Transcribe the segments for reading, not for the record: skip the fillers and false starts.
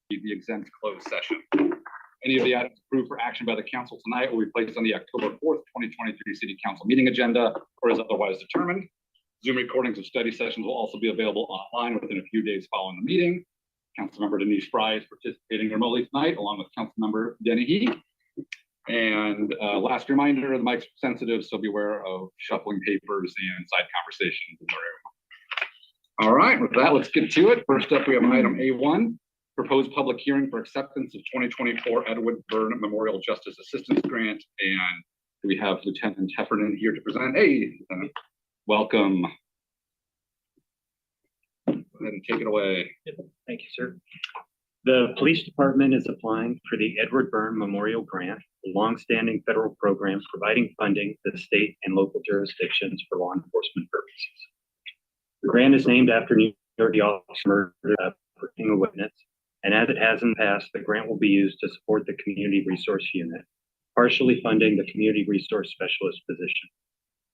the exempt closed session. Any of the items approved for action by the council tonight will be placed on the October 4th, 2023 City Council meeting agenda or as otherwise determined. Zoom recordings of study sessions will also be available online within a few days following the meeting. Councilmember Denise Fry is participating remotely tonight, along with Councilmember Denny He. And last reminder, the mic's sensitive, so beware of shuffling papers and side conversations in the room. All right, with that, let's get to it. First up, we have item A1, proposed public hearing for acceptance of 2024 Edward Byrne Memorial Justice Assistance Grant. And we have Lieutenant Heffernan here to present. Hey, Lieutenant, welcome. Go ahead and take it away. Thank you, sir. The police department is applying for the Edward Byrne Memorial Grant, a longstanding federal program providing funding to the state and local jurisdictions for law enforcement purposes. The grant is named after New York officer murdered for being a witness, and as it has in the past, the grant will be used to support the Community Resource Unit, partially funding the Community Resource Specialist position.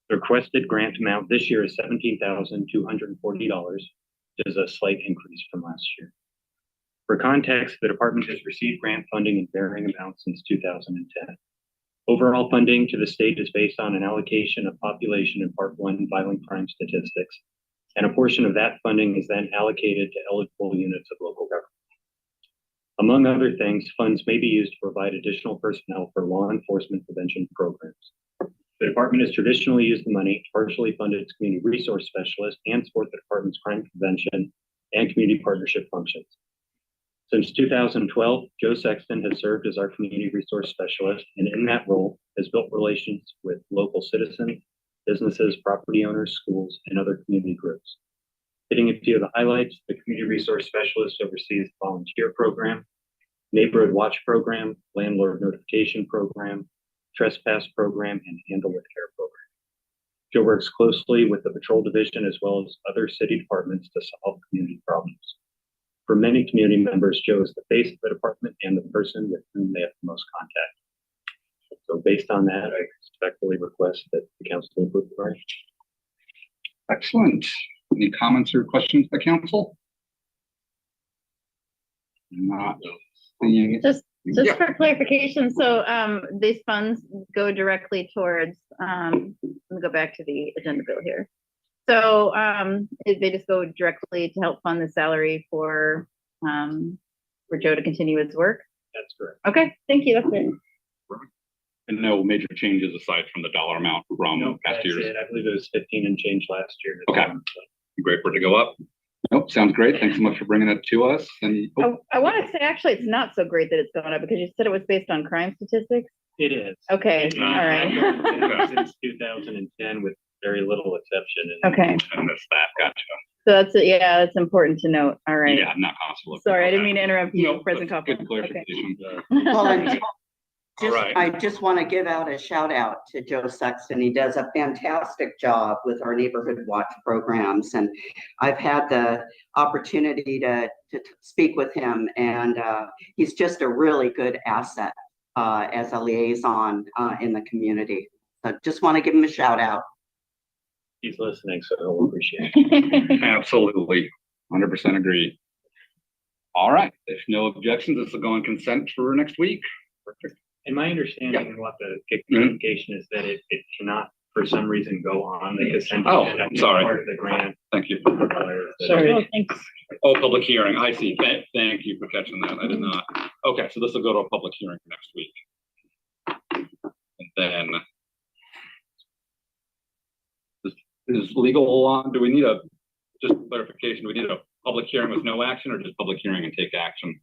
The requested grant amount this year is $17,240, which is a slight increase from last year. For context, the department has received grant funding in varying amounts since 2010. Overall funding to the state is based on an allocation of population in Part 1 violent crime statistics, and a portion of that funding is then allocated to eligible units of local government. Among other things, funds may be used to provide additional personnel for law enforcement prevention programs. The department has traditionally used the money to partially fund its community resource specialist and support the department's crime prevention and community partnership functions. Since 2012, Joe Sexton has served as our community resource specialist, and in that role has built relations with local citizens, businesses, property owners, schools, and other community groups. Hitting a few of the highlights, the community resource specialist oversees the volunteer program, neighborhood watch program, landlord notification program, trespass program, and handle with care program. Joe works closely with the patrol division as well as other city departments to solve community problems. For many community members, Joe is the face of the department and the person with whom they have the most contact. So based on that, I respectfully request that the council approve the grant. Excellent. Any comments or questions by council? Not seeing it. Just for clarification, so these funds go directly towards, let me go back to the agenda bill here. So they just go directly to help fund the salary for Joe to continue his work? That's correct. Okay, thank you, that's it. And no major changes aside from the dollar amount from past years? I believe it was 15 and change last year. Okay, great for it to go up. Nope, sounds great. Thanks so much for bringing it to us. And I want to say, actually, it's not so great that it's going up because you said it was based on crime statistics. It is. Okay, all right. Since 2010 with very little exception. Okay. And that's that, gotcha. So that's it. Yeah, that's important to note. All right. Yeah, not possible. Sorry, I didn't mean to interrupt you, President Koppel. Good clarification. Okay. Well, and Right. I just want to give out a shout out to Joe Sexton. He does a fantastic job with our neighborhood watch programs. And I've had the opportunity to speak with him, and he's just a really good asset as a liaison in the community. So just want to give him a shout out. He's listening, so he'll appreciate it. Absolutely. 100% agree. All right. If no objections, this will go on consent for next week. Perfect. And my understanding and what the clarification is that it cannot, for some reason, go on the consent. Oh, agenda. sorry. Part of the grant. Thank you. Sorry. Oh, thanks. Oh, public hearing. I see. Thank you for catching that. I did not. Okay, so this will go to a public hearing next week. And then is legal on? Do we need just clarification? Do we need a public hearing with no action or just public hearing and take action?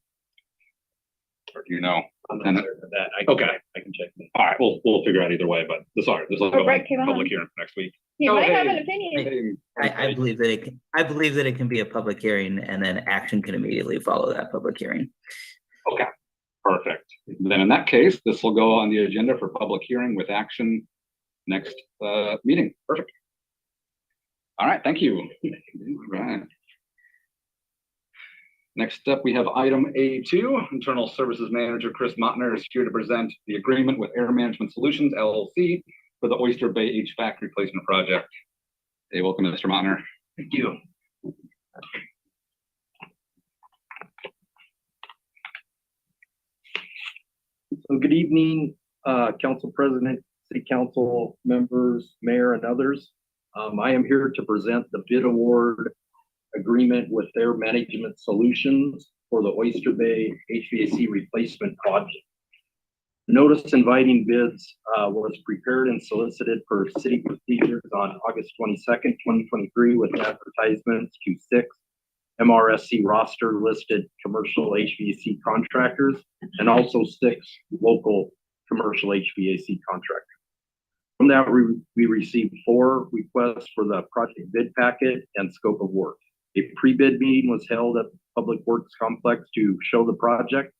Or do you know? I'm not certain of that. I can check. All right, we'll figure out either way, but this will go Brett to came on. public hearing next week. You might have an opinion. I believe that it can be a public hearing, and then action can immediately follow that public hearing. Okay, perfect. Then in that case, this will go on the agenda for public hearing with action next meeting. Perfect. All right, thank you. All right. Next up, we have item A2. Internal Services Manager Chris Mottner is here to present the agreement with Air Management Solutions, LLC, for the Oyster Bay HVAC replacement project. Hey, welcome, Mr. Mottner. Thank you. Well, good evening, Council President, City Council members, Mayor, and others. I am here to present the bid award agreement with Air Management Solutions for the Oyster Bay HVAC replacement project. Notice inviting bids was prepared and solicited per city procedures on August 22nd, 2023, with advertisements to 6 MRSC roster listed commercial HVAC contractors and also 6 local commercial HVAC contractors. From that, we received 4 requests for the project bid packet and scope of work. A pre-bid meeting was held at the Public Works Complex to show the project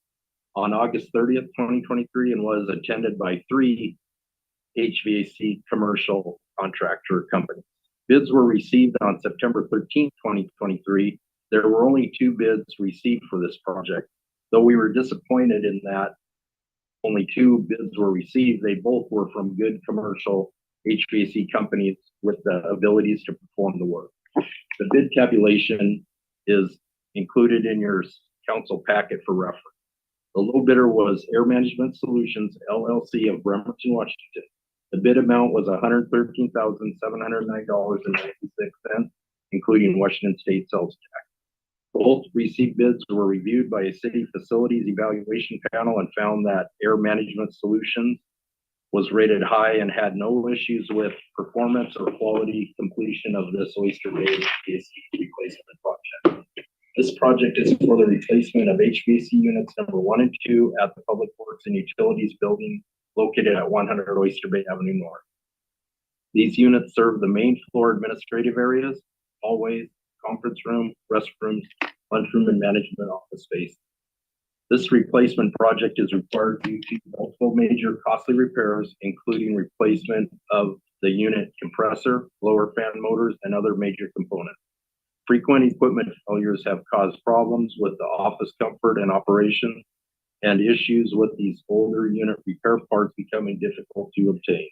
on August 30th, 2023, and was attended by 3 HVAC commercial contractor companies. Bids were received on September 13th, 2023. There were only 2 bids received for this project. Though we were disappointed in that only 2 bids were received, they both were from good commercial HVAC companies with the abilities to perform the work. The bid tabulation is included in your council packet for reference. The low bidder was Air Management Solutions, LLC of Bremerton, Washington. The bid amount was $113,709.96, including Washington State sales tax. Both received bids were reviewed by a city facilities evaluation panel and found that Air Management Solutions was rated high and had no issues with performance or quality completion of this Oyster Bay HVAC replacement project. This project is for the replacement of HVAC units number 1 and 2 at the Public Works and Utilities building located at 100 Oyster Bay Avenue North. These units serve the main floor administrative areas, hallways, conference room, restrooms, lunchroom, and management office space. This replacement project is required due to multiple major costly repairs, including replacement of the unit compressor, blower fan motors, and other major components. Frequent equipment failures have caused problems with the office comfort and operation, and issues with these older unit repair parts becoming difficult to obtain.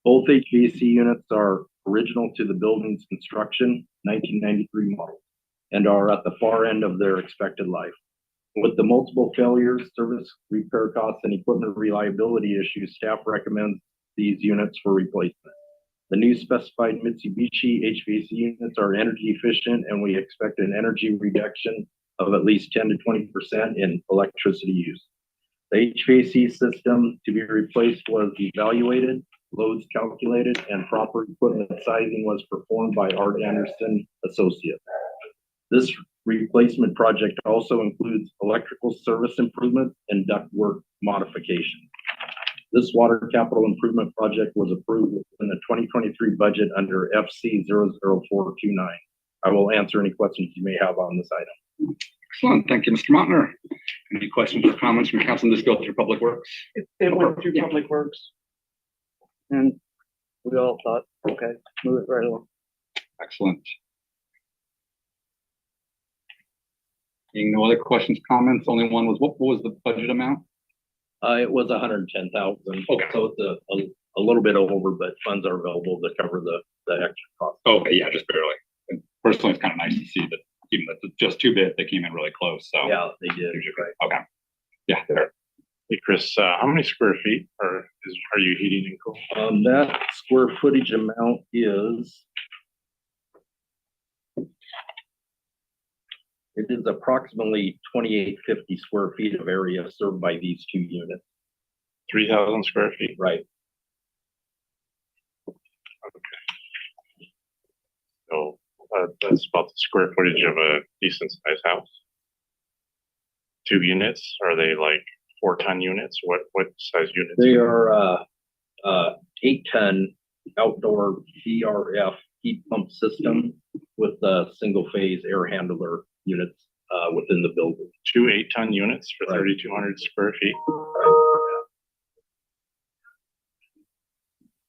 Both HVAC units are original to the building's construction, 1993 model, and are at the far end of their expected life. With the multiple failures, service repair costs, and equipment reliability issues, staff recommends these units for replacement. The new specified Mitsubishi HVAC units are energy efficient, and we expect an energy reduction of at least 10 to 20% in electricity use. The HVAC system to be replaced was evaluated, loads calculated, and proper equipment sizing was performed by Art Anderson Associates. This replacement project also includes electrical service improvements and ductwork modification. This water capital improvement project was approved in the 2023 budget under FC 00429. I will answer any questions you may have on this item. Excellent. Thank you, Mr. Montner. Any questions or comments from council? This go through Public Works. It went through Public Works. And we all thought, okay, move it right along. Excellent. Seeing no other questions, comments, only one was, what was the budget amount? It was 110,000. Okay. So it's a little bit over, but funds are available to cover the extra cost. Okay, yeah, just barely. And personally, it's kind of nice to see that even though it's just 2 bids, they came in really close. So Yeah, they did. great. Okay. Yeah, there. Hey, Chris, how many square feet are you heating and cooling? That square footage amount is, it is approximately 2,850 square feet of area served by these 2 units. 3,000 square feet? Right. So that's about the square footage of a decent sized house. 2 units, are they like 4-ton units? What size units? They are 8-ton outdoor VRF heat pump system with a single phase air handler units within the building. 2 8-ton units for 3,200 square feet?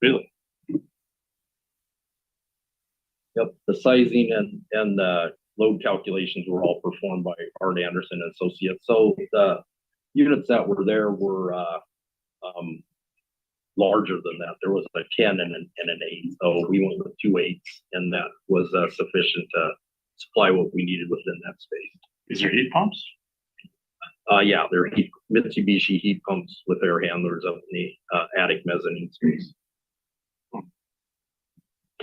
Really? Yep, the sizing and the load calculations were all performed by Art Anderson Associates. So the units that were there were larger than that. There was a 10 and an 8. So we went with 2 8s, and that was sufficient to supply what we needed within that space. These are heat pumps? Yeah, they're Mitsubishi heat pumps with air handlers up in the attic mezzanine space.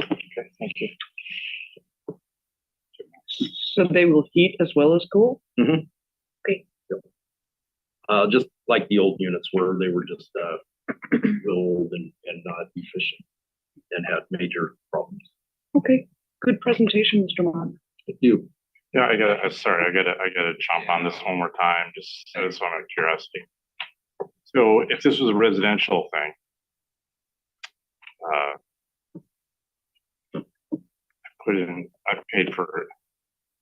Okay, thank you. So they will heat as well as cool? Just like the old units were, they were just old and not efficient and had major problems. Okay, good presentation, Mr. Mon. Thank you. Yeah, I gotta jump on this one more time, just out of curiosity. So if this was a residential thing, I paid for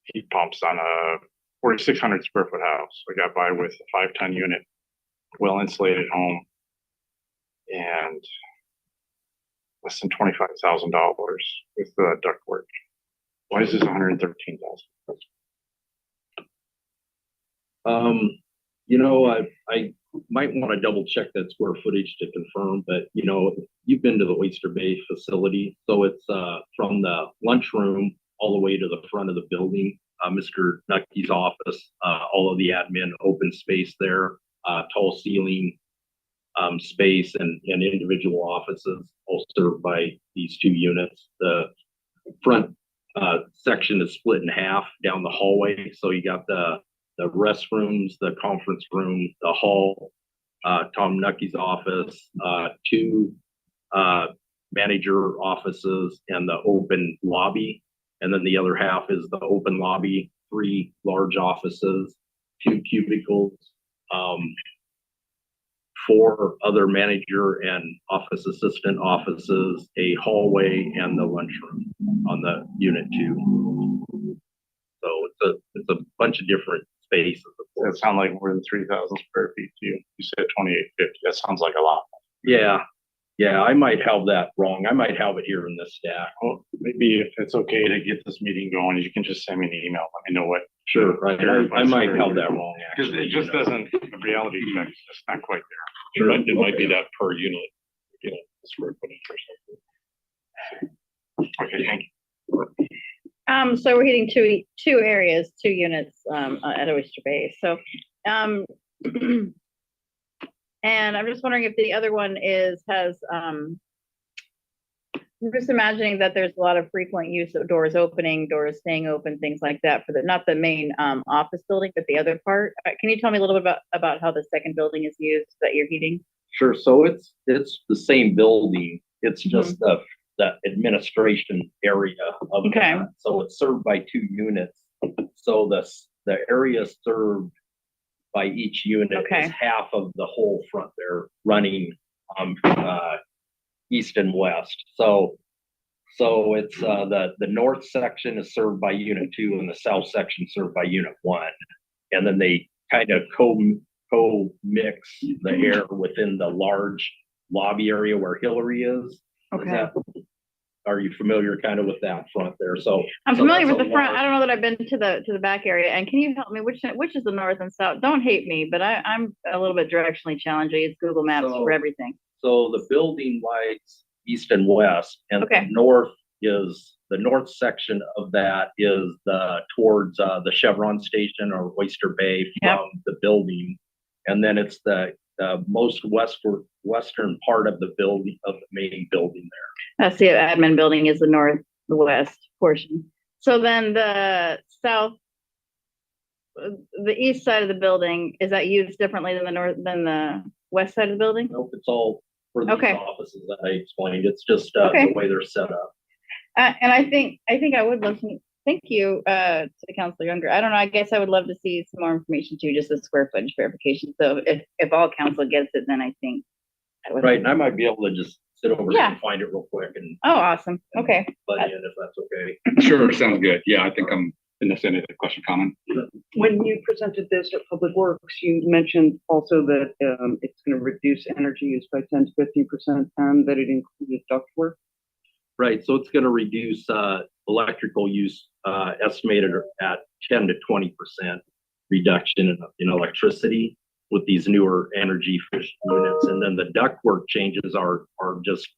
heat pumps on a 4,600 square foot house. I got by with a 5-ton unit, well insulated home, and less than $25,000 with the ductwork. Why is this $113,000? I might want to double check that square footage to confirm, but you've been to the Oyster Bay facility, so it's from the lunchroom all the way to the front of the building. Mr. Nucky's office, all of the admin open space there, tall ceiling space and individual offices all served by these two units. The front section is split in half down the hallway. So you got the restrooms, the conference room, the hall, Tom Nucky's office, two manager offices, and the open lobby. And then the other half is the open lobby, 3 large offices, 2 cubicles, 4 other manager and office assistant offices, a hallway, and the lunchroom on the unit 2. So it's a bunch of different spaces. That sounds like more than 3,000 square feet to you. You said 2,850. That sounds like a lot. Yeah, I might have that wrong. I might have it here in this stack. Well, maybe if it's okay to get this meeting going, you can just send me an email. Let me know what. Sure, right. I might have that wrong, Because actually. it just doesn't, the reality check, it's not quite there. Sure. It might be that per unit, square footage or something. Okay, thank you. So we're hitting two areas, 2 units, at Oyster Bay. So, and I'm just wondering if the other one I'm just imagining that there's a lot of frequent use of doors opening, doors staying open, things like that for not the main office building, but the other part. Can you tell me a little bit about how the second building is used that you're heating? Sure. So it's the same building. It's just the administration area of that. So it's served by 2 units. So the area served by each unit is half of the whole front there, running east and west. So it's the north section is served by unit 2 and the south section served by unit 1. And then they kind of co-mix the air within the large lobby area where Hillary is. Are you familiar kind of with that front there? So I'm familiar with the front. I don't know that I've been to the back area. And can you help me? Which is the north and south? Don't hate me, but I'm a little bit directionally challenged. I use Google Maps for everything. So the building lights east and west, and the north section of that is towards the Chevron station or Oyster Bay from the building, and then it's the most western part of the building, of the main building there. That's the admin building, is the northwest portion. So then the east side of the building, is that used differently than the west side of the building? Nope, it's all for these offices that I explained. It's just the way they're set up. And I think I would love to thank you to Councilor Younger. I don't know, I guess I would love to see some more information too, just the square footage verification. So if all council gets it, then I think I would. Right, and I might be able to just sit over here and find it real quick and. Oh, awesome. Okay. But if that's okay. Sure, sounds good. Yeah, I think I'm in this end of the question comment. When you presented this at Public Works, you mentioned also that it's going to reduce energy use by 10 to 15% and that it included ductwork. Right, so it's going to reduce electrical use estimated at 10 to 20% reduction in electricity with these newer energy efficient units. And then the ductwork changes are just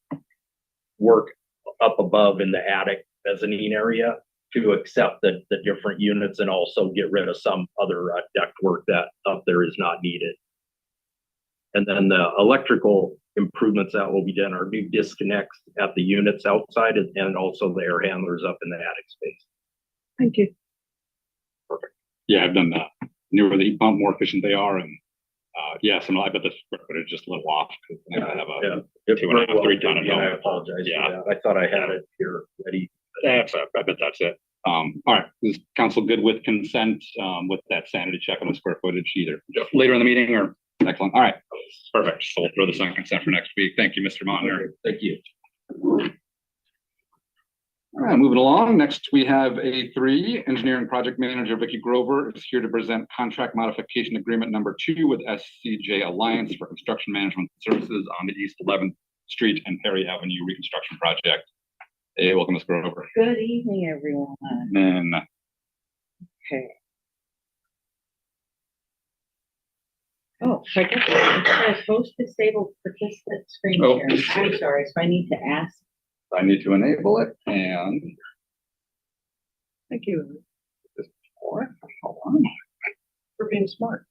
work up above in the attic mezzanine area to accept the different units and also get rid of some other ductwork that up there is not needed. And then the electrical improvements that will be done are new disconnects at the units outside and also the air handlers up in the attic space. Thank you. Yeah, I've done that. Newer the heat pump, more efficient they are, and yeah, so I bet the square footage is just a little off because they have a Yeah. 2.5, 3 ton. I apologize. Yeah. For that. I thought I had it here ready. I bet that's it. All right, is council good with consent with that sanity check on the square footage either later in the meeting or excellent? All right, perfect. So we'll throw this on consent for next week. Thank you, Mr. Montner. Thank you. All right, moving along. Next, we have A3. Engineering Project Manager Vicky Grover is here to present contract modification agreement number 2 with SCJ Alliance for construction management services on the East 11th Street and Perry Avenue reconstruction project. Hey, welcome, Ms. Grover. Good evening, everyone. And Okay. Oh, I guess it says host disabled participant screen Oh. sharing. I'm sorry, so I need to ask. I need to enable it and Thank you hold on. for being smart.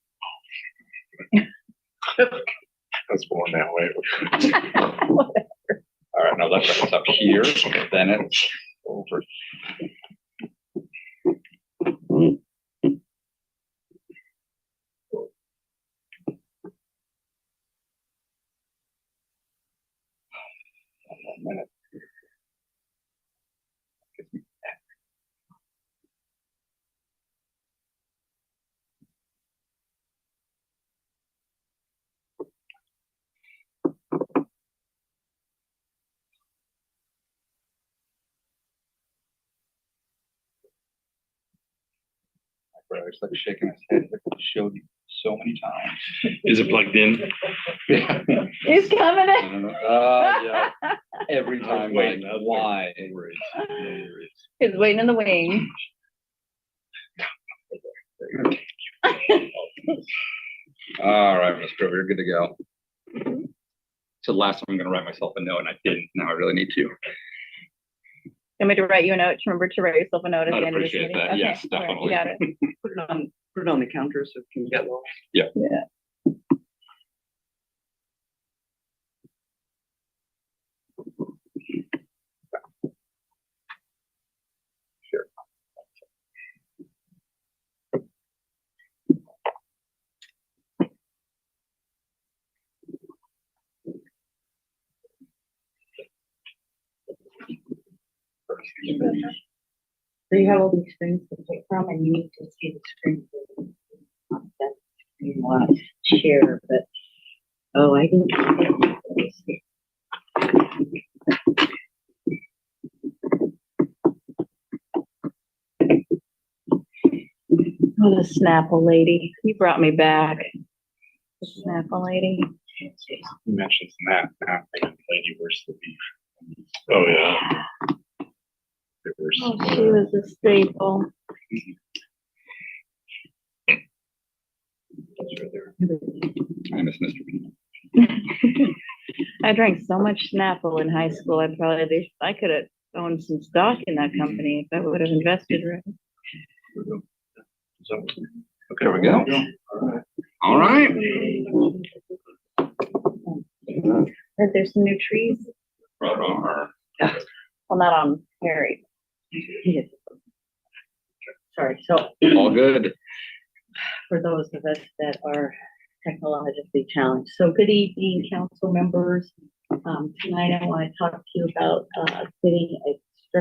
That's born that way. All right, now let's up here, then it's over. One minute. Brother's like shaking his head. Like I showed you so many times. Is it plugged in? Yeah. He's coming in. Yeah. Every time. waiting. Like, why? He's waiting in the wing. All right, Ms. Grover, you're good to go. So last time I'm gonna write myself a note and I didn't. Now I really need to. Want me to write you a note? Remember to write yourself a note at I'd the end of this appreciate meeting? that. Okay, Yes, all right, definitely. you got it. Put it on the counter so it can get lost. Yeah. Yeah. So you have all these screens to pick from and you need to see the screen. You want to share, but, oh, I didn't. Oh, the Snapple lady. You brought me back. The Snapple lady. You mentioned that lady versus the beef. Oh, yeah. Oh, she was a staple. I miss Mr. Bean. I drank so much Snapple in high school. I could have owned some stock in that company if I would have invested right. There we go. All right. Heard there's some new trees. Right on. Well, not on Harry. Sorry, so All good. for those of us that are technologically challenged. So good evening, council members. Tonight I want to talk to you about getting a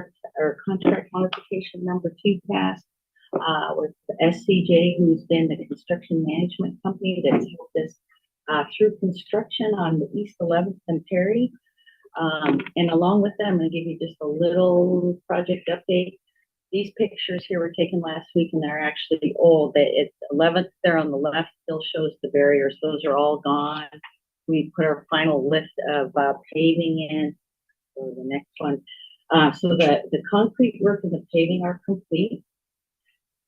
contract modification number 2 passed with the SCJ, who's been the construction management company that's helped us through construction on the East 11th and Perry. And along with them, I'm going to give you just a little project update. These pictures here were taken last week and they're actually old. It's 11th there on the left still shows the barriers. Those are all gone. We put our final lift of paving in. So the next one. So the concrete work and the paving are complete,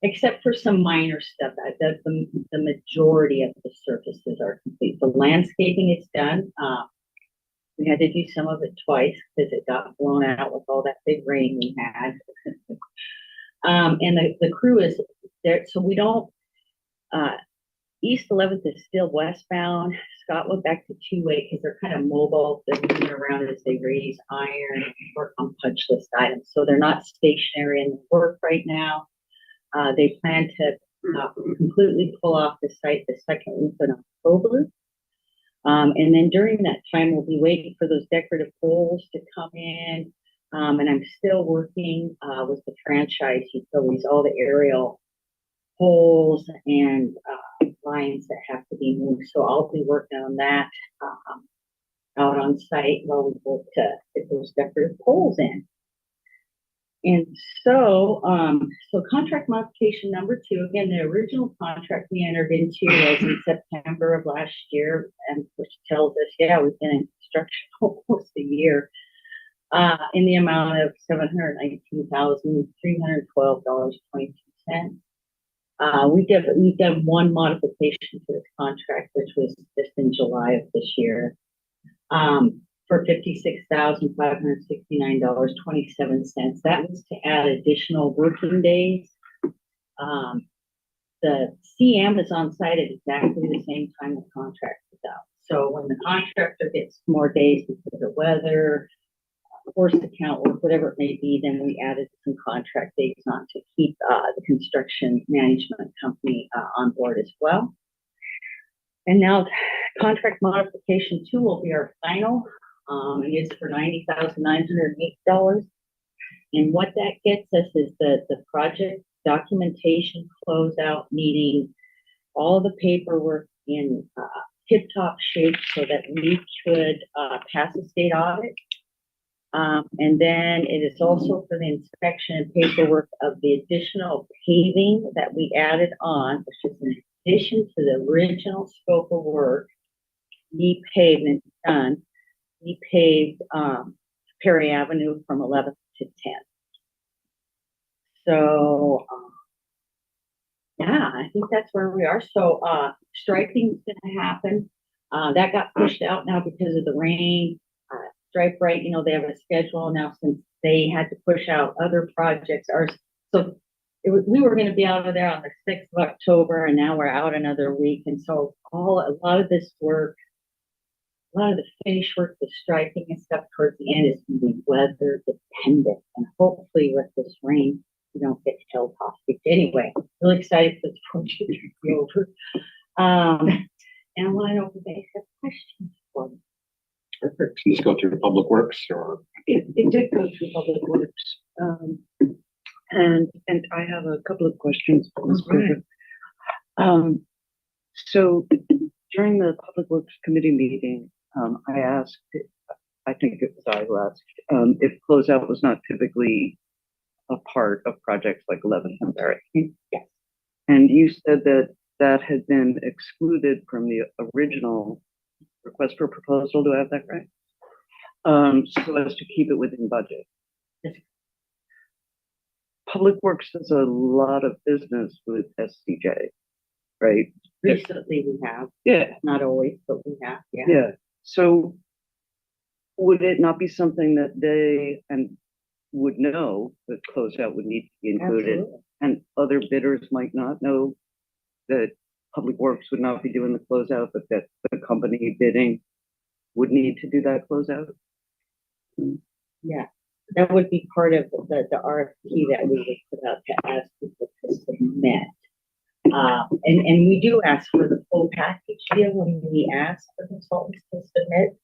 except for some minor stuff. The majority of the surfaces are complete. The landscaping is done. We had to do some of it twice because it got blown out with all that big rain we had. And the crew is there, so we don't, East 11th is still westbound. Scott went back to two-way because they're kind of mobile. They're moving around as they raise iron and work on punch list items. So they're not stationary in work right now. They plan to completely pull off the site the second week in October. And then during that time, we'll be waiting for those decorative poles to come in. And I'm still working with the franchise utilities, all the aerial poles and lines that have to be moved. So I'll be working on that out on site while we work to get those decorative poles in. And so, so contract modification number 2, again, the original contract we entered into was in September of last year, and which tells us, yeah, we've been in construction almost a year, in the amount of $719,312.22. We've done one modification to this contract, which was just in July of this year, for $56,569.27. That was to add additional working days. The CM is on site at exactly the same time the contract is out. So when the contractor gets more days because of weather, forced account work, whatever it may be, then we added some contract days on to keep the construction management company on board as well. And now contract modification 2 will be our final. It is for $90,908. And what that gets us is the project documentation closeout, meeting all the paperwork in tip-top shape so that we could pass a state audit. And then it is also for the inspection and paperwork of the additional paving that we added on, which is in addition to the original scope of work. We paved and done. We paved Perry Avenue from 11th to 10th. So, yeah, I think that's where we are. So, striping is going to happen. That got pushed out now because of the rain. Stripe Right, you know, they have a schedule now since they had to push out other projects. We were going to be out of there on the 6th of October, and now we're out another week. And so a lot of this work, a lot of the finish work, the striping and stuff towards the end is going to be weather dependent. And hopefully with this rain, we don't get held hostage. Anyway, really excited for this project to be over. And I want to know if you guys have questions for me. Perfect. Can this go through Public Works or? It did go through Public Works. And I have a couple of questions for Ms. Bridget. So during the Public Works Committee meeting, I asked, I think it was I who asked, if closeout was not typically a part of projects like 11th and Berry. Yes. And you said that that had been excluded from the original request for proposal. Do I have that right? So as to keep it within budget. Yes. Public Works does a lot of business with SCJ, right? Recently we have, Yeah. not always, but we have, yeah. Yeah. So would it not be something that they would know that closeout would need to be included? Absolutely. And other bidders might not know that Public Works would not be doing the closeout, but that the company bidding would need to do that closeout? Yeah, that would be part of the RFP that we would put out to ask people to submit. And we do ask for the full package deal when we ask for consultants to submit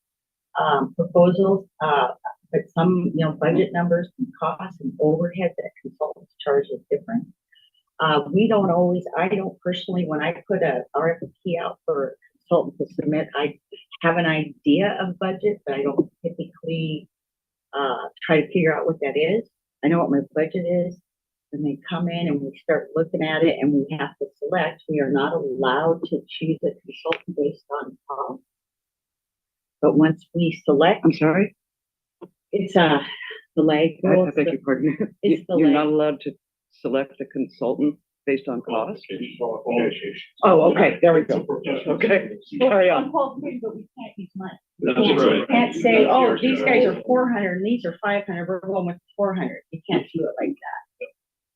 proposals. But some, budget numbers and costs and overhead that consultants charge is different. We don't always, I don't personally, when I put a RFP out for a consultant to submit, I have an idea of budget, but I don't typically try to figure out what that is. I know what my budget is. When they come in and we start looking at it and we have to select, we are not allowed to choose a consultant based on cost. But once we select, I'm sorry? it's the leg. I beg your pardon. It's the You're leg. not allowed to select a consultant based on cost? Oh, okay, there we go. Okay, carry on. Unqualified, but we can't use money. That's You can't say, oh, these guys are 400 and these are 500, we're going with 400. You can't do it like that.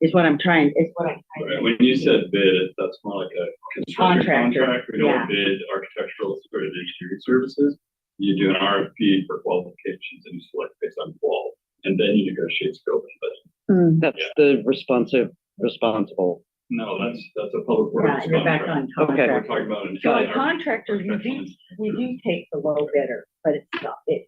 is what I'm trying. Right, when you said bid, that's more like a construction Contractor, contract. We yeah. don't bid architectural or engineering services. You do an RFP for qualifications and you select based on qual, and then you negotiate scope and budget. That's Yeah. the responsible. No, that's a public works Yeah, you're back contract. on Okay. We're contract. talking about. So an a contractor, we do take the low bidder, but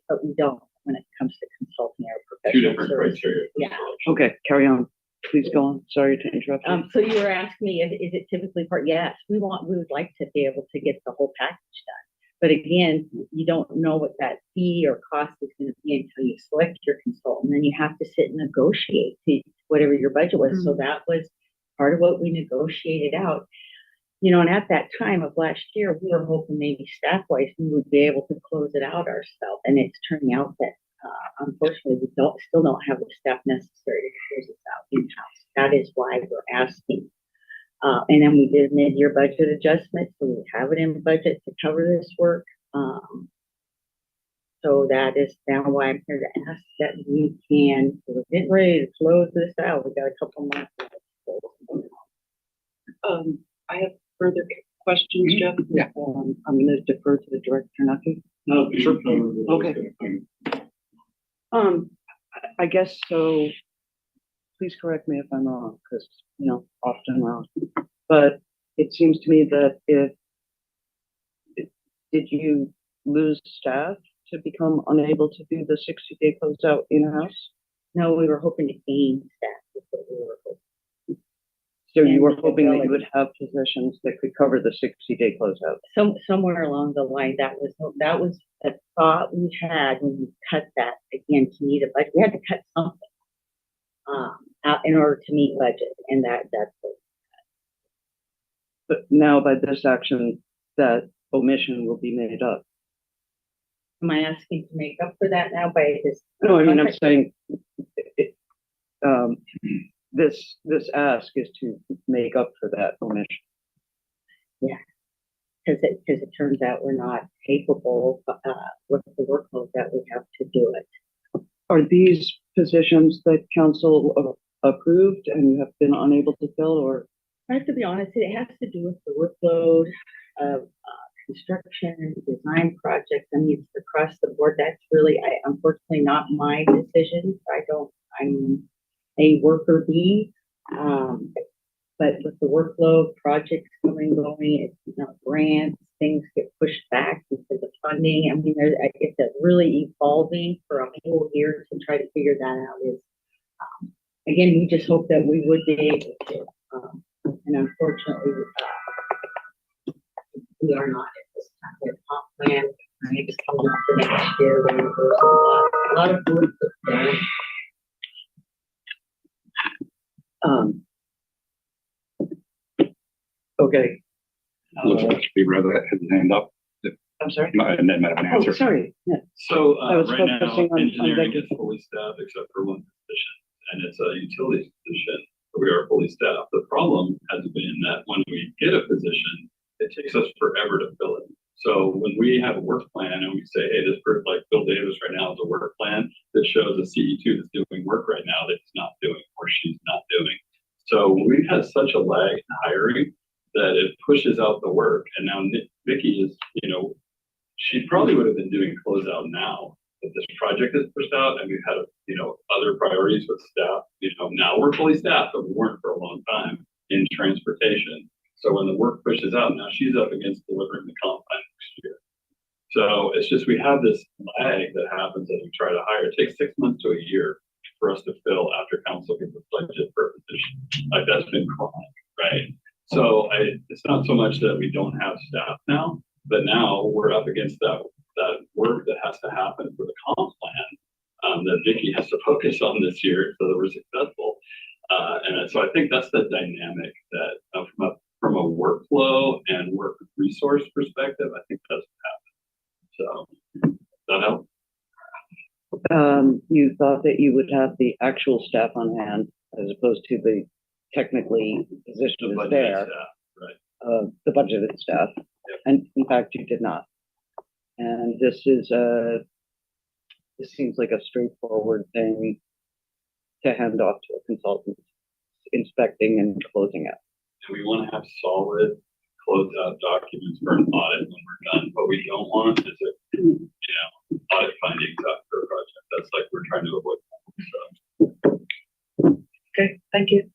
but we don't when it comes to consulting or Two professional different services. criteria. for Yeah. selection. Okay, carry on. Please go on. Sorry to interrupt you. So you were asking me, is it typically part? Yes, we would like to be able to get the whole package done. But again, you don't know what that fee or cost is going to be until you select your consultant. Then you have to sit and negotiate to whatever your budget was. So that was part of what we negotiated out. You know, and at that time of last year, we were hoping maybe staff-wise, we would be able to close it out ourselves. And it's turning out that unfortunately, we still don't have the staff necessary to close this out in-house. That is why we're asking. And then we did mid-year budget adjustments, so we have it in budget to cover this work. So that is now why I'm here to ask that we're getting ready to close this out. We got a couple months. I have further questions, Jeff. Yeah. I'm going to defer to the director, not to. No, sure. Okay. I guess so. Please correct me if I'm wrong, because, often wrong. But it seems to me that did you lose staff to become unable to do the 60-day closeout in-house? No, we were hoping to gain staff. Is what we were hoping. So you were And hoping that ability. you would have positions that could cover the 60-day closeout? Somewhere along the line, that was a thought we had when we cut that again to meet a budget. We had to cut something out in order to meet budget, and that's what. But now by this action, that omission will be made up. Am I asking to make up for that now by this? No, I mean, I'm contract? saying, this ask is to make up for that omission. Yeah, because it turns out we're not capable with the workload that we have to do it. Are these positions that council approved and you have been unable to fill, or? I have to be honest, it has to do with the workload of construction, design projects. I mean, it's across the board. That's really, unfortunately, not my decision. I'm a worker bee. But with the workload, projects going, it's grants, things get pushed back because of funding. I mean, it's really evolving for a whole year to try to figure that out. Again, we just hope that we would be able to. And unfortunately, we are not at this time. We have a comp plan. Maybe coming up for next year. There's a lot of work that's done. Okay. Looks like Steve rather had his hand up. I'm sorry? And then might have an answer. Oh, sorry. Yeah. So I was right now, focusing on engineering Becky. is fully staffed except for one position, and it's a utilities position. We are fully staffed. The problem has been that when we get a position, it takes us forever to fill it. So when we have a work plan and we say, hey, this person like Bill Davis right now has a work plan that shows a CE2 that's doing work right now that he's not doing or she's not doing. So we've had such a lag in hiring that it pushes out the work. And now Vicky is, she probably would have been doing closeout now, but this project is pushed out and we've had, other priorities with staff. Now we're fully staffed, but we weren't for a long time in transportation. So when the work pushes out, now she's up against delivering the comp plan next year. So it's just, we have this lag that happens as we try to hire. It takes 6 months to a year for us to fill after council gets the budget for a position. Like that's been chronic, right? So it's not so much that we don't have staff now, but now we're up against that work that has to happen for the comp plan that Vicky has to focus on this year so that we're successful. And so I think that's the dynamic that from a workflow and work resource perspective, I think that's what happened. So does that help? You thought that you would have the actual staff on hand as opposed to the technically position is there, Staff, right. the budgeted staff, and in fact you did not. And this seems like a straightforward thing to hand off to a consultant. inspecting and closing out. And we want to have solid closeout documents for an audit when we're done. What we don't want is audit findings after a project. That's like we're trying to avoid. So. Okay, thank you.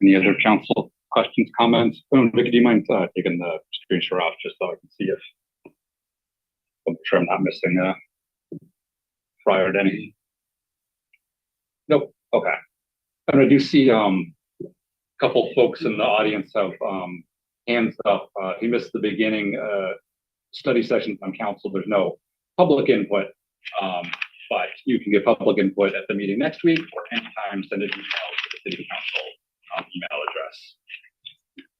Any other council questions, comments? Vicky, do you mind taking the screen share off just so I can see if I'm sure I'm not missing prior to any. Nope. Okay. And I do see a couple folks in the audience have hands up. He missed the beginning study sessions on council. There's no public input, but you can get public input at the meeting next week or anytime. Send an email to the City Council email address.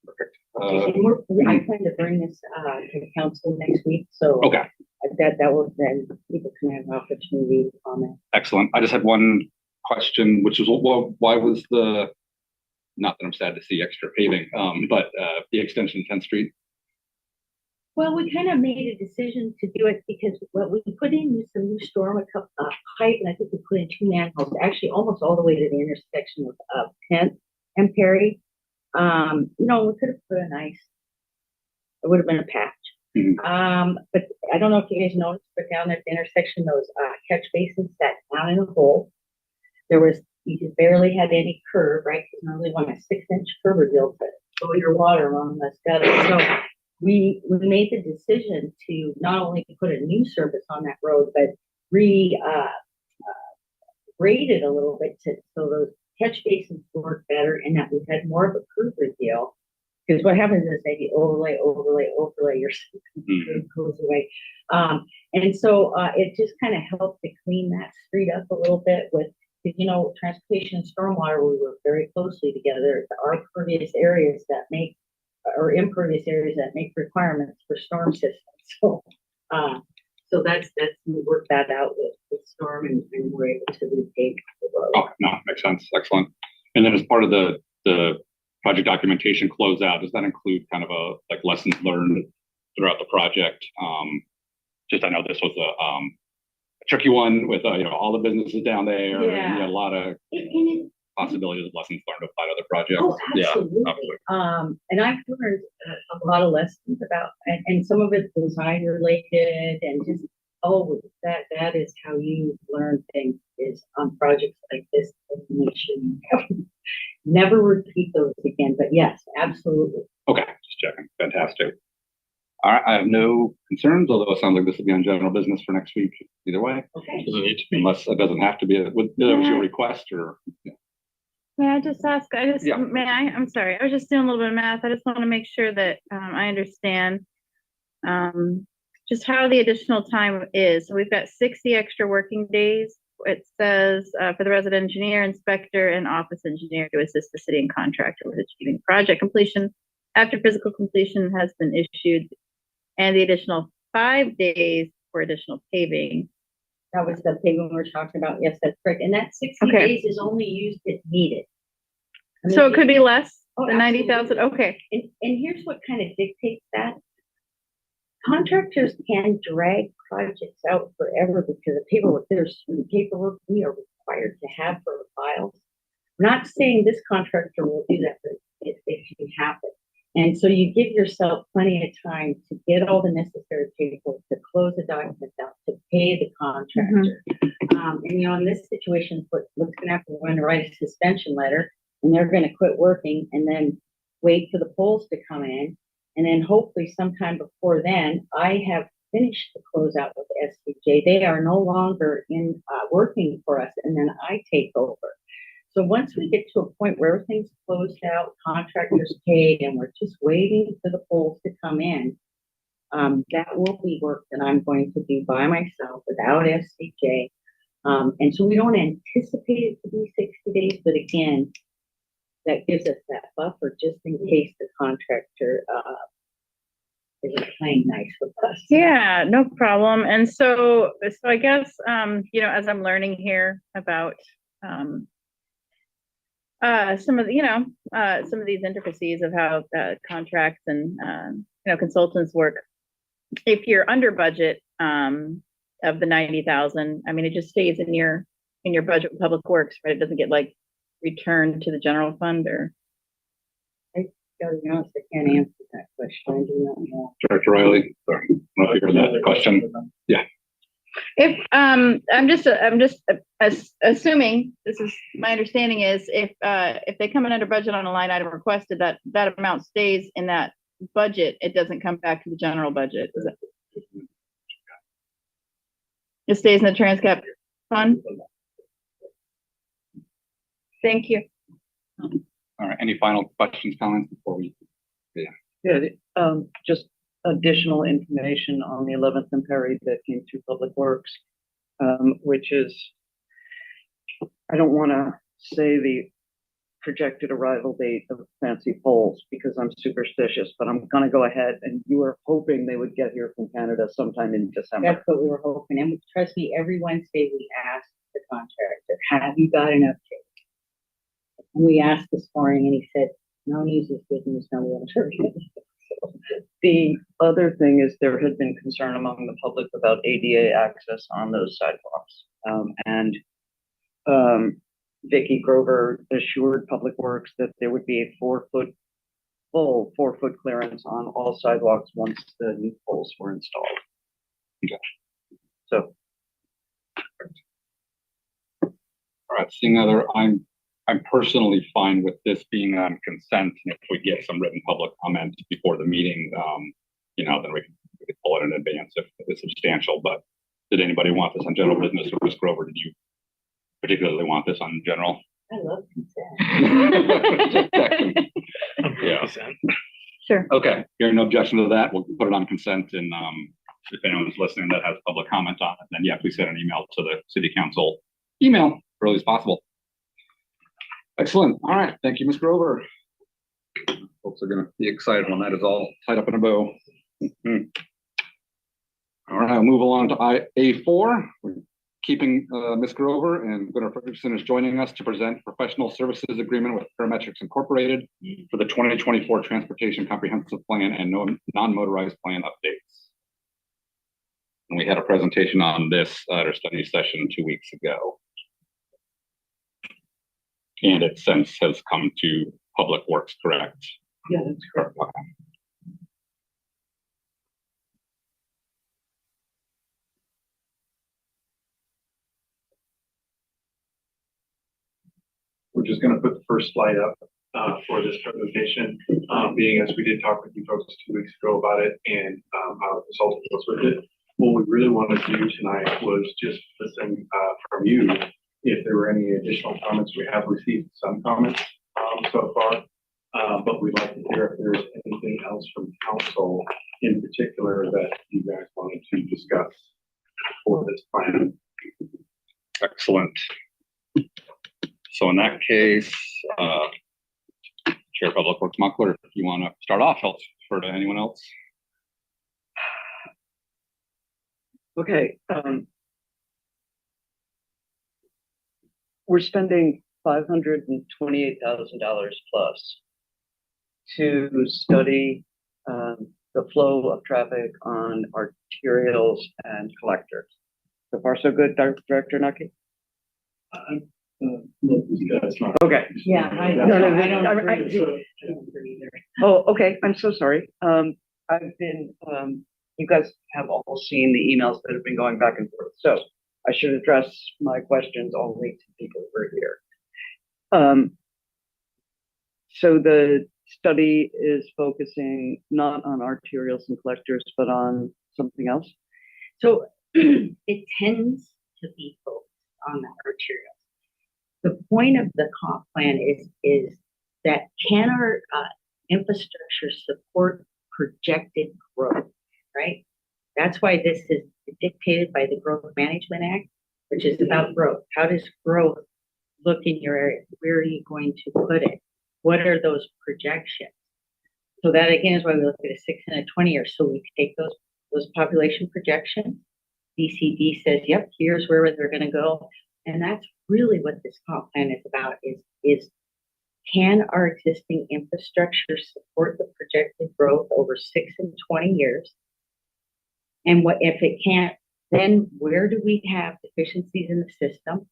Perfect. I plan to bring this to the council next week, so Okay. that will then people can have an opportunity to comment. Excellent. I just had one question, which is why was the, not that I'm sad to see extra paving, but the extension of 10th Street? Well, we kind of made a decision to do it because what we put in was some new storm pipe, and I think we put in 2 manholes, actually almost all the way to the intersection of 10th and Perry. We could have put a nice, it would have been a patch. Mm-hmm. But I don't know if you guys noticed, but down at the intersection, those catch basins sat down in a hole. You just barely had any curb, right? Because normally want a 6-inch curb reveal to flow your water along the gutter. So we made the decision to not only put a new service on that road, but grade it a little bit so those catch basins work better and that we had more of a curb reveal. Because what happens is maybe overlay, your goes away. And so it just kind of helped to clean that street up a little bit with, transportation and stormwater, we work very closely together. There are pervious areas that make, or impervious areas that make requirements for storm systems. So that's, we worked that out with storm and we're able to repave the road. Oh, no, makes sense. Excellent. And then as part of the project documentation closeout, does that include kind of like lessons learned throughout the project? I know this was a tricky one with all the businesses down there. Yeah. And a lot of possibilities of lessons learned to apply to other projects. Oh, absolutely. Yeah, absolutely. And I've learned a lot of lessons about, and some of it's design related, and just that is how you learn things is on projects like this. Make sure you never repeat those again. But yes, absolutely. Okay, just checking. Fantastic. All right, I have no concerns, although it sounds like this will be on general business for next week either way. Okay. Doesn't need to be, unless it doesn't have to be. That was your request or? Yeah. May I just ask, Yeah. I'm sorry, I was just doing a little bit of math. I just want to make sure that I understand just how the additional time is. So we've got 60 extra working days. It says for the resident engineer, inspector, and office engineer to assist the city and contractor with achieving project completion after physical completion has been issued, and the additional 5 days for additional paving. That was the paving we were talking about. Yes, that's correct. And that 60 days is only used if needed. So it could be less Oh, than 90,000. Okay. And here's what kind of dictates that. Contractors can drag projects out forever because the paperwork, there's paperwork we are required to have for the files. I'm not saying this contractor will do that, but it can happen. And so you give yourself plenty of time to get all the necessary paperwork, to close the documents out, to pay the contractor. And in this situation, what's going to happen, we're going to write a suspension letter, and they're going to quit working and then wait for the polls to come in. And then hopefully sometime before then, I have finished the closeout with SCJ. They are no longer in working for us, and then I take over. So once we get to a point where everything's closed out, contractors paid, and we're just waiting for the polls to come in, that will be work that I'm going to do by myself without SCJ. And so we don't anticipate it to be 60 days, but again, that gives us that buffer just in case the contractor isn't playing nice with us. Yeah, no problem. And so I guess, as I'm learning here about some of these intricacies of how contracts and consultants work. If you're under budget of the 90,000, I mean, it just stays in your budget with Public Works, right? It doesn't get like return to the general fund or? gotta be honest, I can't answer that question. I do not know. Director Riley, sorry, I don't know if you heard that question. If, I'm just assuming, this is, my understanding is if they come in under budget on a line item requested, that amount stays in that budget, it doesn't come back to the general budget, is it? It stays in the transcap fund? Thank you. All right, any final questions, comments before we? Yeah, just additional information on the 11th and Perry that came through Public Works, which is, I don't want to say the projected arrival date of fancy poles because I'm superstitious, but I'm going to go ahead, and you were hoping they would get here from Canada sometime in December. That's what we were hoping. And trust me, every Wednesday we ask the contractor, have you got an update? And we asked this morning and he said, no news is good news, no one heard it. The other thing is there had been concern among the public about ADA access on those sidewalks. Vicky Grover assured Public Works that there would be a full 4 foot clearance on all sidewalks once the new poles were installed. Okay. So. All right, seeing other, I'm personally fine with this being on consent. And if we get some written public comment before the meeting, then we can pull it in advance if it's substantial. But did anybody want this on general business, or Ms. Grover, did you particularly want this on general? I love consent. Yeah. Sure. Okay, hearing no objection to that, we'll put it on consent. And if anyone's listening that has public comment on it, then yeah, please send an email to the City Council email as early as possible. Excellent. All right. Thank you, Ms. Grover. Folks are going to be excited when that is all tied up in a bow. All right, I'll move along to A4. We're keeping Ms. Grover, and Gunnar Fredrickson is joining us to present professional services agreement with Parametrics Incorporated for the 2024 Transportation Comprehensive Plan and non-motorized plan updates. And we had a presentation on this at our study session 2 weeks ago. And it since has come to Public Works, correct? Yeah, that's correct. We're just going to put the first slide up for this presentation, being as we did talk with you folks 2 weeks ago about it and how the consultant was with it. What we really wanted to do tonight was just listen from you if there were any additional comments. We have received some comments so far, but we'd like to hear if there's anything else from council in particular that you guys wanted to discuss for this plan. Excellent. So in that case, Chair of Public Works Muckler, if you want to start off, I'll defer to anyone else. Okay. We're spending $528,000 plus to study the flow of traffic on arterials and collectors. So far, so good, Director Nucky? Okay. Yeah, I don't agree either. Oh, okay. I'm so sorry. I've been, you guys have all seen the emails that have been going back and forth. So I should address my questions only to people who are here. So the study is focusing not on arterials and collectors, but on something else. So it tends to be focused on the arterials. The point of the comp plan is that can our infrastructure support projected growth, right? That's why this is dictated by the Growth Management Act, which is about growth. How does growth look in your area? Where are you going to put it? What are those projections? So that again is why we look at a 6 and a 20 year. So we take those population projections. BCD says, yep, here's where they're going to go. And that's really what this comp plan is about, is can our existing infrastructure support the projected growth over 6 and 20 years? And what if it can't, then where do we have deficiencies in the system?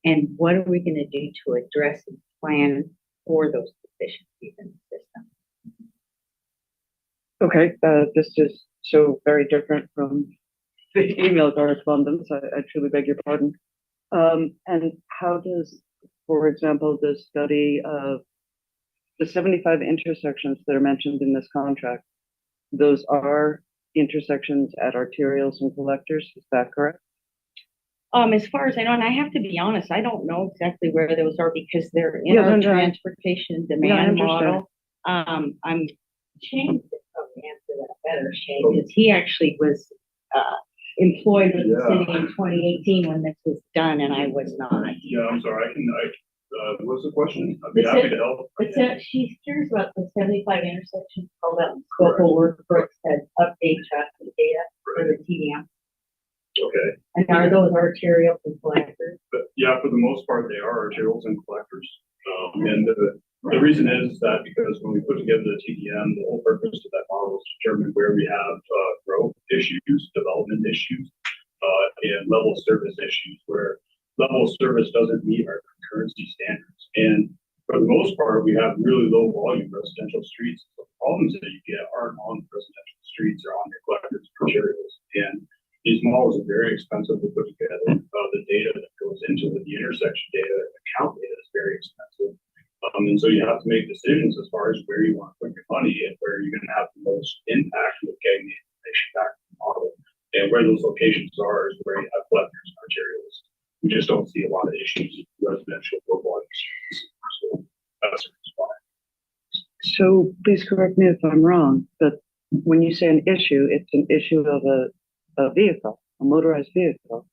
And what are we gonna do to address and plan for those deficiencies in the system? Okay, this is so very different from the email correspondence. I truly beg your pardon. And how does, for example, the study of the 75 intersections that are mentioned in this contract, those are intersections at arterials and collectors, is that correct? As far as I know, and I have to be honest, I don't know exactly where those are because they're in Yeah, our no, transportation I demand understand. model. I'm Shane could probably answer that better, Shane, because he actually was employed with the city in 2018 when this was done, and I was not. Yeah, I'm sorry, what's the question? I'd be It's happy a- to help. She's curious about the 75 intersections called out in scope of work for it said update traffic data for the TDM. Okay, And are those arterial and collectors? but yeah, for the most part, they are arterials and collectors. And the reason is that because when we put together the TDM, the whole purpose of that model is to determine where we have growth issues, development issues, and level of service issues, where level of service doesn't meet our concurrency standards. And for the most part, we have really low volume residential streets. The problems that you get aren't on residential streets or on your collectors and arterials. And these models are very expensive to put together. The data that goes into the intersection data, account data is very expensive. And so you have to make decisions as far as where you want to put your money and where you're going to have the most impact with getting the information back from the model. And where those locations are is where you have collectors and arterials. We just don't see a lot of issues with residential low volume streets. So that's the reason why. So please correct me if I'm wrong, but when you say an issue, it's an issue of a vehicle, a motorized vehicle,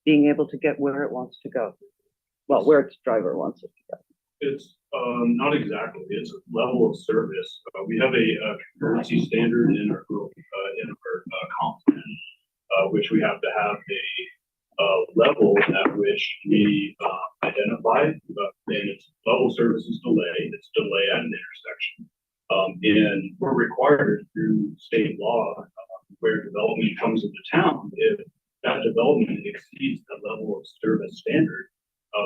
being able to get where it wants to go. Well, where its driver wants it to go. It's not exactly. It's a level of service. We have a concurrency standard in our comp plan, which we have to have a level at which we identify, and it's level service is delay. It's delay at an intersection, and we're required through state law where development comes into town. If that development exceeds the level of service standard,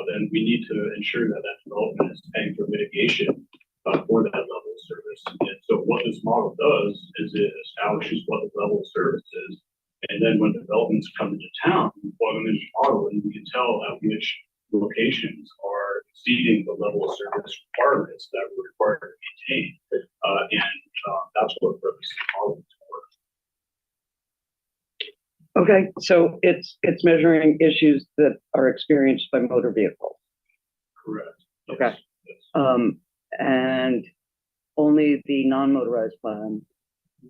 then we need to ensure that that development is paying for mitigation for that level of service. And so what this model does is it establishes what the level of service is. And then when developments come into town, we plug them into the model and we can tell at which locations are exceeding the level of service requirements that we're required to maintain. That's what the purpose of the model is for. Okay, so it's measuring issues that are experienced by motor vehicles. Correct. Okay. Yes. And only the non-motorized plan,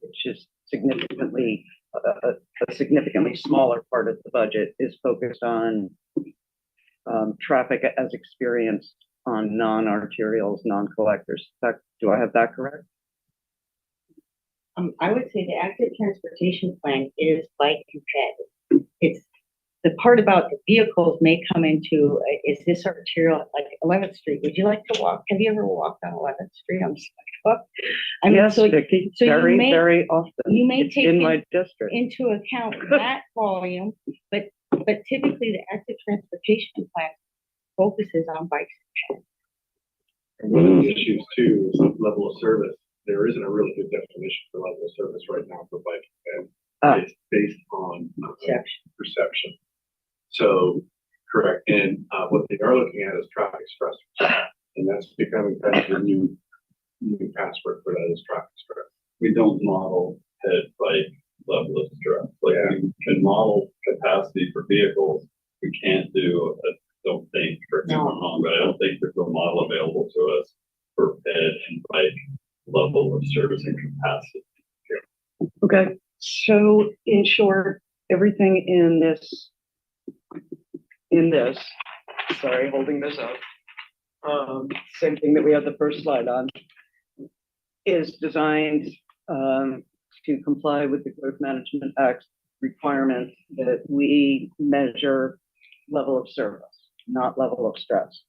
which is significantly a significantly smaller part of the budget, is focused on traffic as experienced on non-arterials, non-collectors. Do I have that correct? I would say the active transportation plan is bike compatible. It's the part about the vehicles may come into, is this arterial, like 11th Street? Would you like to walk? Have you ever walked on 11th Street on sidewalk? I mean, Yes, Vicki, so very, you may, very often. you may It's take in my district. into account that volume, but typically the active transportation plan focuses on bikes. One of the issues too is the level of service. There isn't a really good definition for level of service right now for bike and it's based on perception. So, correct. And what they are looking at is traffic stress. And that's becoming kind of the new password for that is traffic stress. We don't model head bike level of stress. Like we can model capacity for vehicles. We can't do, don't think, correct me if I'm wrong, but I don't think there's a model available to us for head and bike level of service and capacity. Okay, so in short, everything in this, sorry, holding this up, same thing that we have the first slide on, is designed to comply with the Growth Management Act requirement that we measure level of service, not level of stress.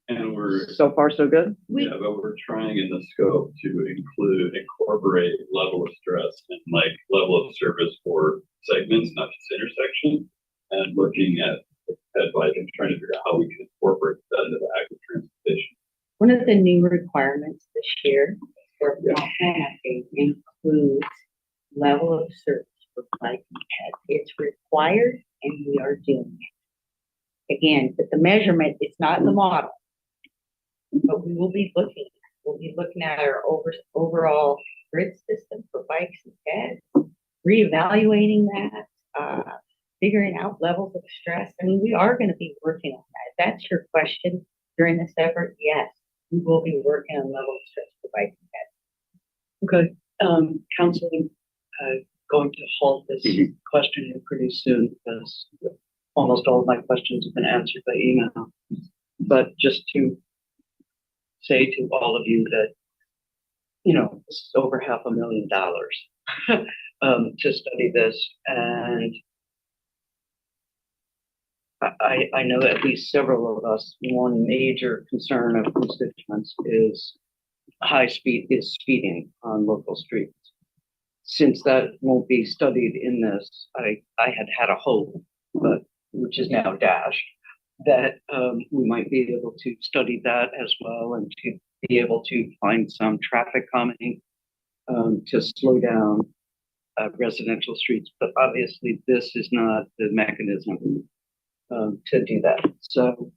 And we're, So far, so good? yeah, but we're trying in the scope to incorporate level of stress and like level of service for segments, not just intersection, and looking at head bike and trying to figure out how we can incorporate that into the active transportation. One of the new requirements this year for planning includes level of service for bike and ped. It's required and we are doing it. Again, but the measurement is not in the model. But we will be looking at our overall grid system for bikes and peds, reevaluating that, figuring out levels of stress. I mean, we are going to be working on that. If that's your question during this effort, yes, we will be working on level of stress for bikes and peds. Okay, Council, going to halt this question here pretty soon because almost all of my questions have been answered by email. But just to say to all of you that, you know, this is over $500,000 to study this. And I know at least several of us, one major concern of constituents is speeding on local streets. Since that won't be studied in this, I had a hope, but which is now dashed, that we might be able to study that as well and to be able to find some traffic calming to slow down residential streets. But obviously, this is not the mechanism to do that. So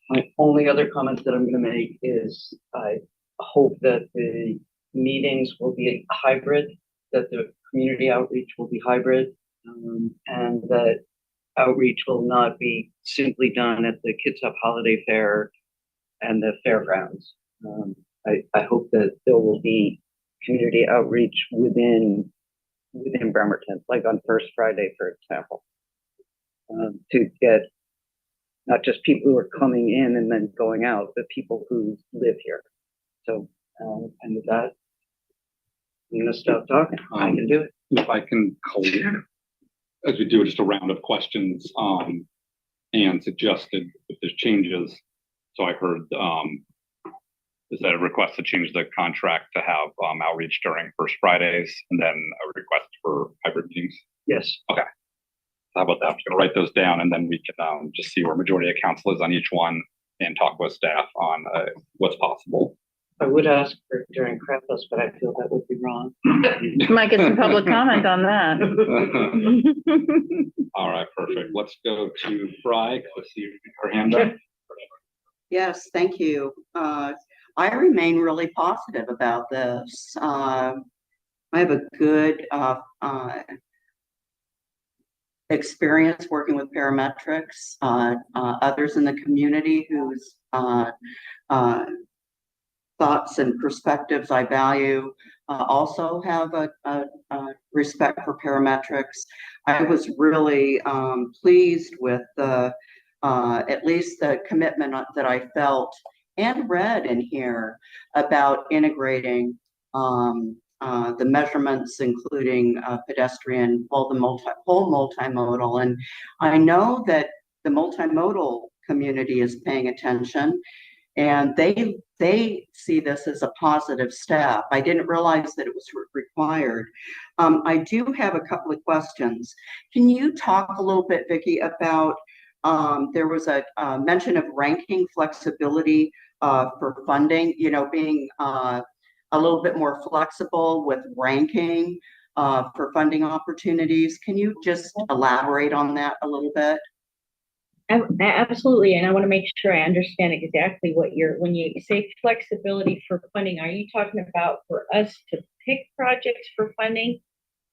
my only other comment that I'm going to make is I hope that the meetings will be hybrid, that the community outreach will be hybrid, and that outreach will not be simply done at the Kids Up Holiday Fair and the fairgrounds. I hope that there will be community outreach within Bremerton, like on First Friday, for example, to get not just people who are coming in and then going out, but people who live here. So, and with that, I'm going to stop talking. I can do it. If I can, as we do just a round of questions, and suggested if there's changes. So I heard, is that a request to change the contract to have outreach during First Fridays and then a request for hybrid meetings? Yes. Okay. How about that? I'm just going to write those down and then we can just see where majority of council is on each one and talk with staff on what's possible. I would ask for during Krampus, but I feel that would be wrong. Might get some public comment on that. All right, perfect. Let's go to Fry. Let's see her hand up. Yes, thank you. I remain really positive about this. I have a good experience working with parametrics, others in the community whose thoughts and perspectives I value also have a respect for parametrics. I was really pleased with the at least the commitment that I felt and read in here about integrating the measurements, including pedestrian, whole multimodal. And I know that the multimodal community is paying attention and they see this as a positive step. I didn't realize that it was required. I do have a couple of questions. Can you talk a little bit, Vicki, about there was a mention of ranking flexibility for funding, you know, being a little bit more flexible with ranking for funding opportunities. Can you just elaborate on that a little bit? Absolutely, and I want to make sure I understand exactly what when you say flexibility for funding, are you talking about for us to pick projects for funding,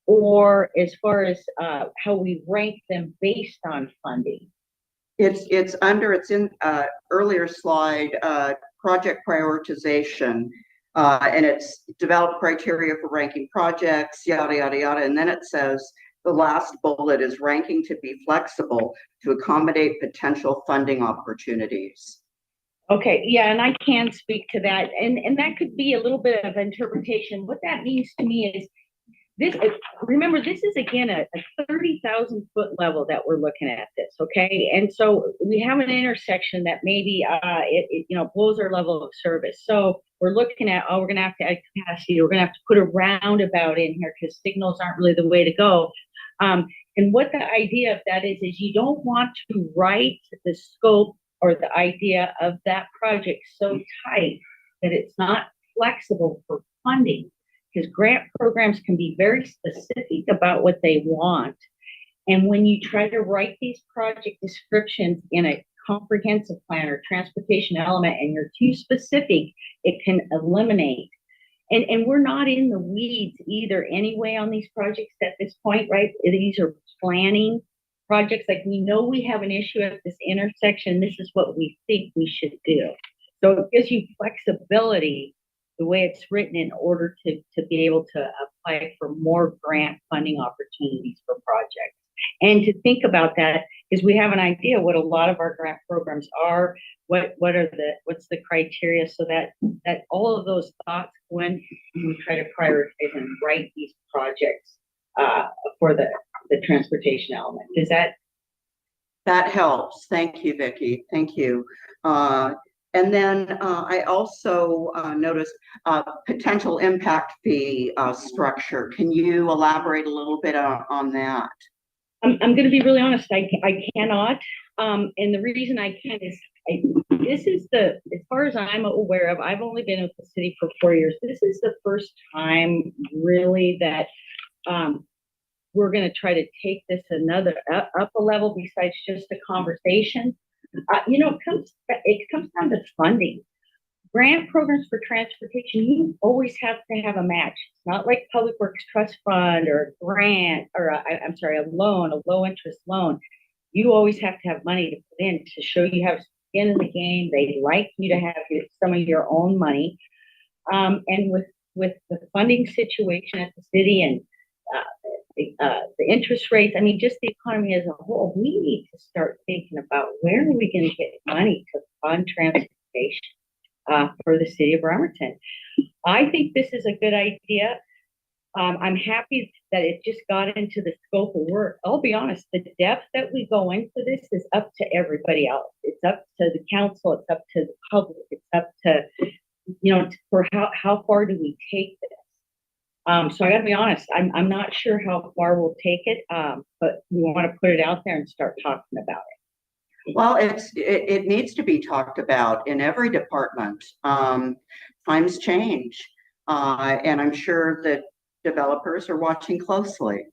or as far as how we rank them based on funding? It's in earlier slide, project prioritization, and it's develop criteria for ranking projects, yada, yada, yada. And then it says the last bullet is ranking to be flexible to accommodate potential funding opportunities. Okay, yeah, and I can speak to that. And that could be a little bit of interpretation. What that means to me is this, remember, this is again a 30,000 foot level that we're looking at this, okay? And so we have an intersection that maybe it you know, blows our level of service. So we're looking at, we're gonna have to add capacity, we're gonna have to put a roundabout in here because signals aren't really the way to go. And what the idea of that is you don't want to write the scope or the idea of that project so tight that it's not flexible for funding, because grant programs can be very specific about what they want. And when you try to write these project descriptions in a comprehensive plan or transportation element and you're too specific, it can eliminate. And we're not in the weeds either anyway on these projects at this point, right? These are planning projects. Like, we know we have an issue at this intersection. This is what we think we should do. So it gives you flexibility the way it's written in order to be able to apply for more grant funding opportunities for projects. And to think about that is we have an idea what a lot of our grant programs are, what's the criteria, so that all of those thoughts when we try to prioritize and write these projects for the transportation element. Does that helps? Thank you, Vicki. Thank you. And then I also noticed potential impact fee structure. Can you elaborate a little bit on that? I'm going to be really honest. I cannot. And the reason I can't is this is as far as I'm aware of, I've only been with the city for 4 years. This is the first time really that we're going to try to take this up a level besides just a conversation. It comes down to funding. Grant programs for transportation, you always have to have a match. It's not like Public Works Trust Fund or a grant, or a loan, a low interest loan. You always have to have money to put in to show you have skin in the game. They like you to have some of your own money. And with the funding situation at the city and the interest rates, I mean, just the economy as a whole, we need to start thinking about where are we going to get money to fund transportation for the city of Bremerton. I think this is a good idea. I'm happy that it just got into the scope of work. I'll be honest, the depth that we go into this is up to everybody else. It's up to the council, it's up to the public, it's up to, for how far do we take this? So I gotta be honest, I'm not sure how far we'll take it, but we want to put it out there and start talking about it. Well, it needs to be talked about in every department. Times change, and I'm sure that developers are watching closely.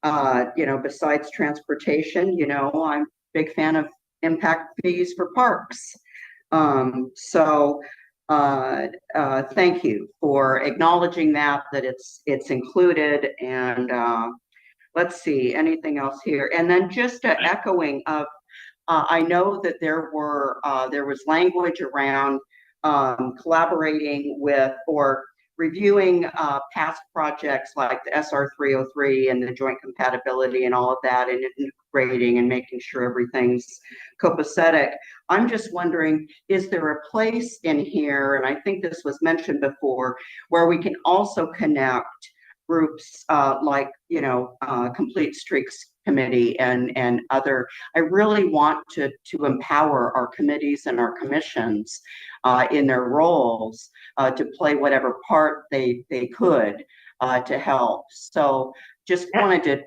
Besides transportation, I'm a big fan of impact fees for parks. Thank you for acknowledging that it's included. And let's see, anything else here? And then just echoing of, I know that there was language around collaborating with or reviewing past projects like the SR 303 and the joint compatibility and all of that, and integrating and making sure everything's copacetic. I'm just wondering, is there a place in here, and I think this was mentioned before, where we can also connect groups like Complete Streets Committee and other. I really want to empower our committees and our commissions in their roles to play whatever part they could to help. So just wanted to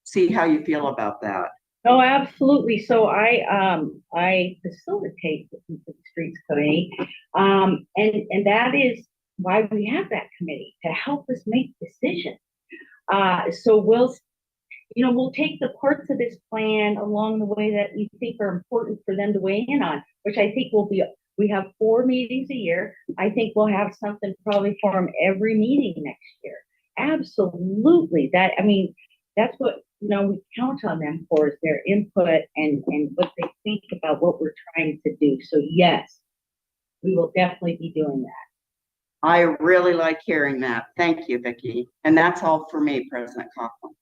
see how you feel about that. Oh, absolutely. So I facilitate the Streets Committee, and that is why we have that committee, to help us make decisions. So we'll take the parts of this plan along the way that we think are important for them to weigh in on, which I think we have 4 meetings a year. I think we'll have something probably for them every meeting next year. Absolutely. That's what, we count on them for, is their input and what they think about what we're trying to do. So yes, we will definitely be doing that. I really like hearing that. Thank you, Vicki. And that's all for me, President Coughlin.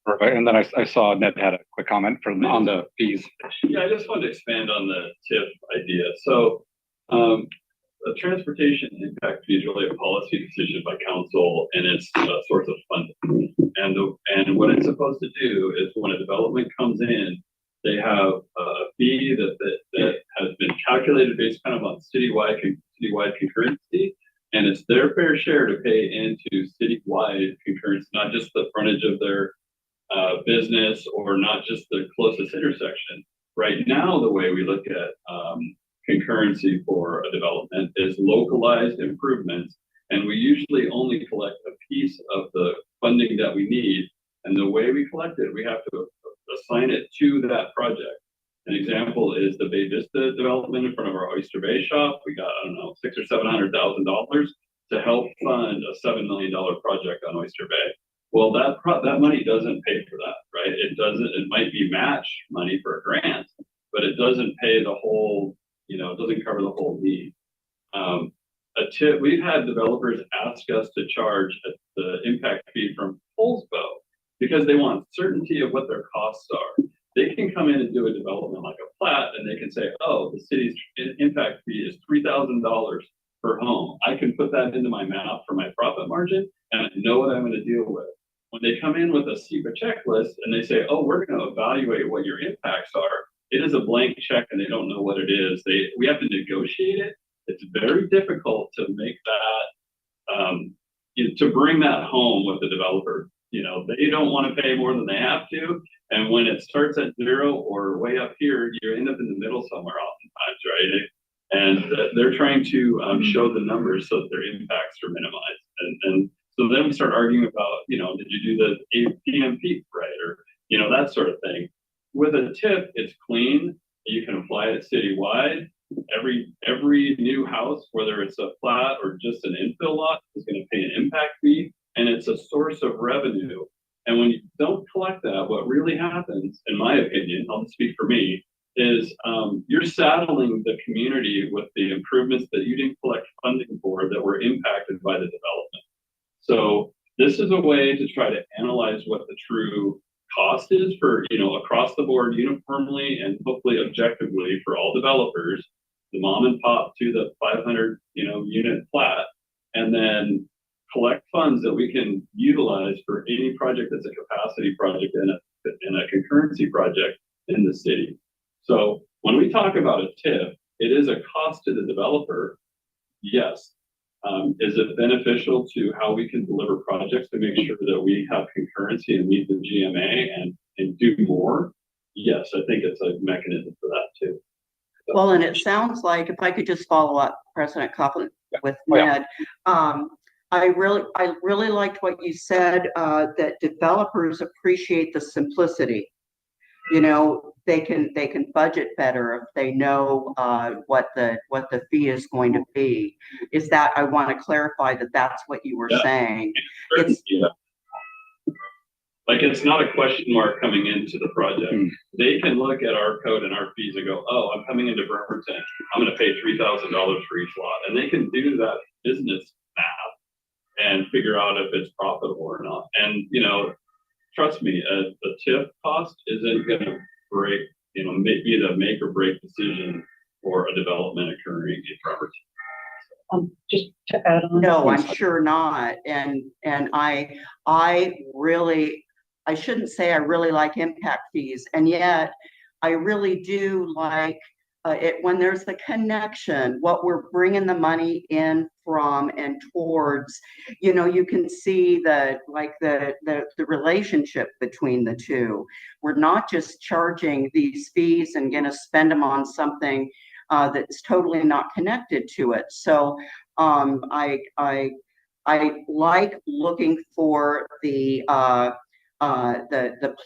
Perfect. And then I saw Ned had a quick comment on the fees. Yeah, I just wanted to expand on the TIF idea. So the transportation impact fee is really a policy decision by council, and it's a source of funding. And what it's supposed to do is when a development comes in, they have a fee that has been calculated based kind of on citywide concurrency. And it's their fair share to pay into citywide concurrence, not just the frontage of their business or not just the closest intersection. Right now, the way we look at concurrency for a development is localized improvements. And we usually only collect a piece of the funding that we need. And the way we collect it, we have to assign it to that project. An example is the Bay Vista development in front of our Oyster Bay shop. We got, I don't know, $600,000 or $700,000 to help fund a $7 million project on Oyster Bay. Well, that money doesn't pay for that, right? It doesn't, it might be match money for a grant, but it doesn't pay the whole, it doesn't cover the whole need. A tip, we've had developers ask us to charge the impact fee from Poulsbo because they want certainty of what their costs are. They can come in and do a development like a plat and they can say, oh, the city's impact fee is $3,000 per home. I can put that into my math for my profit margin and I know what I'm going to deal with. When they come in with a SEPA checklist and they say, oh, we're going to evaluate what your impacts are, it is a blank check and they don't know what it is. We have to negotiate it. It's very difficult to make that, to bring that home with the developer. They don't want to pay more than they have to. And when it starts at zero or way up here, you end up in the middle somewhere oftentimes, right? And they're trying to show the numbers so that their impacts are minimized. And so then we start arguing about, did you do the PMP right? Or, that sort of thing. With a TIF, it's clean. You can apply it citywide. Every new house, whether it's a flat or just an infill lot, is going to pay an impact fee, and it's a source of revenue. And when you don't collect that, what really happens, in my opinion, I'll speak for me, is you're saddling the community with the improvements that you didn't collect funding for that were impacted by the development. So this is a way to try to analyze what the true cost is for, across the board uniformly and hopefully objectively for all developers, the mom and pop to the 500, unit flat, and then collect funds that we can utilize for any project that's a capacity project and a concurrency project in the city. So when we talk about a TIF, it is a cost to the developer. Yes. Is it beneficial to how we can deliver projects to make sure that we have concurrency and meet the GMA and do more? Yes, I think it's a mechanism for that too. So, well, and it sounds like, if I could just follow up, President Coughlin, with Ned, I really liked what you said, that developers appreciate the simplicity. They can budget better if they know what the fee is going to be. Is that, I want to clarify that that's what you were saying. Like, it's not a question mark coming into the project. They can look at our code and our fees and go, oh, I'm coming into Bremerton, I'm going to pay $3,000 for each lot. And they can do that business math and figure out if it's profitable or not. And, trust me, the TIF cost isn't going to break, be the make or break decision for a development occurring in Bremerton. Just to add on. No, I'm sure not. And I shouldn't say I really like impact fees, and yet I really do like it when there's the connection, what we're bringing the money in from and towards. You can see the relationship between the two. We're not just charging these fees and going to spend them on something that's totally not connected to it. So I like looking for the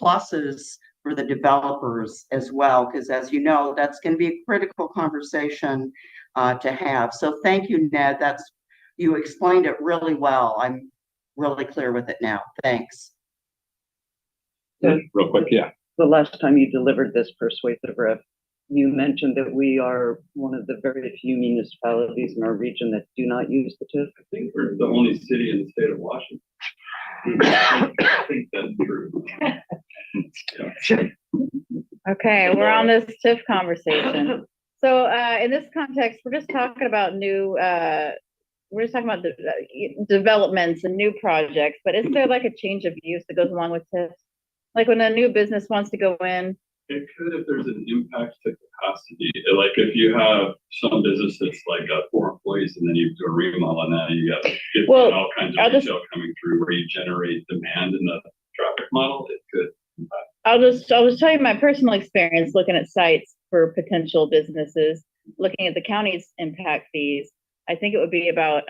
pluses for the developers as well, because as you know, that's going to be a critical conversation to have. So thank you, Ned. You explained it really well. I'm really clear with it now. Thanks. Real quick, yeah. The last time you delivered this persuasive rep, you mentioned that we are one of the very few municipalities in our region that do not use the TIF. I think we're the only city in the state of Washington. I think that's true. Okay, we're on this TIF conversation. So in this context, we're just talking about developments and new projects, but is there like a change of use that goes along with TIFs? Like when a new business wants to go in? It could if there's an impact to capacity. Like if you have some business that's like 4 employees and then you do a remodel on that, you got all kinds of retail coming through where you generate demand in the traffic model, it could impact. I'll just tell you my personal experience looking at sites for potential businesses, looking at the county's impact fees. I think it would be about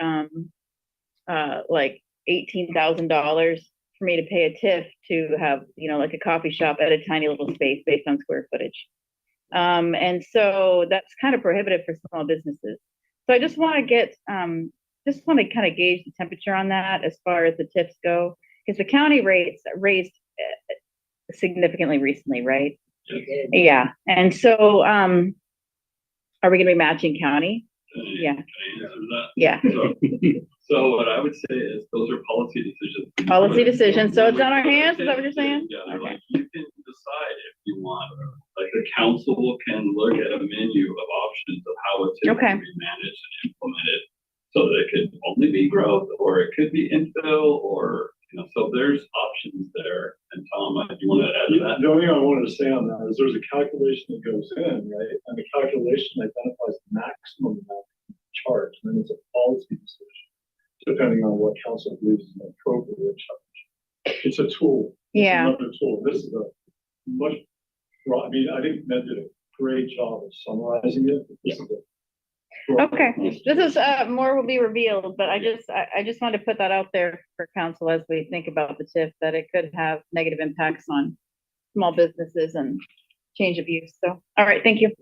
like $18,000 for me to pay a TIF to have, like a coffee shop at a tiny little space based on square footage. And so that's kind of prohibitive for small businesses. So I just want to kind of gauge the temperature on that as far as the TIFs go, because the county rates raised significantly recently, right? Yeah. And so, are we going to be matching county? Yeah. Can I answer that? Yeah. So what I would say is those are policy decisions. Policy decisions. So it's on our hands. Is that what you're saying? Yeah, they're like, you can decide if you want, like the council can look at a menu of options of how a TIF can be managed and implemented. So that it could only be growth, or it could be infill, or, so there's options there. And Tom, do you want to add to that? The only thing I wanted to say on that is there's a calculation that goes in, right? And the calculation identifies the maximum amount charge, and then it's a policy decision, depending on what council believes is an appropriate charge. It's a tool. Yeah. Another tool. This is a much, I think Ned did a great job of summarizing it. This is okay. This is more will be revealed, but I just wanted to put that out there for council as we think about the TIF, that it could have negative impacts on small businesses and change of use. So, all right, thank you.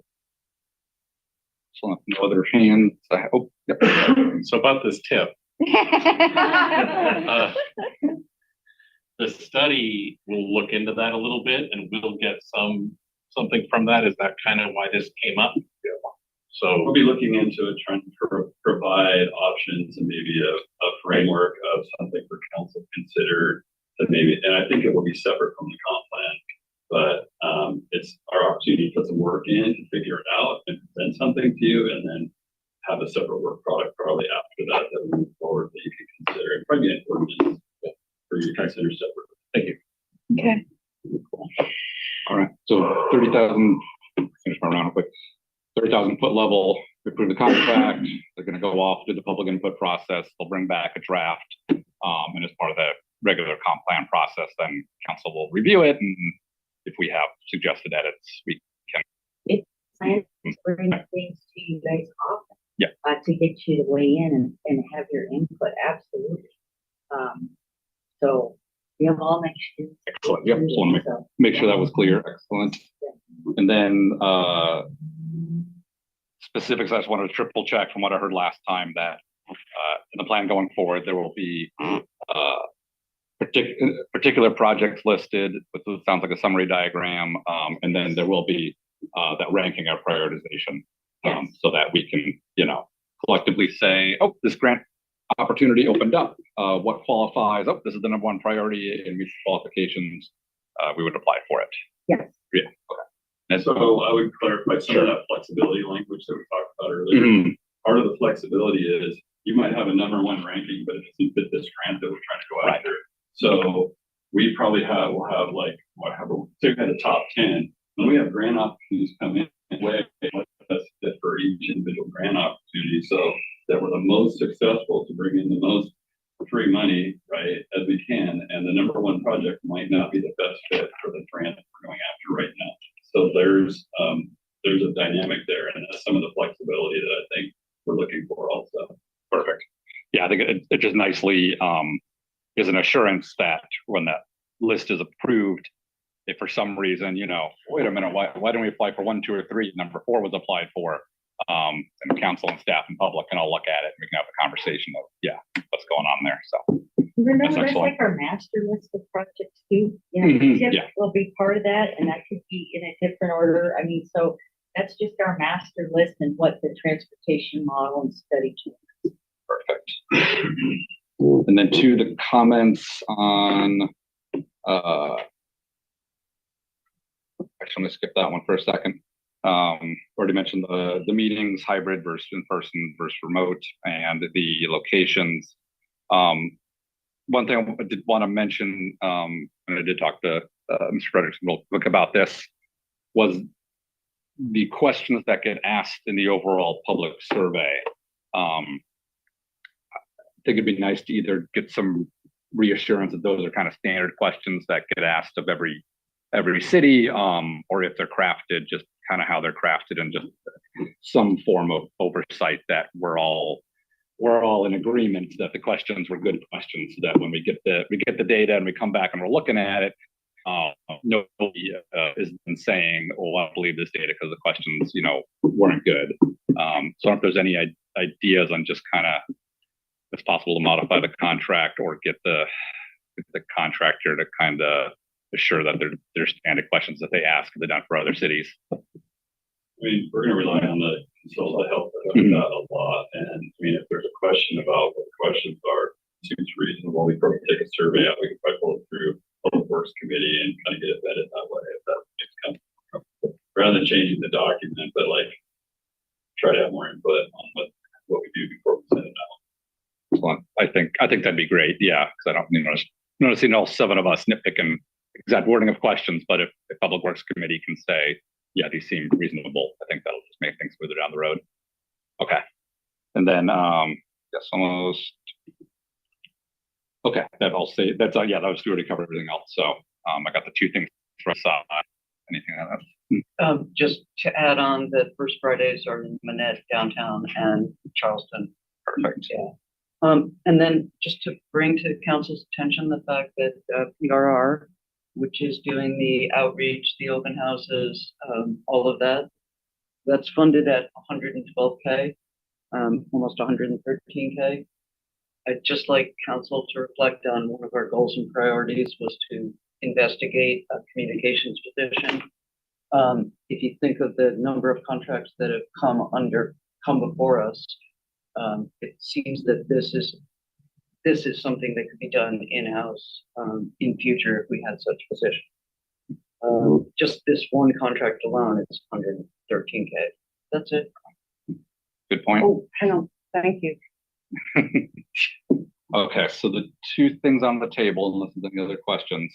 So no other hands. Yep. So about this tip, the study will look into that a little bit, and we'll get something from that. Is that kind of why this came up? So we'll be looking into it, trying to provide options and maybe a framework of something for council to consider that maybe, and I think it will be separate from the comp plan, but it's our opportunity to put some work in to figure it out and present something to you, and then have a separate work product probably after that we move forward that you can consider. It'd probably be an ordinance for you to consider separate. Thank you. Okay. All right. So 30,000. Finish my round real quick. 30,000 foot level. We approve the contract. They're going to go off, do the public input process. They'll bring back a draft, and as part of the regular comp plan process, then council will review it, and if we have suggested edits, we can. It's plan to bring things to you guys often. Yeah. To get you to weigh in and have your input. Absolutely. So we have all next year. Excellent. Yep. So want to make sure that was clear. Excellent. And then specifics, I just wanted to triple check from what I heard last time that in the plan going forward, there will be particular projects listed with what sounds like a summary diagram, and then there will be that ranking or prioritization, so that we can, collectively say, oh, this grant opportunity opened up. What qualifies? Oh, this is the number one priority and meets qualifications. We would apply for it. Yes. Yeah. Okay. And so I would clarify some of that flexibility language that we talked about earlier. Mm-hmm. Part of the flexibility is you might have a number one ranking, but it doesn't fit this grant that we're trying to go after. So we probably will have like, say we had the top 10, and we have grant opportunities come in way that's fit for each individual grant opportunity. So that we're the most successful to bring in the most free money, right, as we can. And the number one project might not be the best fit for the grant we're going after right now. So there's a dynamic there, and that's some of the flexibility that I think we're looking for also. Perfect. Yeah, I think it just nicely is an assurance that when that list is approved, if for some reason, wait a minute, why don't we apply for 1, 2, or 3? Number 4 was applied for, and council and staff and public can all look at it and we can have a conversation of, what's going on there. So remember, that's like our master list of projects too. TIP will be part of that, and that could be in a different order. So that's just our master list and what the transportation model and study changes. Perfect. And then to the comments on, actually, I'm going to skip that one for a second. Already mentioned the meetings, hybrid versus in-person versus remote, and the locations. One thing I did want to mention, and I did talk to Mr. Fredericks real quick about this, was the questions that get asked in the overall public survey. I think it'd be nice to either get some reassurance that those are kind of standard questions that get asked of every every city, or if they're crafted just kind of how they're crafted and just some form of oversight that we're all in agreement that the questions were good questions, so that when we get the data and we come back and we're looking at it, nobody is saying, "Oh, I don't believe this data because the questions, weren't good." So if there's any ideas on just kind of, if it's possible to modify the contract or get the contractor to kind of assure that there's standard questions that they ask they've done for other cities. I mean, we're gonna rely on the consultant help that a lot, and I mean, if there's a question about what the questions are, seems reasonable, we probably take a survey out, we can probably pull it through Public Works Committee and kind of get it vetted that way, if that makes kind of, rather than changing the document, but like, try to have more input on what we do before we send it out. Excellent. I think that'd be great. Yeah, because I don't, noticing all 7 of us nitpicking exact wording of questions, but if the Public Works Committee can say, yeah, these seem reasonable, I think that'll just make things smoother down the road. Okay. And then, yes, almost. Okay, that I'll say, that's, yeah, that was already covered everything else. So I got the 2 things for us. Anything else? Just to add on, the first Fridays are in Manette downtown and Charleston. Perfect. Yeah. And then just to bring to council's attention the fact that PRR, which is doing the outreach, the open houses, all of that, that's funded at 112K, almost 113K. I'd just like council to reflect on one of our goals and priorities was to investigate a communications position. If you think of the number of contracts that have come before us, it seems that this is something that could be done in-house in future if we had such a position. Just this one contract alone is 113K. That's it. Good point. Oh, hang on. Thank you. Okay, so the 2 things on the table, unless there's any other questions.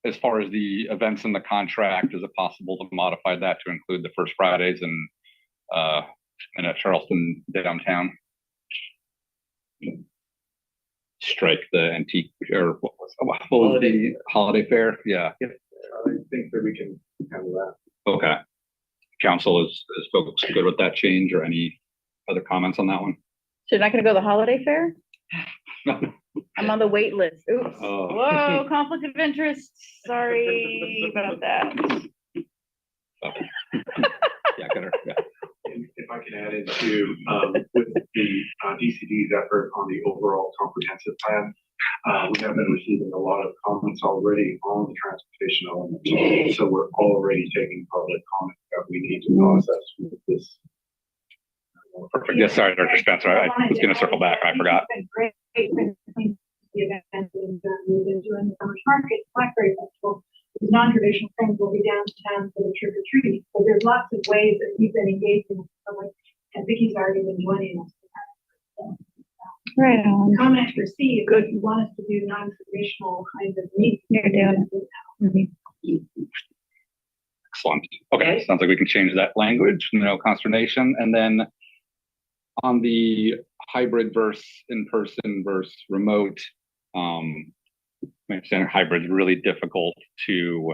As far as the events in the contract, is it possible to modify that to include the first Fridays and at Charleston downtown? Strike the antique, or what was the holiday fair? Yeah. I think that we can handle that. Okay. Council is folks good with that change, or any other comments on that one? So you're not gonna go to the holiday fair? I'm on the wait list. Oops. Oh. Whoa, conflict of interest. Sorry about that. Yeah, yeah. If I can add into, with the DCD's effort on the overall comprehensive plan, we have been receiving a lot of comments already on the transportation element. So we're already taking public comment that we need to process with this. Perfect. Yes, sorry, Dr. Spencer. I was going to circle back. I forgot. The event is moving to the farmers market, Blackberry Festival. These non-traditional things will be downtown for the trick or treat. But there's lots of ways that we've been engaging with the public, and Vicky's already been joining us. So, right on. Comments received. Good. You want us to do non-traditional kinds of meetings. You're doing it. Excellent. Okay, sounds like we can change that language. No consternation. And then on the hybrid versus in-person versus remote, I understand hybrid is really difficult to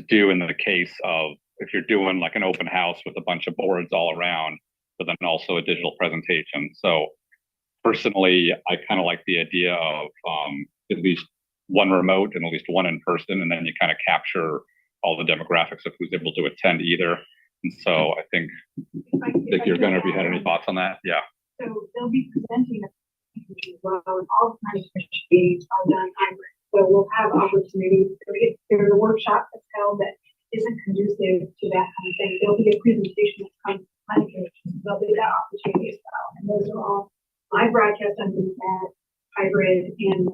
do in the case of if you're doing like an open house with a bunch of boards all around, but then also a digital presentation. So personally, I kind of like the idea of at least one remote and at least one in person, and then you kind of capture all the demographics of who's able to attend either. And so I think if you're going to be had any thoughts on that, yeah. So they'll be presenting as well, and all kinds of meetings are done hybrid. So we'll have opportunities. If there's a workshop that's held that isn't conducive to that kind of thing, there'll be a presentation that comes on occasion. There'll be that opportunity as well. And those are all live broadcast on that hybrid and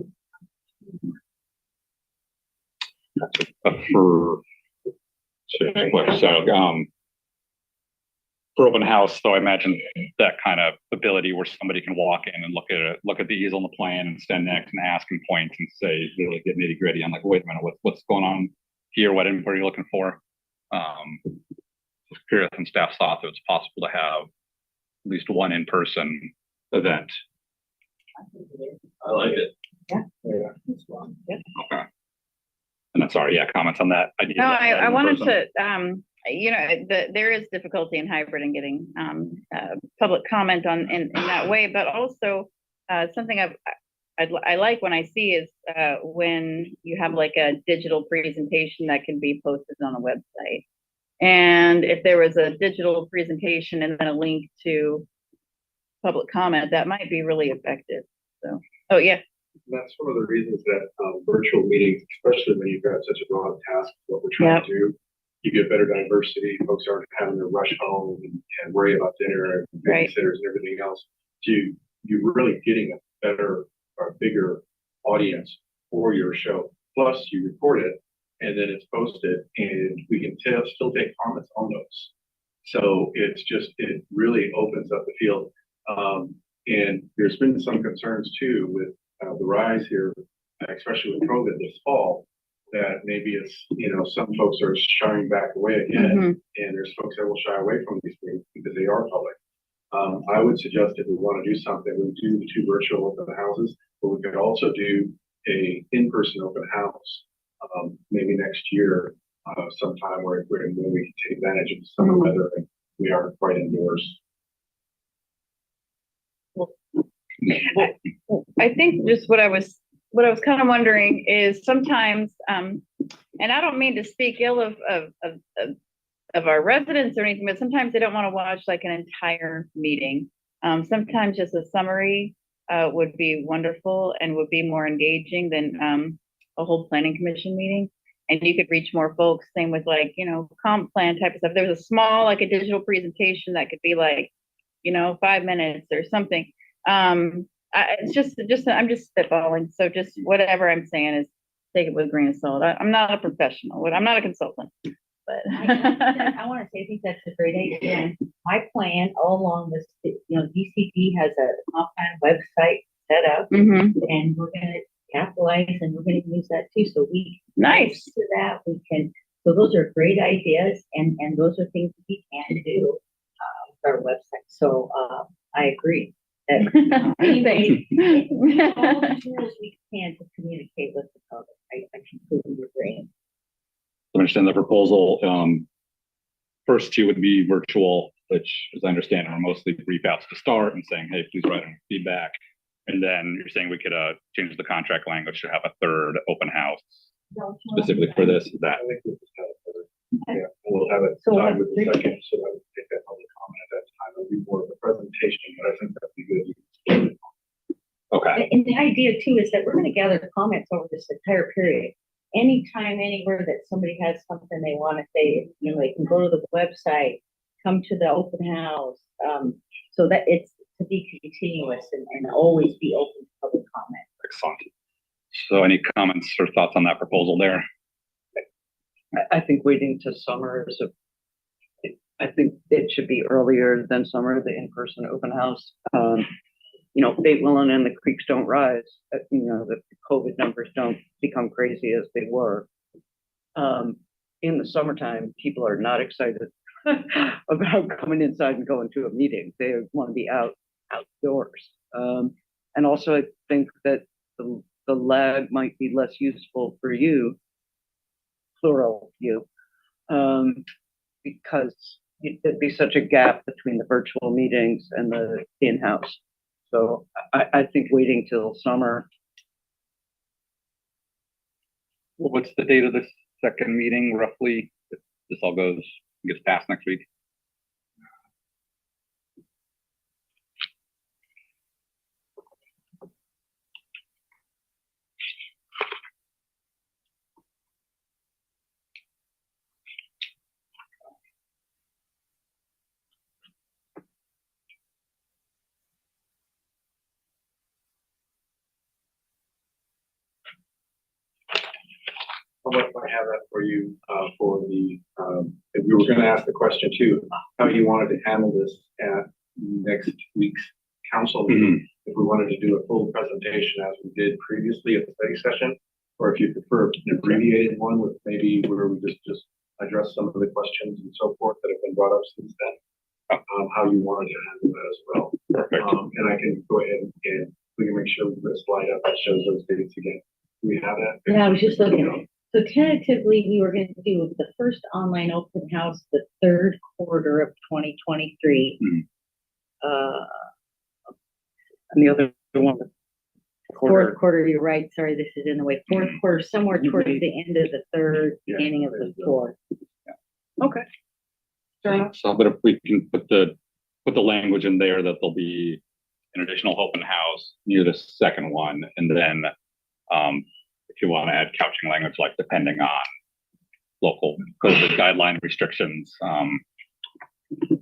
for open house, though, I imagine that kind of ability where somebody can walk in and look at the easel and the plan and stand next and ask and point and say, really get nitty gritty. I'm like, wait a minute, what's going on here? What input are you looking for? Just curious and staff thought that it's possible to have at least one in-person event. I like it. Yeah. sorry, yeah, comments on that idea. No, of I in wanted person. to, there is difficulty in hybrid and getting, public comment in that way, but also, something I like when I see is, when you have like a digital presentation that can be posted on a website. And if there was a digital presentation and then a link to public comment, that might be really effective. So, oh yeah. That's one of the reasons that virtual meetings, especially when you've got such a broad task, what we're trying to do, you get better diversity. Folks aren't having to rush home and worry about dinner and babysitters and everything else. You're really getting a better or bigger audience for your show. Plus, you record it and then it's posted, and we can still take comments on those. So it really opens up the field. And there's been some concerns too with the rise here, especially with COVID this fall, that maybe it's, some folks are shying back away again, and there's folks that will shy away from these things because they are public. I would suggest if we want to do something, we do the 2 virtual open houses, but we could also do a in-person open house, maybe next year, sometime where we can take advantage of the summer weather and we aren't quite indoors. I think just what I was kind of wondering is sometimes, and I don't mean to speak ill of our residents or anything, but sometimes they don't want to watch like an entire meeting. Sometimes just a summary would be wonderful and would be more engaging than a whole planning commission meeting. And you could reach more folks. Same with like, comp plan type of stuff. There's a small, like a digital presentation that could be like, 5 minutes or something. It's just I'm just spitballing. So just whatever I'm saying is take it with a grain of salt. I'm not a professional. I'm not a consultant. But I want to say, I think that's a great idea. And my plan all along was, DCD has a comp plan website set up, and we're going to capitalize and we're going to use that too. So we nice to that we can. So those are great ideas, and those are things we can do with our website. So I agree. Anyway, all the tools we can to communicate with the public. I completely agree. I understand the proposal. First 2 would be virtual, which, as I understand, are mostly brief outs to start and saying, hey, please write any feedback. And then you're saying we could change the contract language to have a 3rd open house specifically for this. Is that? I think we'll just have a 3rd. Yeah, we'll have it tied with the 2nd, so I would take that public comment at that time. It'll be more of a presentation, but I think that'd be good. Okay. And the idea too is that we're going to gather comments over this entire period. Anytime, anywhere that somebody has something they want to say, they can go to the website, come to the open house, so that it's to be continuous and always be open to public comment. Excellent. So any comments or thoughts on that proposal there? I think waiting to summer I think it should be earlier than summer, the in-person open house. Fate willing and the creeks don't rise, the COVID numbers don't become crazy as they were. In the summertime, people are not excited about coming inside and going to a meeting. They want to be outdoors. And also I think that the lag might be less useful for you, plural you, because there'd be such a gap between the virtual meetings and the in-house. So I think waiting till summer. Well, what's the date of this 2nd meeting roughly? If this all gets passed next week? How much I have that for you for the, if you were going to ask the question too, how you wanted to handle this at next week's council meeting, if we wanted to do a full presentation as we did previously at the study session, or if you prefer an abbreviated one with maybe where we just address some of the questions and so forth that have been brought up since then, how you wanted to handle that as well. Perfect. And I can go ahead and we can make sure we put a slide up that shows those dates again. Do we have that? Yeah, I was just looking at it. So tentatively, we were going to do the first online open house the third quarter of 2023. And the other one. Fourth quarter, you're right. Sorry, this is in the way. Fourth quarter, somewhere towards the end of the third, beginning of the fourth. Okay. So, but if we can put the language in there that there'll be an additional open house near the second one, and then if you want to add couching language, like depending on local COVID guideline restrictions. Because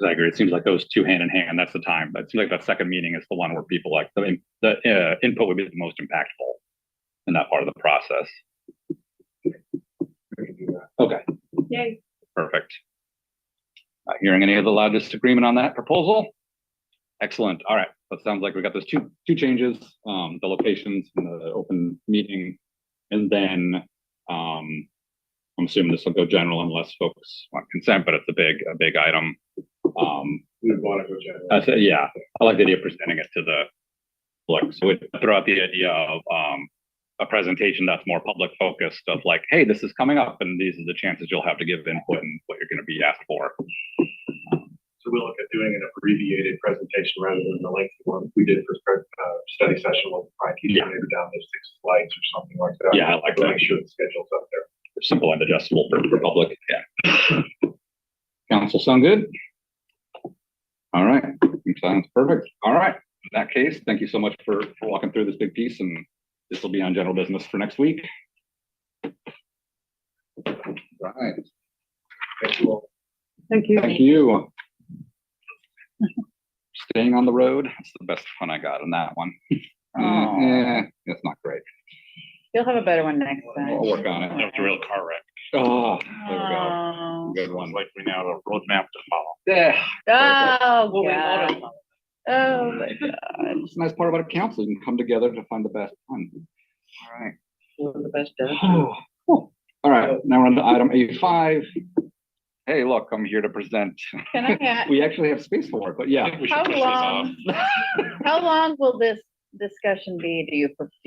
I agree, it seems like those two hand in hand. That's the time. But it seems like that second meeting is the one where people like the input would be the most impactful in that part of the process. Okay. Yay. Perfect. Not hearing any of the loud disagreement on that proposal. Excellent. All right. So it sounds like we got those two changes, the locations and the open meeting, and then I'm assuming this will go general unless folks want consent, but it's a big item. We would want to go general. I say, yeah, I like the idea of presenting it to the public. So we throw out the idea of a presentation that's more public focused of like, hey, this is coming up and these are the chances you'll have to give input and what you're going to be asked for. So we'll look at doing an abbreviated presentation rather than the lengthy one we did for study session. We'll probably keep down to 6 slides or something like that. Yeah, I like that. Make sure the schedule's up there. Simple and adjustable for public. Yeah. Council sound good? All right. Sounds perfect. All right. In that case, thank you so much for walking through this big piece, and this will be on general business for next week. Right. Thank you all. Thank you. Thank you. Staying on the road. That's the best fun I got on that one. It's not great. You'll have a better one next time. We'll work on it. That was a real car wreck. Oh, there we go. Good one. Like we now have a roadmap to follow. Yeah. Oh, God. Oh, my God. It's the nice part about a council. You can come together to find the best one. All right. One of the best does. Cool. All right. Now we're on to item A5. Hey, look, I'm here to present. Can I have, We actually have space for it, but yeah. We should how push this off. long, how long will this discussion be, do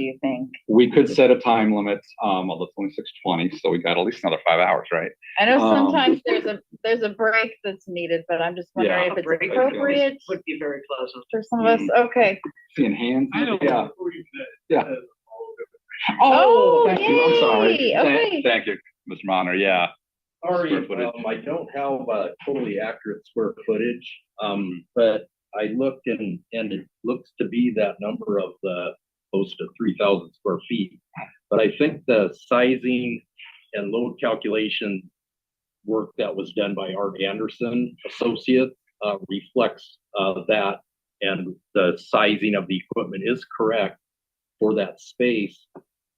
you think? We could set a time limit, although it's only 6:20, so we got at least another 5 hours, right? I know sometimes there's a break that's needed, but I'm just wondering Yeah. if it's appropriate Would be very pleasant. for some of us. Okay. Seeing hands. I don't Yeah. know who you Yeah. said. Oh, thank you. I'm sorry. yay. Okay. Thank you, Mr. Bonner. Yeah. Sorry, Square footage. I don't have totally accurate square footage, but I looked and it looks to be that number of the close to 3,000 square feet. But I think the sizing and load calculation work that was done by Art Anderson Associates reflects that, and the sizing of the equipment is correct for that space.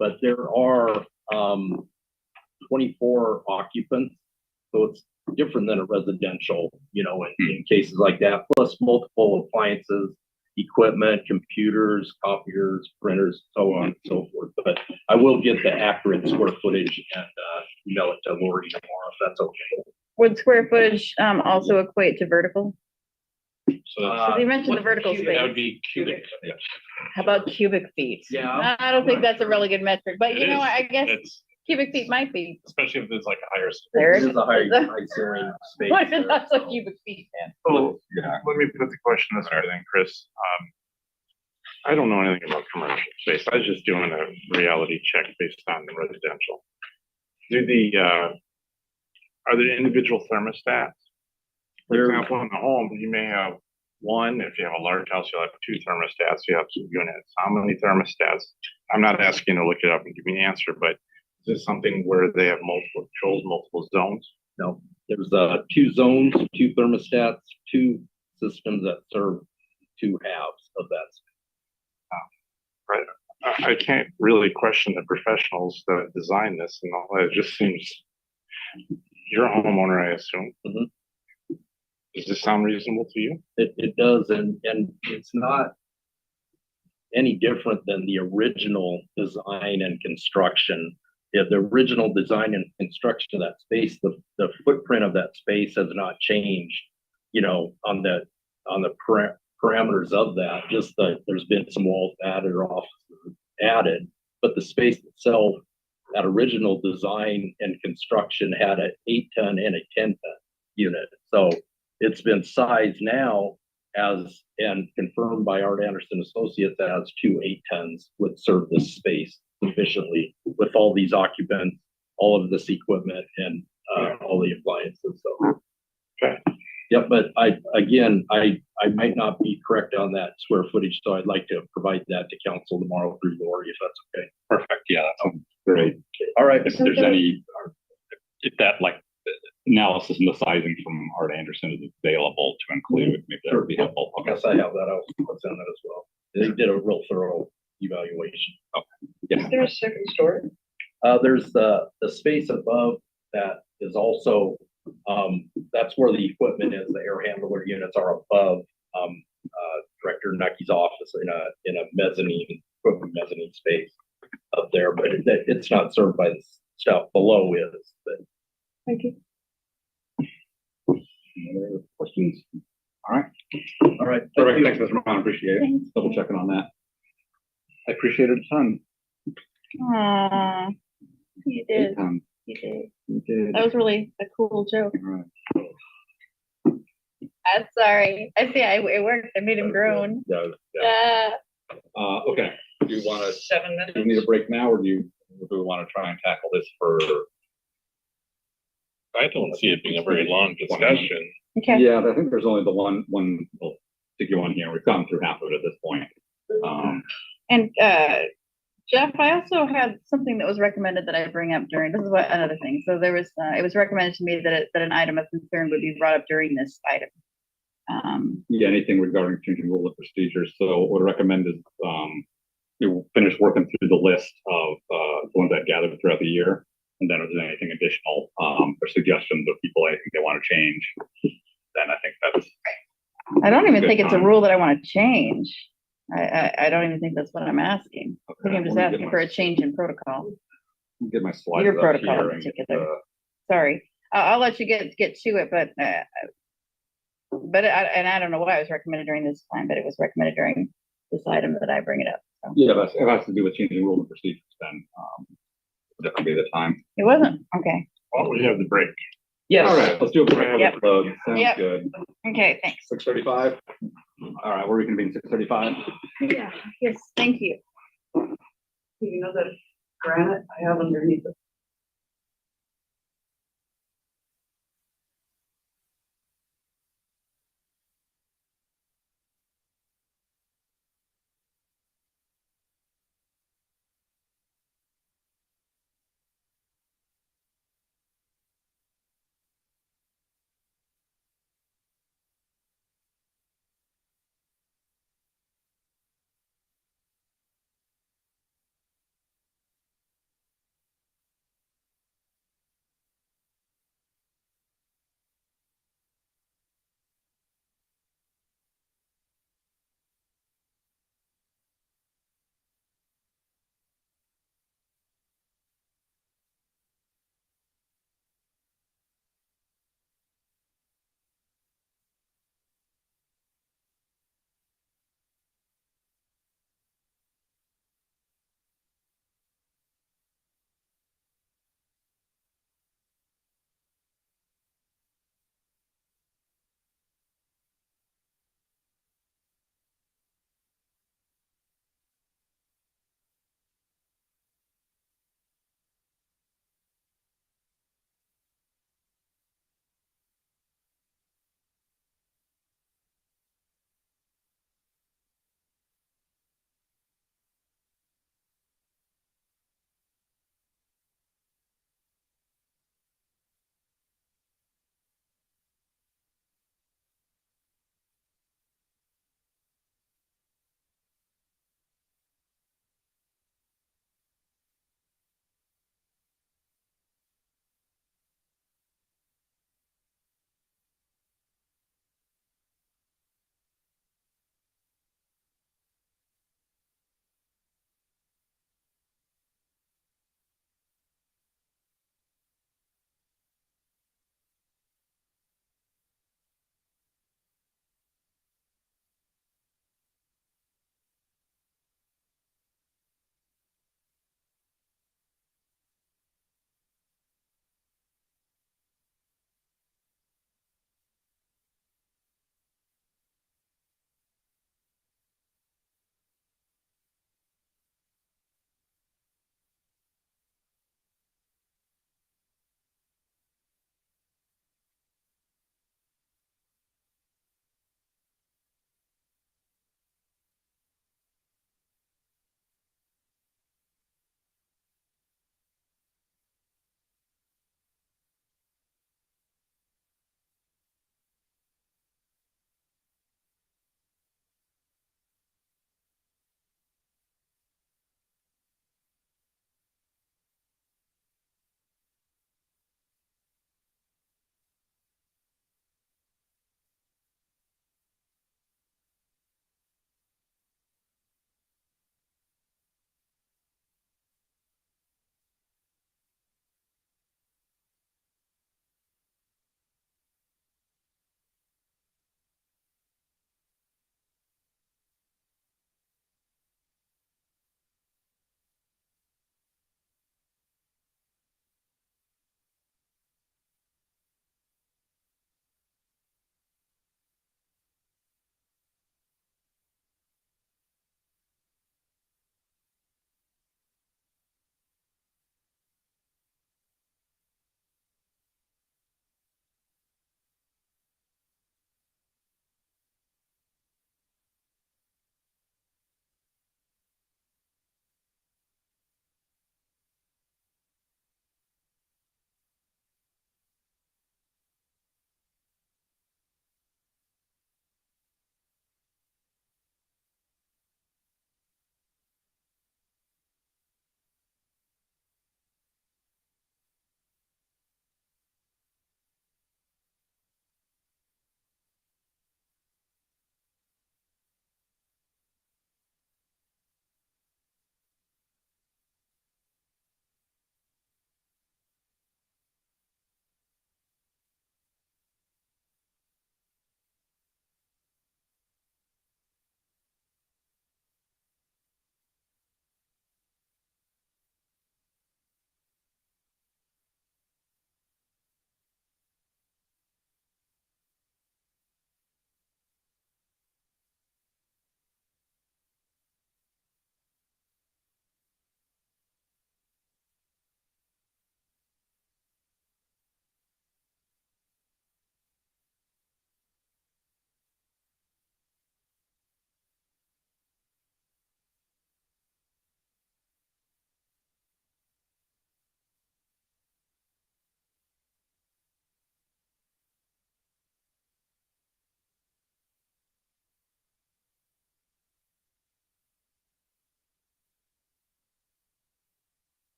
But there are 24 occupants, so it's different than a residential, in cases like that, plus multiple appliances, equipment, computers, copiers, printers, so on and so forth. But I will get the accurate square footage and email it to Lori tomorrow, if that's okay. Would square footage also equate to vertical? So that's, So you mentioned the vertical that space. would be cubic. How about cubic feet? Yeah. I don't think that's a really good metric, but It is. I guess It's, cubic feet might be. especially if there's like a higher. There This is a high ceiling space. What there, is that's a so- cubic feet, man? So, Yeah. let me put the question this way then, Chris. I don't know anything about commercial space. I was just doing a reality check based on the residential. Are there individual thermostats? For example, in the home, you may have one. If you have a large house, you'll have 2 thermostats. You have 2 units. How many thermostats? I'm not asking you to look it up and give me an answer, but is this something where they have multiple controls, multiple zones? No, there's 2 zones, 2 thermostats, 2 systems that serve 2 halves of that. I can't really question the professionals that designed this and all that. It just seems, you're a homeowner, I assume. Mhm. Does this sound reasonable to you? It does, and it's not any different than the original design and construction. Yeah, the original design and construction of that space, the footprint of that space has not changed, on the parameters of that. Just there's been some walls added or offices added, but the space itself that original design and construction had an 8-ton and a 10-ton unit. So it's been sized now as, and confirmed by Art Anderson Associates, as 2 8-tons would serve this space sufficiently with all these occupants, all of this equipment, and all the appliances. So, Okay. Yep, but I might not be correct on that square footage, so I'd like to provide that to council tomorrow through Lori, if that's okay. Perfect. Yeah, that sounds great. All right. If there's any, if that like analysis and the sizing from Art Anderson is available to include, maybe that would be helpful. Okay. Yes, I have that. I'll send that as well. They did a real thorough evaluation. Okay. Yeah. Is there a second story? There's the space above that is also, that's where the equipment is. The air handler units are above Director Nucky's office in a mezzanine, equipment mezzanine space up there, but it's not served by the stuff below is. But Thank you. Any other questions? All right. all right. Perfect. Thanks, Mr. Brown. Appreciate it. Double checking on that. I appreciate it a ton. Aw, you did, Ton. you did. You did. That was really a cool joke. All right. I'm sorry. I see, it worked. I made him groan. Yeah. Okay. Do you want to, 7 minutes. do we need a break now, or do we want to try and tackle this for? I don't see it being a very long discussion. Okay. Yeah, I think there's only the one particular one here. We've gone through half of it at this point. And Jeff, I also had something that was recommended that I bring up during, this is what, another thing. So there was, it was recommended to me that an item of concern would be brought up during this item. Yeah, anything regarding changing rule of procedures. So what I recommend is you finish working through the list of the ones that gathered throughout the year. And then if there's anything additional or suggestions of people I think they want to change, then I think that's. I don't even good think it's a time. rule that I want to change. I don't even think that's what I'm asking. I think I'm just Let me asking get for my- a change in protocol. Get my slides Your up protocol here in and particular. Sorry, I'll let you get to it, but I don't know why it was recommended during this time, but it was recommended during this item that I bring it up. So. yeah, it has to do with changing rules and procedures. Then that would be the time. It wasn't okay. Well, we have the break. All right, let's do a break. Yep. Sounds Yep. good. Okay, thanks. 6:35. All right, we're reconvening 6:35. Yeah. Yes, thank you. You know that granite I have underneath it?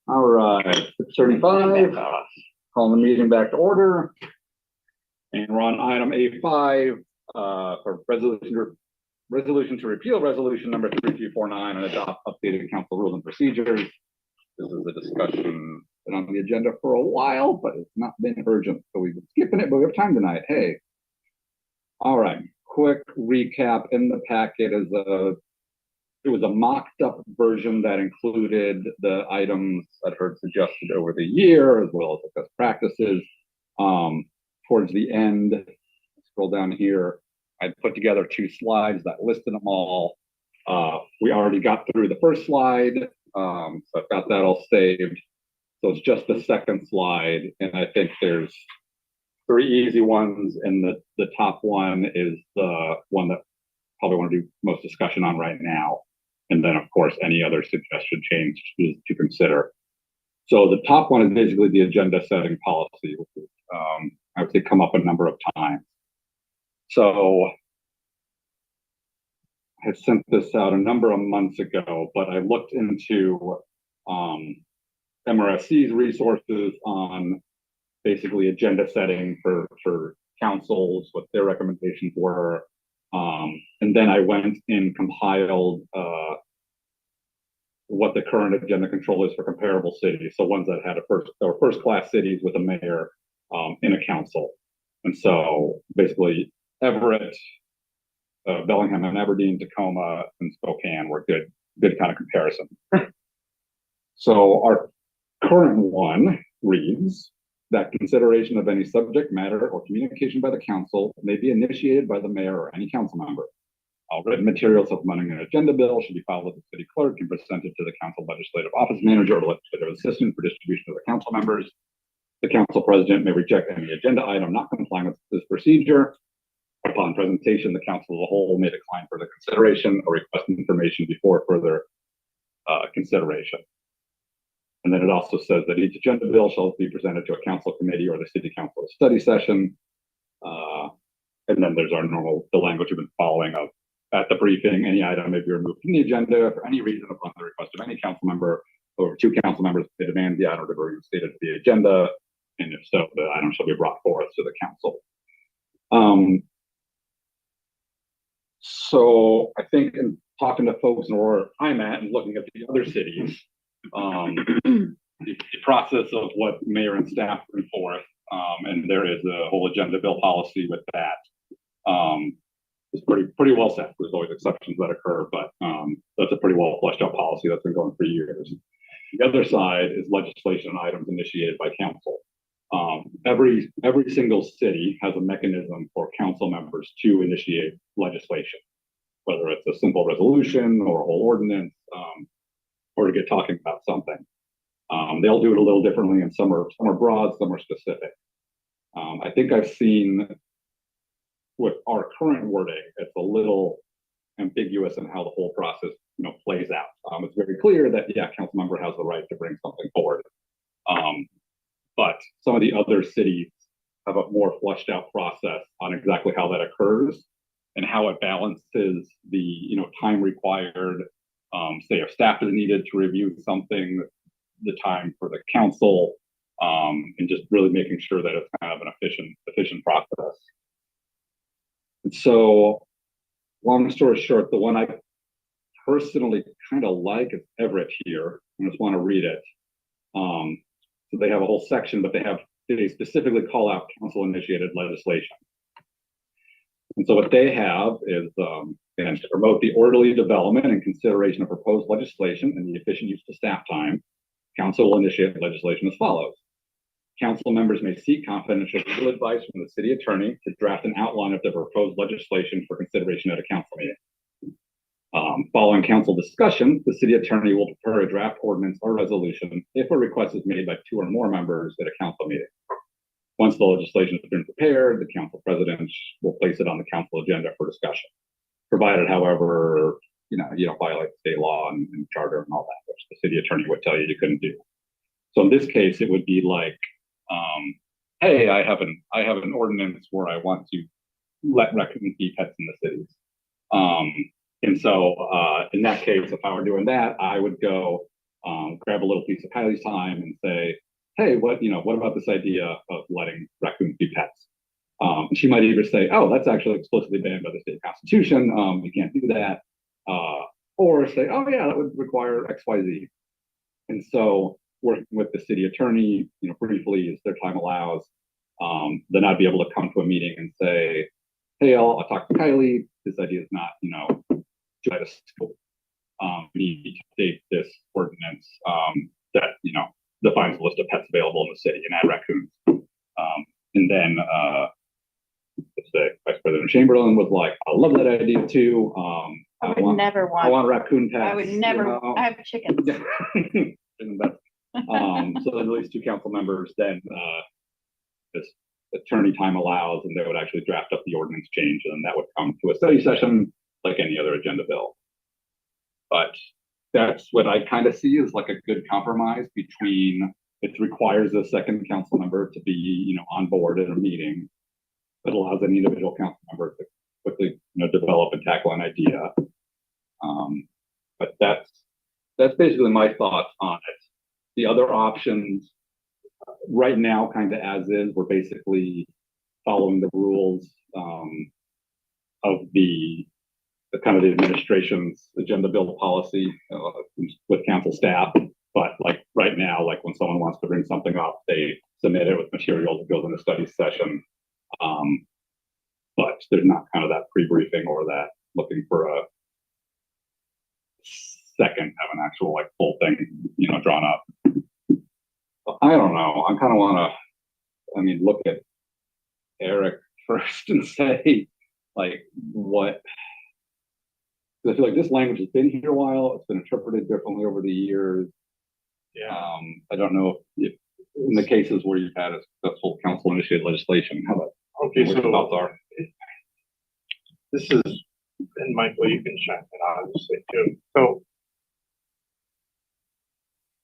All right, 6:35, calling the meeting back to order. And we're on item A5, for resolution to repeal resolution number 3249 and adopt updated council rules and procedures. This is a discussion been on the agenda for a while, but it's not been urgent, so we've been skipping it, but we have time tonight. Hey. All right, quick recap in the packet is it was a mocked up version that included the items that heard suggested over the year, as well as the best practices. Towards the end, scroll down here, I put together 2 slides that listed them all. We already got through the first slide, so I've got that all saved. So it's just the second slide, and I think there's 3 easy ones, and the top one is the one that probably want to do most discussion on right now. And then, of course, any other suggestion change to consider. So the top one is basically the agenda setting policy, which is, I would say, come up a number of times. So I sent this out a number of months ago, but I looked into MRSC's resources on basically agenda setting for councils, what their recommendations were. And then I went and compiled what the current agenda control is for comparable cities. So ones that had first class cities with a mayor in a council. And so basically Everett, Bellingham and Aberdeen, Tacoma, and Spokane were good kind of comparison. So our current one reads that consideration of any subject matter or communication by the council may be initiated by the mayor or any council member. All written materials supplementing an agenda bill should be filed with the city clerk and presented to the council legislative office manager or legislative assistant for distribution to the council members. The council president may reject any agenda item not complying with this procedure. Upon presentation, the council as a whole may decline further consideration or request information before further consideration. And then it also says that each agenda bill shall be presented to a council committee or the city council study session. And then there's the language we've been following of at the briefing, any item may be removed from the agenda for any reason upon the request of any council member, or 2 council members may demand the item to be reinstated to the agenda. And if so, the item shall be brought forth to the council. So I think in talking to folks where I'm at and looking at the other cities, the process of what mayor and staff bring forth, and there is a whole agenda bill policy with that, is pretty well set. There's always exceptions that occur, but that's a pretty well fleshed out policy that's been going for years. The other side is legislation items initiated by council. Every single city has a mechanism for council members to initiate legislation, whether it's a simple resolution or a whole ordinance, or to get talking about something. They'll do it a little differently, and some are broad, some are specific. I think I've seen with our current wording, it's a little ambiguous in how the whole process, plays out. It's very clear that council member has the right to bring something forward. But some of the other cities have a more fleshed out process on exactly how that occurs and how it balances the time required, say if staff is needed to review something, the time for the council, and just really making sure that it's kind of an efficient process. And so, long story short, the one I personally kind of like is Everett here. I just want to read it. So they have a whole section, but they specifically call out council-initiated legislation. And so what they have is, and to promote the orderly development and consideration of proposed legislation and the efficient use of staff time, council will initiate legislation as follows. Council members may seek confidential legal advice from the city attorney to draft an outline of the proposed legislation for consideration at a council meeting. Following council discussion, the city attorney will prepare a draft ordinance or resolution if a request is made by 2 or more members at a council meeting. Once the legislation has been prepared, the council president will place it on the council agenda for discussion, provided, however, you don't violate state law and charter and all that, which the city attorney would tell you you couldn't do. So in this case, it would be like, hey, I have an ordinance where I want to let raccoons be pets in the cities. And so in that case, if I were doing that, I would go grab a little piece of Kylie's time and say, hey, what about this idea of letting raccoons be pets? She might either say, oh, that's actually explicitly banned by the state constitution. You can't do that. Or say, oh yeah, that would require X, Y, Z. And so working with the city attorney, briefly as their time allows, then I'd be able to come to a meeting and say, hey, I'll talk to Kylie. This idea is not, too out of scope. We need to update this ordinance that, defines the list of pets available in the city and add raccoons. And then, let's say Vice President Chamberlain was like, I love that idea too. I would never want. I want raccoon pets. I would never. I have chickens. So then at least 2 council members, then this attorney time allows, and they would actually draft up the ordinance change, and then that would come to a study session like any other agenda bill. But that's what I kind of see as like a good compromise between it requires a second council member to be, on board at a meeting. It allows any individual council member to quickly, develop and tackle an idea. But that's basically my thoughts on it. The other options right now, kind of as is, we're basically following the rules of the kind of the administration's agenda bill policy with council staff. But like right now, like when someone wants to bring something up, they submit it with materials that goes in a study session. But there's not kind of that pre-briefing or that looking for a second, have an actual like full thing, drawn up. But I don't know. I kind of want to, look at Eric first and say, like, what? Because I feel like this language has been here a while. It's been interpreted differently over the years. Yeah. I don't know if in the cases where you've had a successful council initiated legislation, how that Okay, so thoughts are. This is, and Michael, you can chime in obviously too. So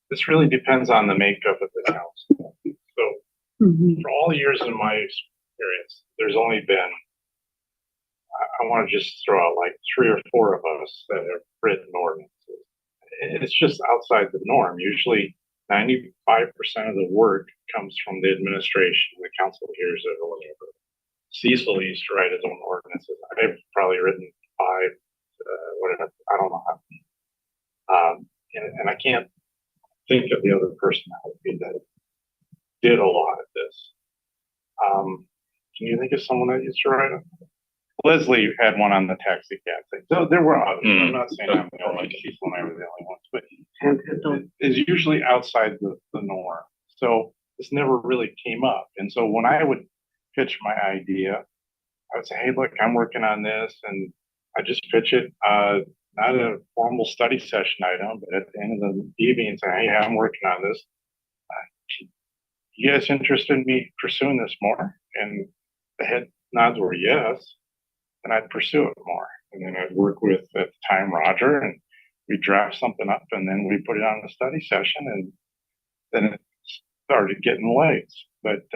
this really depends on the makeup of the council. So for all years in my experience, there's only been, I want to just throw out like 3 or 4 of us that have written ordinances. It's just outside the norm. Usually 95% of the work comes from the administration, the council hears it or whatever. Cecil used to write his own ordinances. I've probably written 5, whatever, I don't know how. And I can't think of the other person that would be that did a lot of this. Can you think of someone that used to write it? Leslie had one on the taxi cab thing. So there were others. I'm not saying I'm the only, Cecil and I were the only ones, but it's usually outside the norm. So this never really came up. And so when I would pitch my idea, I would say, hey, look, I'm working on this, and I just pitch it, not a formal study session item, but at the end of the evening, say, hey, I'm working on this. You guys interested in me pursuing this more? And the head nods were yes, and I'd pursue it more. And then I'd work with, at the time, Roger, and we draft something up, and then we put it on a study session, and then it started getting legs. But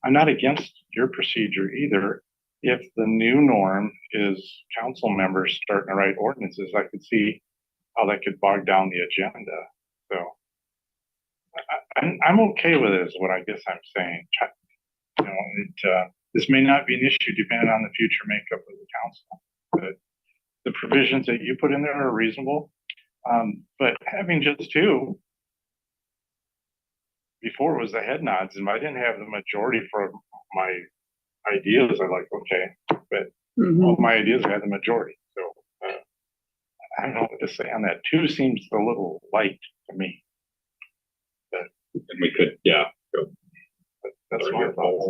I'm not against your procedure either. If the new norm is council members starting to write ordinances, I could see how that could bog down the agenda. So I'm okay with it is what I guess I'm saying. This may not be an issue depending on the future makeup of the council, but the provisions that you put in there are reasonable. But having just 2, before it was the head nods, and I didn't have the majority for my ideas. I like, okay, but all my ideas had the majority. So I don't know what to say on that. 2 seems a little light to me. But, and we could, go. That's my thoughts.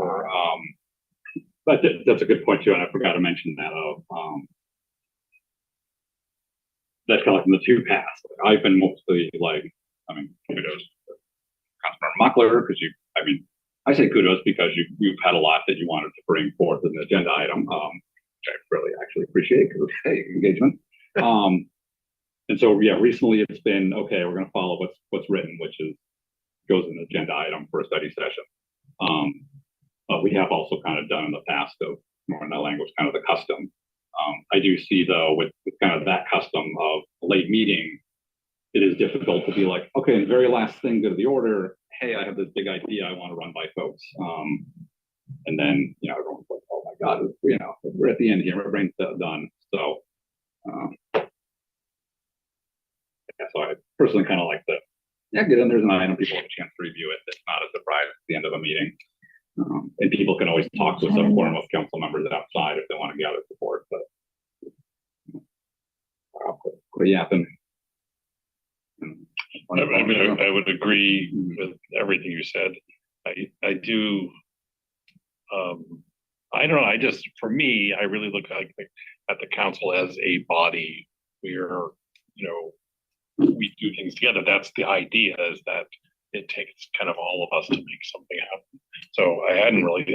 But that's a good point too, and I forgot to mention that. That's kind of like in the 2 past. I've been mostly like, kudos to Councilmember Mockler, because I say kudos because you've had a lot that you wanted to bring forth as an agenda item, which I really actually appreciate because hey, engagement. And so recently it's been okay. We're going to follow what's written, which goes in the agenda item for a study session. But we have also kind of done in the past of more in that language, kind of the custom. I do see though with kind of that custom of late meeting, it is difficult to be like, okay, the very last thing, go to the order. Hey, I have this big idea I want to run by folks. And then, everyone's like, oh my God, we're at the end here, my brain's done. So, so I personally kind of like to, get in, there's an item, people have a chance to review it. It's not a surprise at the end of a meeting. And people can always talk to some quorum of council members outside if they want to gather support, but quit yapping. I would agree with everything you said. I do. I don't know. For me, I really look at the council as a body where, we do things together. That's the idea, is that it takes kind of all of us to make something happen. So I hadn't really,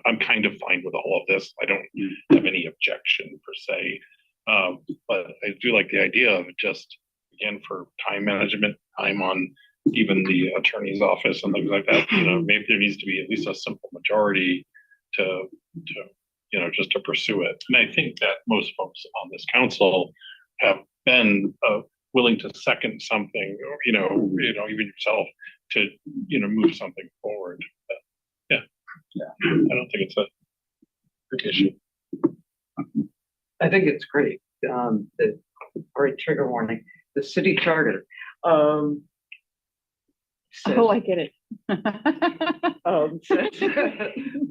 I'm kind of fine with all of this. I don't have any objection per se. But I do like the idea of just, again, for time management, time on even the attorney's office and things like that, maybe there needs to be at least a simple majority to just to pursue it. And I think that most folks on this council have been willing to second something, or, even yourself to, move something forward. But, I don't think it's a big issue. I think it's great. Great trigger warning. The city charter. Says, Oh, I get it. says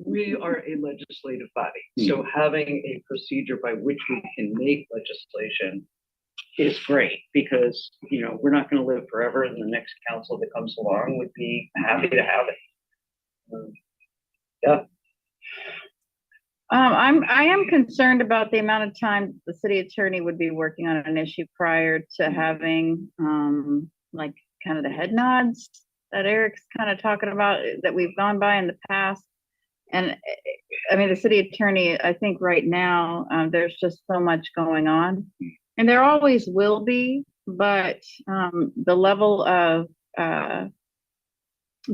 we are a legislative body, so having a procedure by which we can make legislation is great, because we're not going to live forever, and the next council that comes along would be happy to have it. I am concerned about the amount of time the city attorney would be working on an issue prior to having, like, kind of the head nods that Eric's kind of talking about that we've gone by in the past. And I mean, the city attorney, I think right now, there's just so much going on, and there always will be, but the level of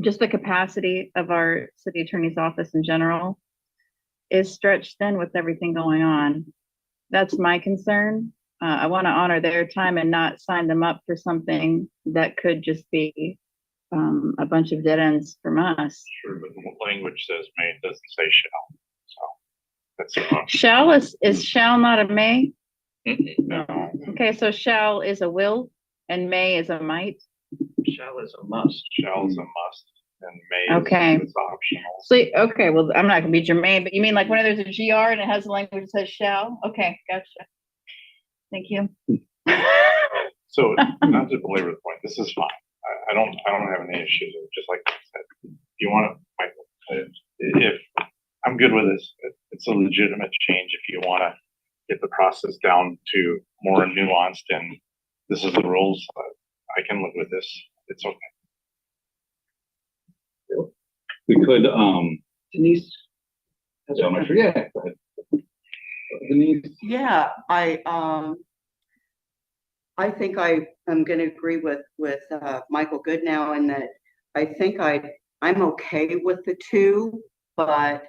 just the capacity of our city attorney's office in general is stretched thin with everything going on. That's my concern. I want to honor their time and not sign them up for something that could just be a bunch of dead ends from us. Sure, but the language says may, it doesn't say shall. So that's shall is shall not a may? no. Okay, so shall is a will and may is a might. Shall is a must. Shall is a must, and may is optional. So okay, well, I'm not gonna be germane, but you mean like when there's a GR and it has a language that says shall? Okay, gotcha. Thank you. So not to belabor the point, this is fine. I don't have any issues with it. Just like I said, if you want to, if I'm good with this, it's a legitimate change. If you want to get the process down to more nuanced and this is the rules, I can live with this. It's okay. We could, Denise. so much, go ahead. Denise. Yeah, I think I am going to agree with Michael Goodnow in that I think I'm okay with the two, but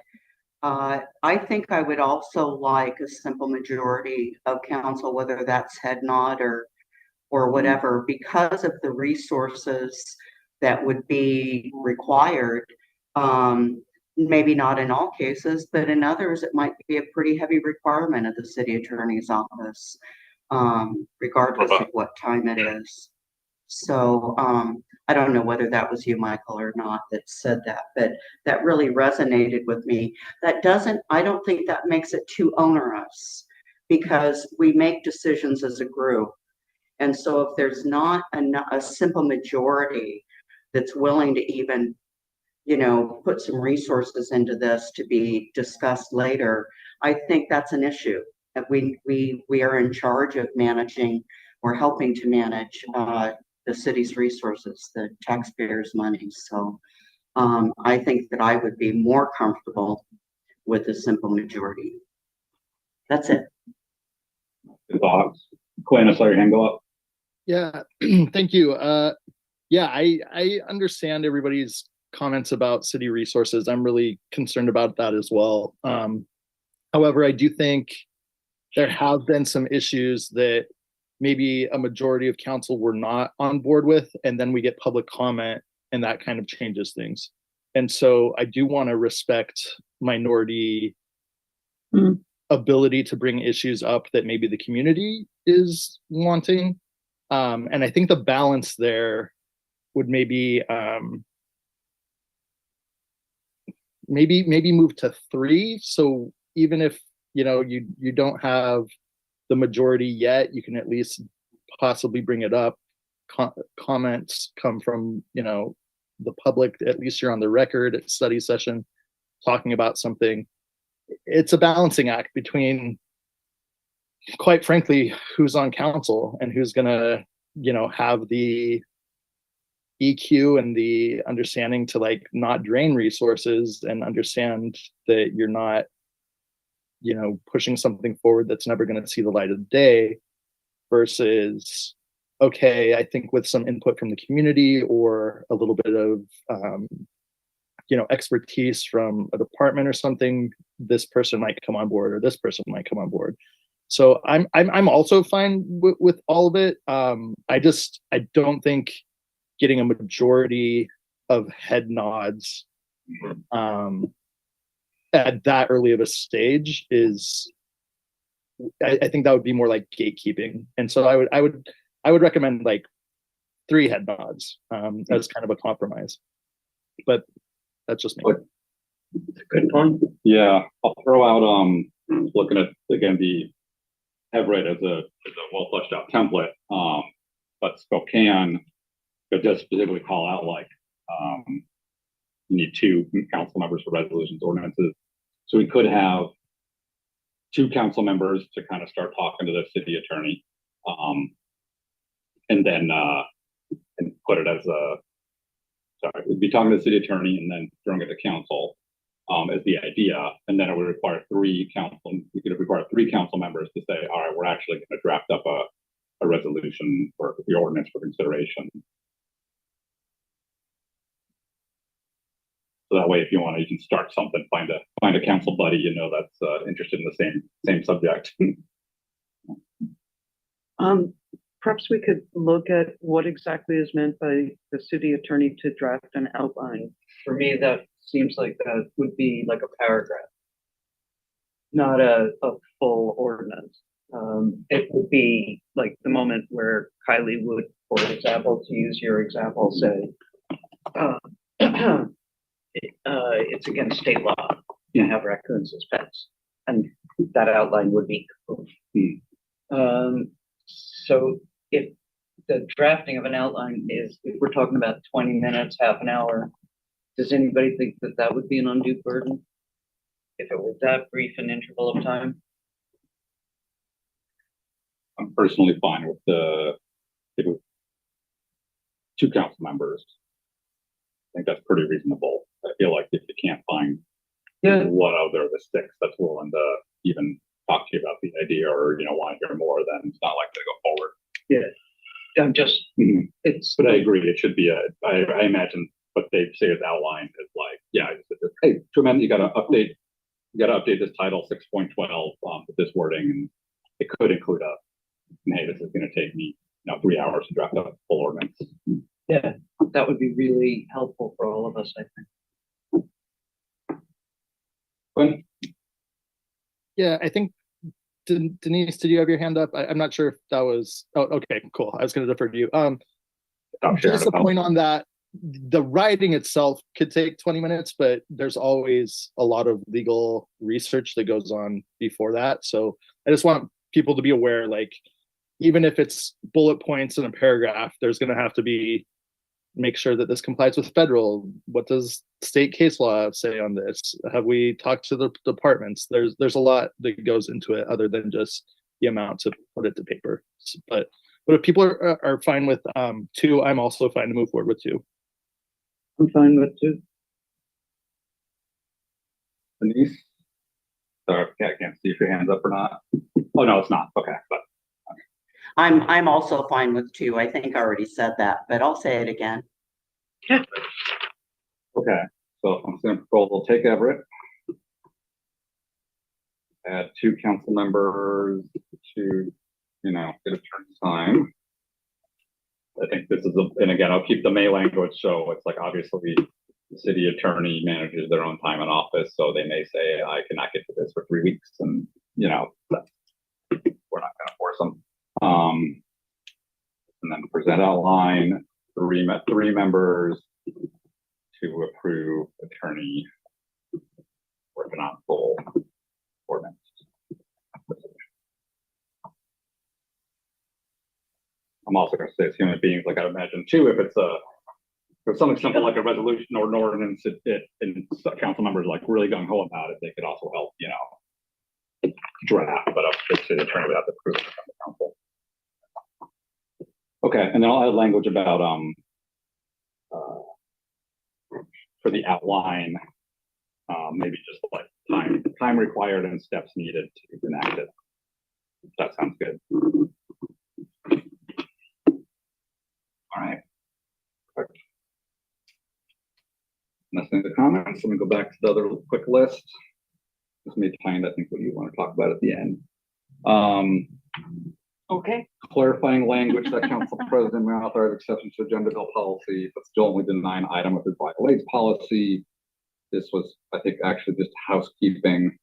I think I would also like a simple majority of council, whether that's head nod or whatever, because of the resources that would be required. Maybe not in all cases, but in others, it might be a pretty heavy requirement of the city attorney's office, regardless of what time it is. So I don't know whether that was you, Michael, or not that said that, but that really resonated with me. I don't think that makes it too onerous, because we make decisions as a group. And so if there's not a simple majority that's willing to even put some resources into this to be discussed later, I think that's an issue. That we are in charge of managing or helping to manage the city's resources, the taxpayers' money. So I think that I would be more comfortable with a simple majority. That's it. Good thoughts. Quinn, I saw your hand go up. Yeah, thank you. Yeah, I understand everybody's comments about city resources. I'm really concerned about that as well. However, I do think there have been some issues that maybe a majority of council were not on board with, and then we get public comment and that kind of changes things. And so I do want to respect minority ability to bring issues up that maybe the community is wanting. And I think the balance there would maybe maybe move to 3. So even if you don't have the majority yet, you can at least possibly bring it up. Comments come from the public. At least you're on the record at study session talking about something. It's a balancing act between, quite frankly, who's on council and who's gonna have the EQ and the understanding to like not drain resources and understand that you're not pushing something forward that's never going to see the light of day, versus okay, I think with some input from the community or a little bit of expertise from a department or something, this person might come on board or this person might come on board. So I'm also fine with all of it. I don't think getting a majority of head nods at that early of a stage is, I think that would be more like gatekeeping. And so I would recommend like 3 head nods as kind of a compromise. But that's just me. Good point. Yeah, I'll throw out looking at again the Everett as a well fleshed out template, but Spokane, it does specifically call out like you need 2 council members for resolutions, ordinances. So we could have 2 council members to kind of start talking to the city attorney, and then and put it as we'd be talking to the city attorney and then throwing it to council as the idea, and then it would require 3 council. We could require 3 council members to say, all right, we're actually going to draft up a resolution for the ordinance for consideration. So that way, if you want to, you can start something, find a council buddy that's interested in the same subject. Perhaps we could look at what exactly is meant by the city attorney to draft an outline. For me, that seems like that would be like a paragraph, not a full ordinance. It would be like the moment where Kylie would, for example, to use your example, say, it's against state law to have raccoons as pets, and that outline would be so if the drafting of an outline is, if we're talking about 20 minutes, half an hour, does anybody think that that would be an undue burden if it was that brief an interval of time? I'm personally fine with if it was 2 council members. I think that's pretty reasonable. I feel like if you can't find one other of the 6 that's willing to even talk to you about the idea or want to hear more, then it's not likely to go forward. Yeah, I'm just But I agree. It should be I imagine what they say is outlined is like, hey, to amend, you got to update this title 6.12 with this wording, and it could include hey, this is going to take me 3 hours to draft up a full ordinance. Yeah, that would be really helpful for all of us, I think. Quinn? Yeah, I think, Denise, did you have your hand up? I'm not sure if that was, okay, cool. I was going to defer to you. Just a point on that, the writing itself could take 20 minutes, but there's always a lot of legal research that goes on before that. So I just want people to be aware, like, even if it's bullet points in a paragraph, there's going to have to be, make sure that this complies with federal. What does state case law say on this? Have we talked to the departments? There's a lot that goes into it other than just the amount to put it to paper. But if people are fine with 2, I'm also fine to move forward with 2. I'm fine with 2. Denise? Sorry, I can't see if your hand's up or not. Oh, no, it's not. Okay. But I'm also fine with 2. I think I already said that, but I'll say it again. okay. So I'm going to proposal take Everett. Add 2 council members to get a turn time. I think this is, and again, I'll keep the May language, so it's like, obviously, the city attorney manages their own time in office, so they may say, I cannot get to this for 3 weeks, and, we're not gonna force them. And then present outline, three members to approve attorney working on full ordinance. I'm also going to say, as human beings, like I imagine too, if it's something simple like a resolution or an ordinance, and council members like really gung ho about it, they could also help, draft, but the city attorney would have to approve it from the council. Okay, and then I'll add language about for the outline, maybe just like time required and steps needed to enact it. That sounds good. All right. Perfect. Nothing to comments. Let me go back to the other quick list. This may find, I think, what you want to talk about at the end. Okay. Clarifying language that council president may authorize exceptions to agenda bill policy, but still only deny an item if it violates policy. This was, I think, actually just housekeeping.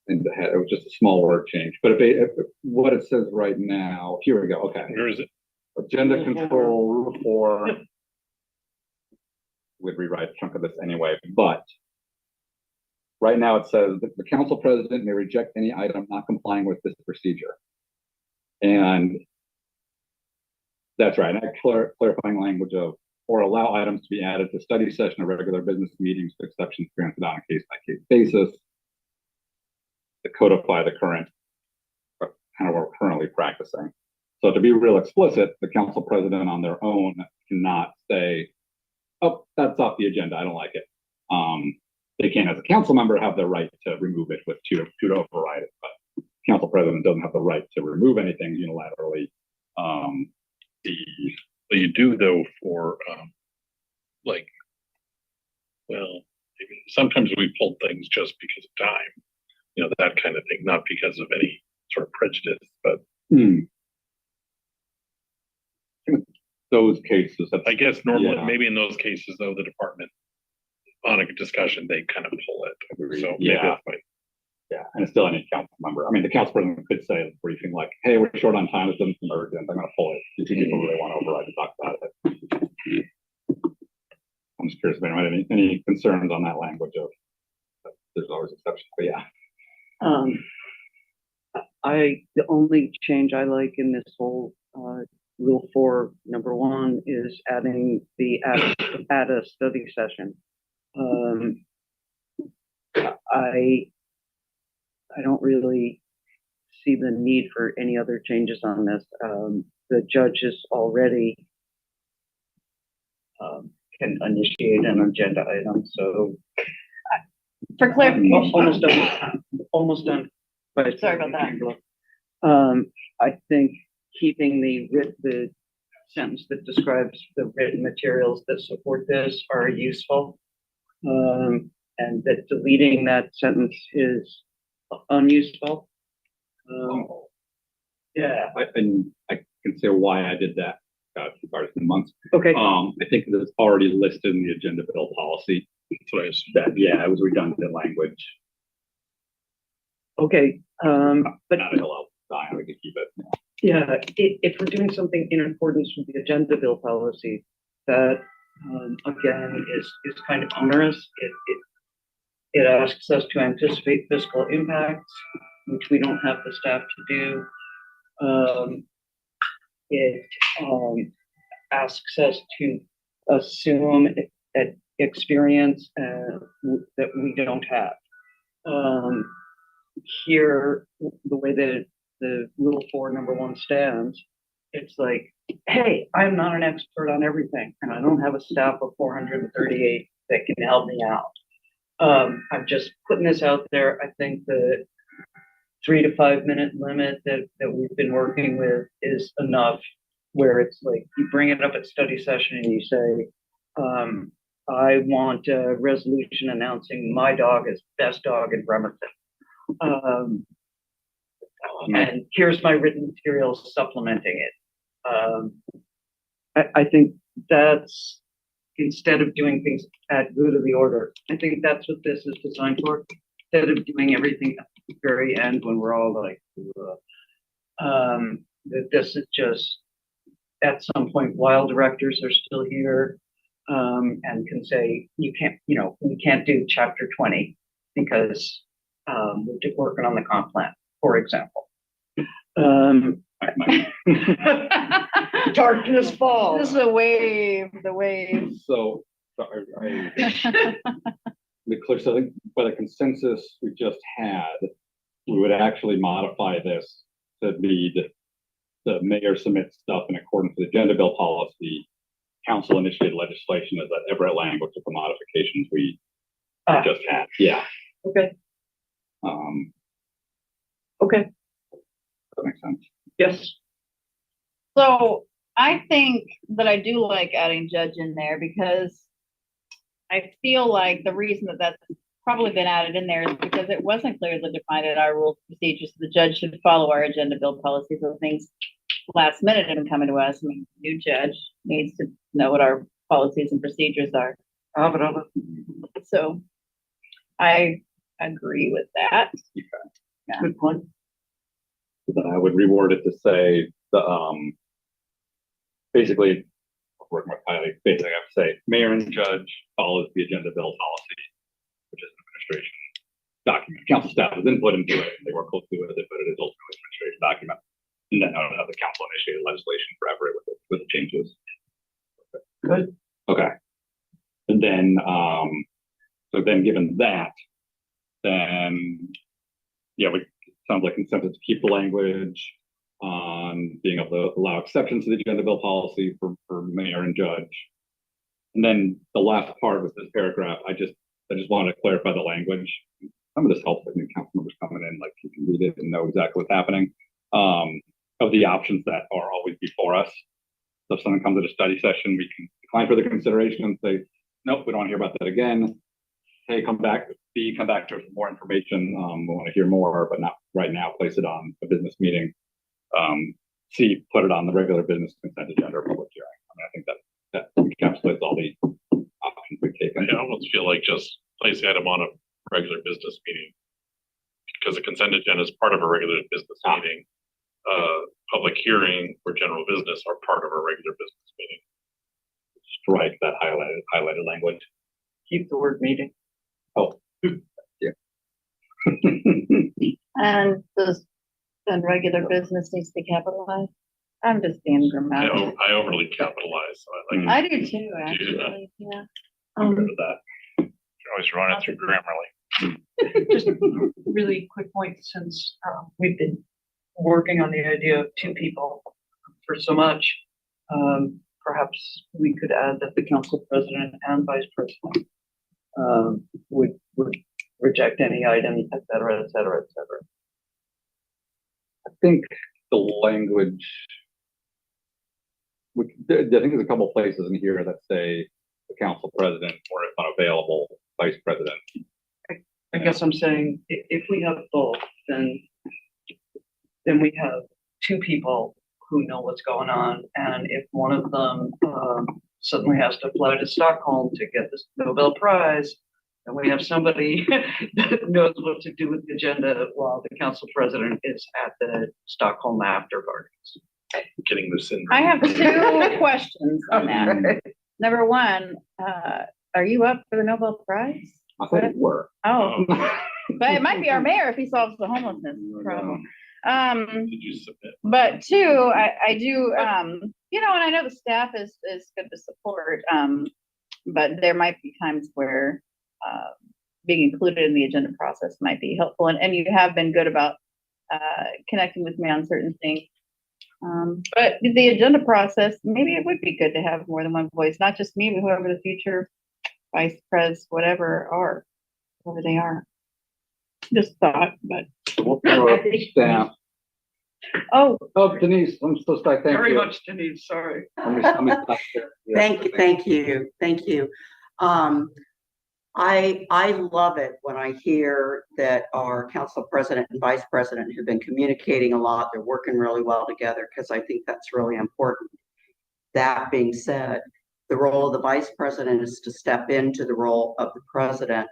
In the head, it was just a small word change, but if what it says right now, here we go. Okay. Where is it? Agenda control, rule 4. Would rewrite a chunk of this anyway, but right now it says that the council president may reject any item not complying with this procedure. And that's right. And clarifying language of, or allow items to be added to study session or regular business meetings with exceptions granted on a case-by-case basis. To codify the current, kind of what we're currently practicing. So to be real explicit, the council president on their own cannot say, oh, that's off the agenda, I don't like it. They can, as a council member, have the right to remove it with two to override it, but council president doesn't have the right to remove anything unilaterally. But you do though for sometimes we pull things just because of time. That kind of thing, not because of any sort of prejudice, but those cases, I guess normally, maybe in those cases, though, the department on a discussion, they kind of pull it. So maybe that's fine. Yeah, and it's still any council member. I mean, the council president could say in the briefing, like, hey, we're short on time, it's an emergent, I'm going to pull it. You see people really want to override and talk about it. I'm just curious if anyone had any concerns on that language of, there's always exceptions, but yeah. The only change I like in this whole rule 4, number 1, is adding the add a study session. I don't really see the need for any other changes on this. The judges already can initiate an agenda item, so For clarification. almost done. But Sorry about that. I think keeping the sentence that describes the written materials that support this are useful, and that deleting that sentence is unuseful. Yeah. I can say why I did that. Started in months. Okay. I think it's already listed in the agenda bill policy. That's what I assumed. Yeah, it was redundant language. Okay. But not allow we could keep it. Yeah, if we're doing something in accordance with the agenda bill policy, that again is kind of onerous. It asks us to anticipate fiscal impacts, which we don't have the staff to do. It asks us to assume experience that we don't have. Here, the way that the rule 4, number 1 stands, it's like, hey, I'm not an expert on everything, and I don't have a staff of 438 that can help me out. I'm just putting this out there. I think the 3 to 5 minute limit that we've been working with is enough, where it's like you bring it up at study session and you say, I want a resolution announcing my dog is best dog in Bremerton. And here's my written material supplementing it. I think that's, instead of doing things at good of the order, I think that's what this is designed for. Instead of doing everything at the very end when we're all like, that this is just, at some point, while directors are still here, and can say, you can't, we can't do chapter 20 because we're working on the comp plan, for example. Darkness falls. This is a wave, the wave. So, sorry, be clear, so I think by the consensus we just had, we would actually modify this to be the mayor submits stuff in accordance with the agenda bill policy, council initiated legislation as that Everett language with the modifications we just had. Yeah. Okay. Okay. That makes sense. Yes. So I think that I do like adding judge in there because I feel like the reason that that's probably been added in there is because it wasn't clearly defined in our rules and procedures. The judge should follow our agenda bill policies of things last minute and coming to us. I mean, new judge needs to know what our policies and procedures are. So I agree with that. Yeah. Good point. Then I would reword it to say the basically working with Kylie, basically I have to say mayor and judge follows the agenda bill policy, which is an administration document. Council staff has input into it, they work closely with it, but it is ultimately an administrative document. And then I would have the council initiated legislation for Everett with the changes. Good. Okay. And then so then given that, then yeah, we sounds like consensus to keep the language on being able to allow exceptions to the agenda bill policy for mayor and judge. And then the last part was this paragraph. I just wanted to clarify the language. Some of this helps with new council members coming in, like you can read it and know exactly what's happening. Of the options that are always before us. So if someone comes at a study session, we can decline further consideration and say, nope, we don't want to hear about that again. Hey, come back to us with more information. We want to hear more, but not right now. Place it on a business meeting. C, put it on the regular business consent agenda or public hearing. I mean, I think that encapsulates all the options we've taken. I almost feel like just place the item on a regular business meeting because the consent agenda is part of a regular business meeting. Public hearing or general business are part of a regular business meeting. Strike that highlighted language. Keep the word meeting. Oh, yeah. And regular business needs to be capitalized. I'm just being grammatical. I overly capitalize, so I like. I do too, actually. Yeah. I'm good with that. You always run it through Grammarly. Just a really quick point, since we've been working on the idea of two people for so much, perhaps we could add that the council president and vice president would reject any item, et cetera, et cetera, et cetera. I think the language, I think there's a couple places in here that say the council president or if unavailable, vice president. I guess I'm saying if we have both, then we have two people who know what's going on. And if one of them suddenly has to fly to Stockholm to get this Nobel Prize, then we have somebody that knows what to do with the agenda while the council president is at the Stockholm after parties. Getting the syndrome. I have two questions on that. Number one, are you up for the Nobel Prize? I thought you were. Oh, but it might be our mayor if he solves the homelessness problem. Did you submit? But two, I do, and I know the staff is good to support, but there might be times where being included in the agenda process might be helpful. And you have been good about connecting with me on certain things. But the agenda process, maybe it would be good to have more than one voice, not just me, but whoever the future vice pres, whoever they are. Just thought, but. Staff. Oh, Denise, I'm so sorry. Thank you. Very much, Denise. Sorry. Thank you. I love it when I hear that our council president and vice president have been communicating a lot. They're working really well together because I think that's really important. That being said, the role of the vice president is to step into the role of the president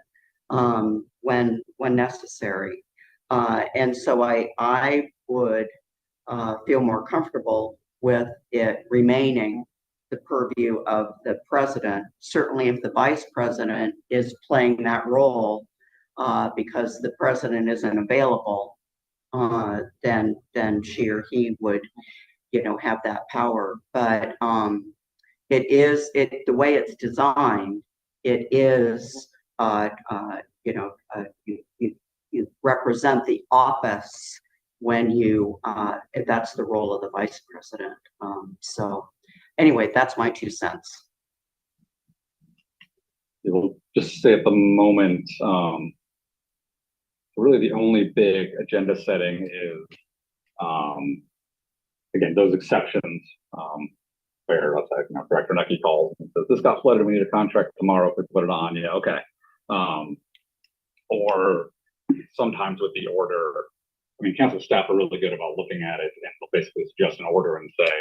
when necessary. And so I would feel more comfortable with it remaining the purview of the president. Certainly if the vice president is playing that role because the president isn't available, then she or he would, have that power. But the way it's designed, it is, you represent the office when that's the role of the vice president. So anyway, that's my 2 cents. We'll just say at the moment, really the only big agenda setting is, again, those exceptions, where Director Nucky calls and says, this got flooded, we need a contract tomorrow, if we put it on, okay. Or sometimes with the order, council staff are really good about looking at it and will basically suggest an order and say,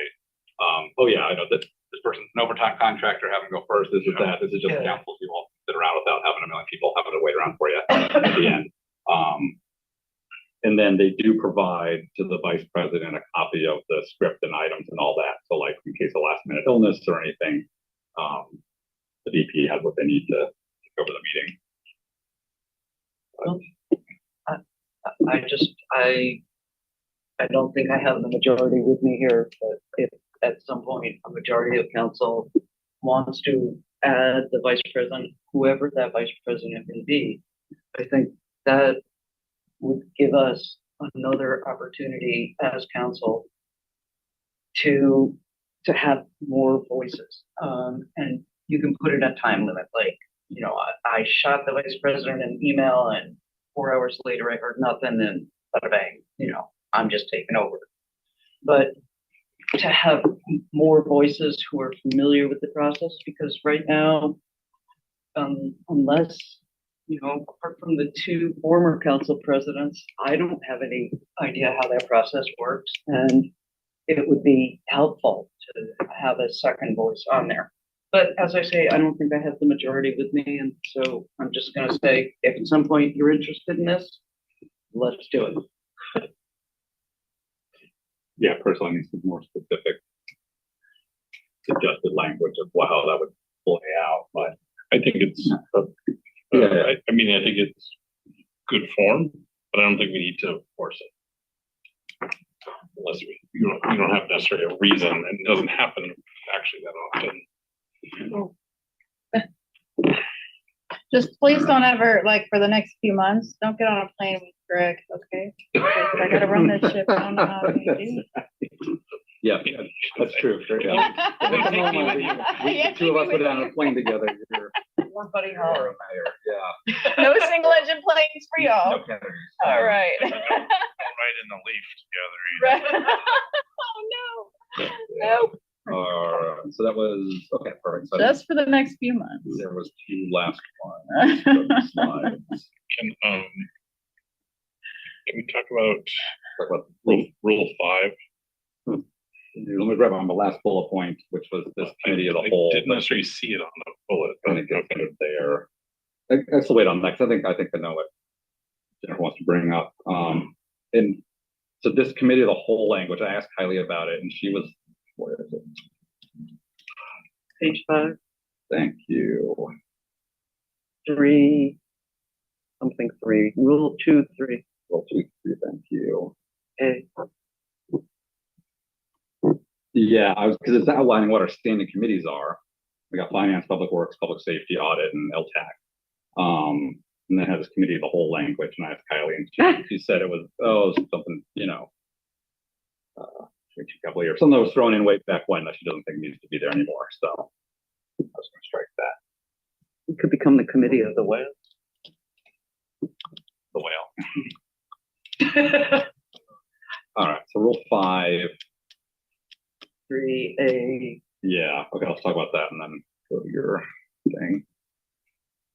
oh yeah, I know that this person's an overtime contractor, have them go first, this is that, this is just council, you won't sit around without having a million people having to wait around for you at the end. And then they do provide to the vice president a copy of the script and items and all that. So like in case of last minute illness or anything, the VP has what they need to take over the meeting. I don't think I have the majority with me here, but if at some point a majority of council wants to add the vice president, whoever that vice president may be, I think that would give us another opportunity as council to have more voices. And you can put it at time limit, like, I shot the vice president an email and 4 hours later I heard nothing and bada bang, I'm just taking over. But to have more voices who are familiar with the process, because right now, unless, apart from the 2 former council presidents, I don't have any idea how that process works. And it would be helpful to have a second voice on there. But as I say, I don't think I have the majority with me. And so I'm just going to say, if at some point you're interested in this, let's do it. Yeah, personally, needs some more specific suggested language of how that would play out. But I think it's, I think it's good form, but I don't think we need to force it. Unless you don't have necessarily a reason, and it doesn't happen actually that often. Just please don't ever, for the next few months, don't get on a plane with Greg, okay? Because I gotta run this ship. I don't know how you do. Yeah, that's true. Yeah. The 2 of us were down on a plane together. One buddy holler. Yeah. No single engine planes for y'all. No Kennedys. All right. Right in the leaf together. Right. Oh no. Nope. So that was okay. Perfect. So just for the next few months. There was 2 last ones. Slides. Can we talk about rule 5? Let me grab on the last bullet point, which was this committee of the whole. I didn't necessarily see it on the bullet. I think it's kind of there. I still wait on next. I think I know what Jennifer wants to bring up. And so this committee of the whole language, I asked Kylie about it, and she was, where is it? Page 5. Thank you. 3. Something 3. Rule 2, 3. Rule 2, 3. Thank you. Okay. Yeah, because it's outlining what our standing committees are. We got finance, public works, public safety, audit, and LTAC. And then has committee of the whole language. And I asked Kylie, and she said it was something, a couple of years. Something that was thrown in way back when that she doesn't think needs to be there anymore. So I was going to strike that. It could become the committee of the whale. The whale. All right. So rule 5. 3A. Yeah. Okay. Let's talk about that and then go to your thing.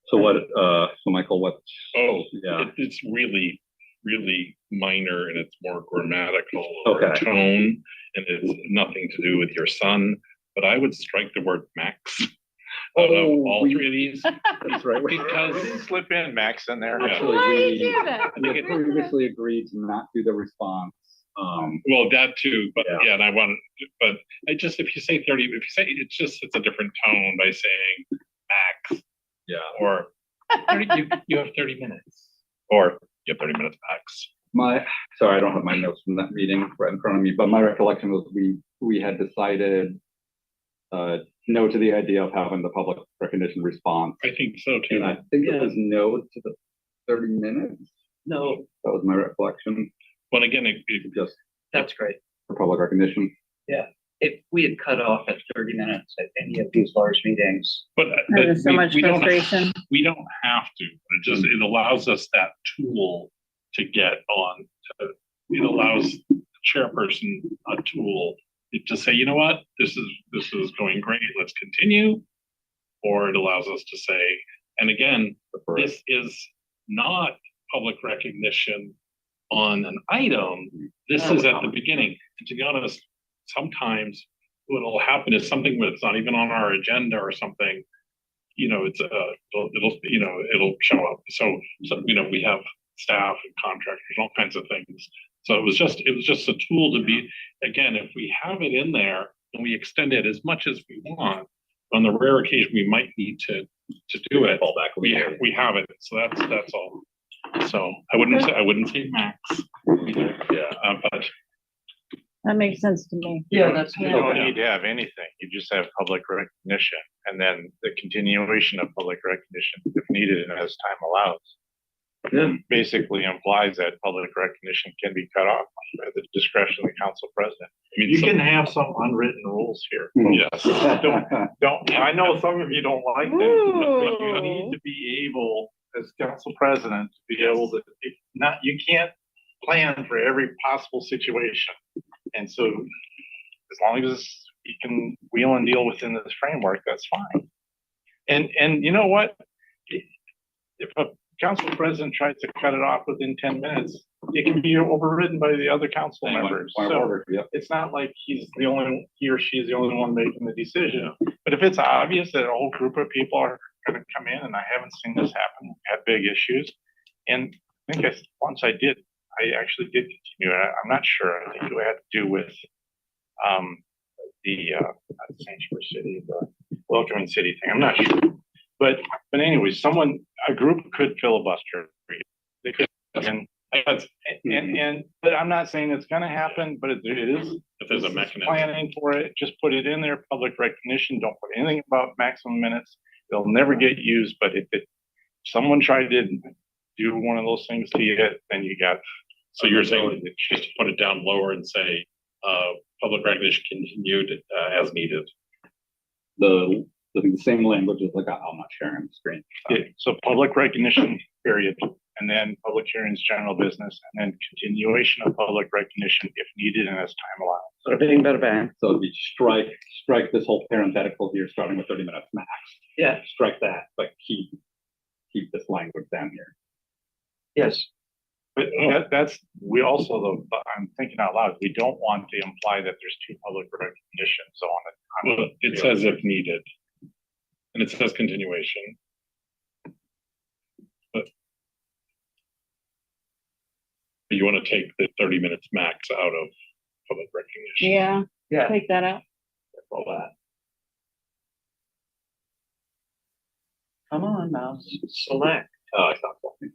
So what, so Michael, what? Oh, Yeah. it's really, really minor and it's more grammatical Okay. tone, and it's nothing to do with your son. But I would strike the word max out of all three of these. That's right. Because We didn't slip in Max in there. Actually, Why did you we do that? I think it, previously agreed to not do the response. well, that too, but Yeah. yeah, and I want, but I just, if you say 30, if you say, it's a different tone by saying max. Yeah. Or 30, you have 30 minutes, or you have 30 minutes max. Sorry, I don't have my notes from that meeting right in front of me, but my recollection was we had decided no to the idea of having the public recognition response. I think so too. And I think it was no to the 30 minutes. No, That was my recollection. But again, it Just that's great. for public recognition. If we had cut off at 30 minutes at any of these large meetings, but There's so much we don't frustration. we don't have to. It just it allows us that tool to get on. It allows the chairperson a tool to say, you know what, this is going great. Let's continue. Or it allows us to say, and again, this is not public recognition on an item. This is at the beginning. And to be honest, sometimes what will happen is something that's not even on our agenda or something, it's it'll show up. So we have staff and contractors, all kinds of things. So it was just a tool to be, again, if we have it in there and we extend it as much as we want, on the rare occasion we might need to do it. Fall back. We have it. So that's all. So I wouldn't say max either. Yeah, but That makes sense to me. yeah, that's. You don't need to have anything. You just have public recognition, and then the continuation of public recognition if needed and as time allows. Yeah. Basically implies that public recognition can be cut off at the discretion of the council president. I mean, You can have some unwritten rules here. yes. Don't, I know some of you don't like them, but you need to be able, as council president, to be able to, you can't plan for every possible situation. And so as long as you can wheel and deal within this framework, that's fine. And you know what? If a council president tries to cut it off within 10 minutes, it can be overridden by the other council members. So it's not like he or she is the only one making the decision. But if it's obvious that a whole group of people are going to come in, and I haven't seen this happen, had big issues, and I think once I actually did continue. I'm not sure. I think it had to do with the Sanctuary City, the Welcoming City thing. I'm not sure. But anyway, a group could filibuster. They could, but I'm not saying it's going to happen. But it is. If there's a mechanism planning for it, just put it in there. Public recognition. Don't put anything about maximum minutes. They'll never get used. But if someone tried to do one of those things to you, then you got. So you're saying just to put it down lower and say public recognition continued as needed. The same language is like I'm not sharing the screen. So public recognition, period, and then public hearings, general business, and then continuation of public recognition if needed and as time allows. So bing, bada, bang. So it'd be strike this whole parenthetical here, starting with 30 minutes max. Yeah. Strike that, but keep this language down here. Yes. But we also, though, I'm thinking out loud, we don't want to imply that there's two public recognitions on it. Well, it says if needed, and it says continuation. But you want to take the 30 minutes max out of public recognition. Yeah, take that out. All that. Come on, mouse. Select. Oh, I stopped talking.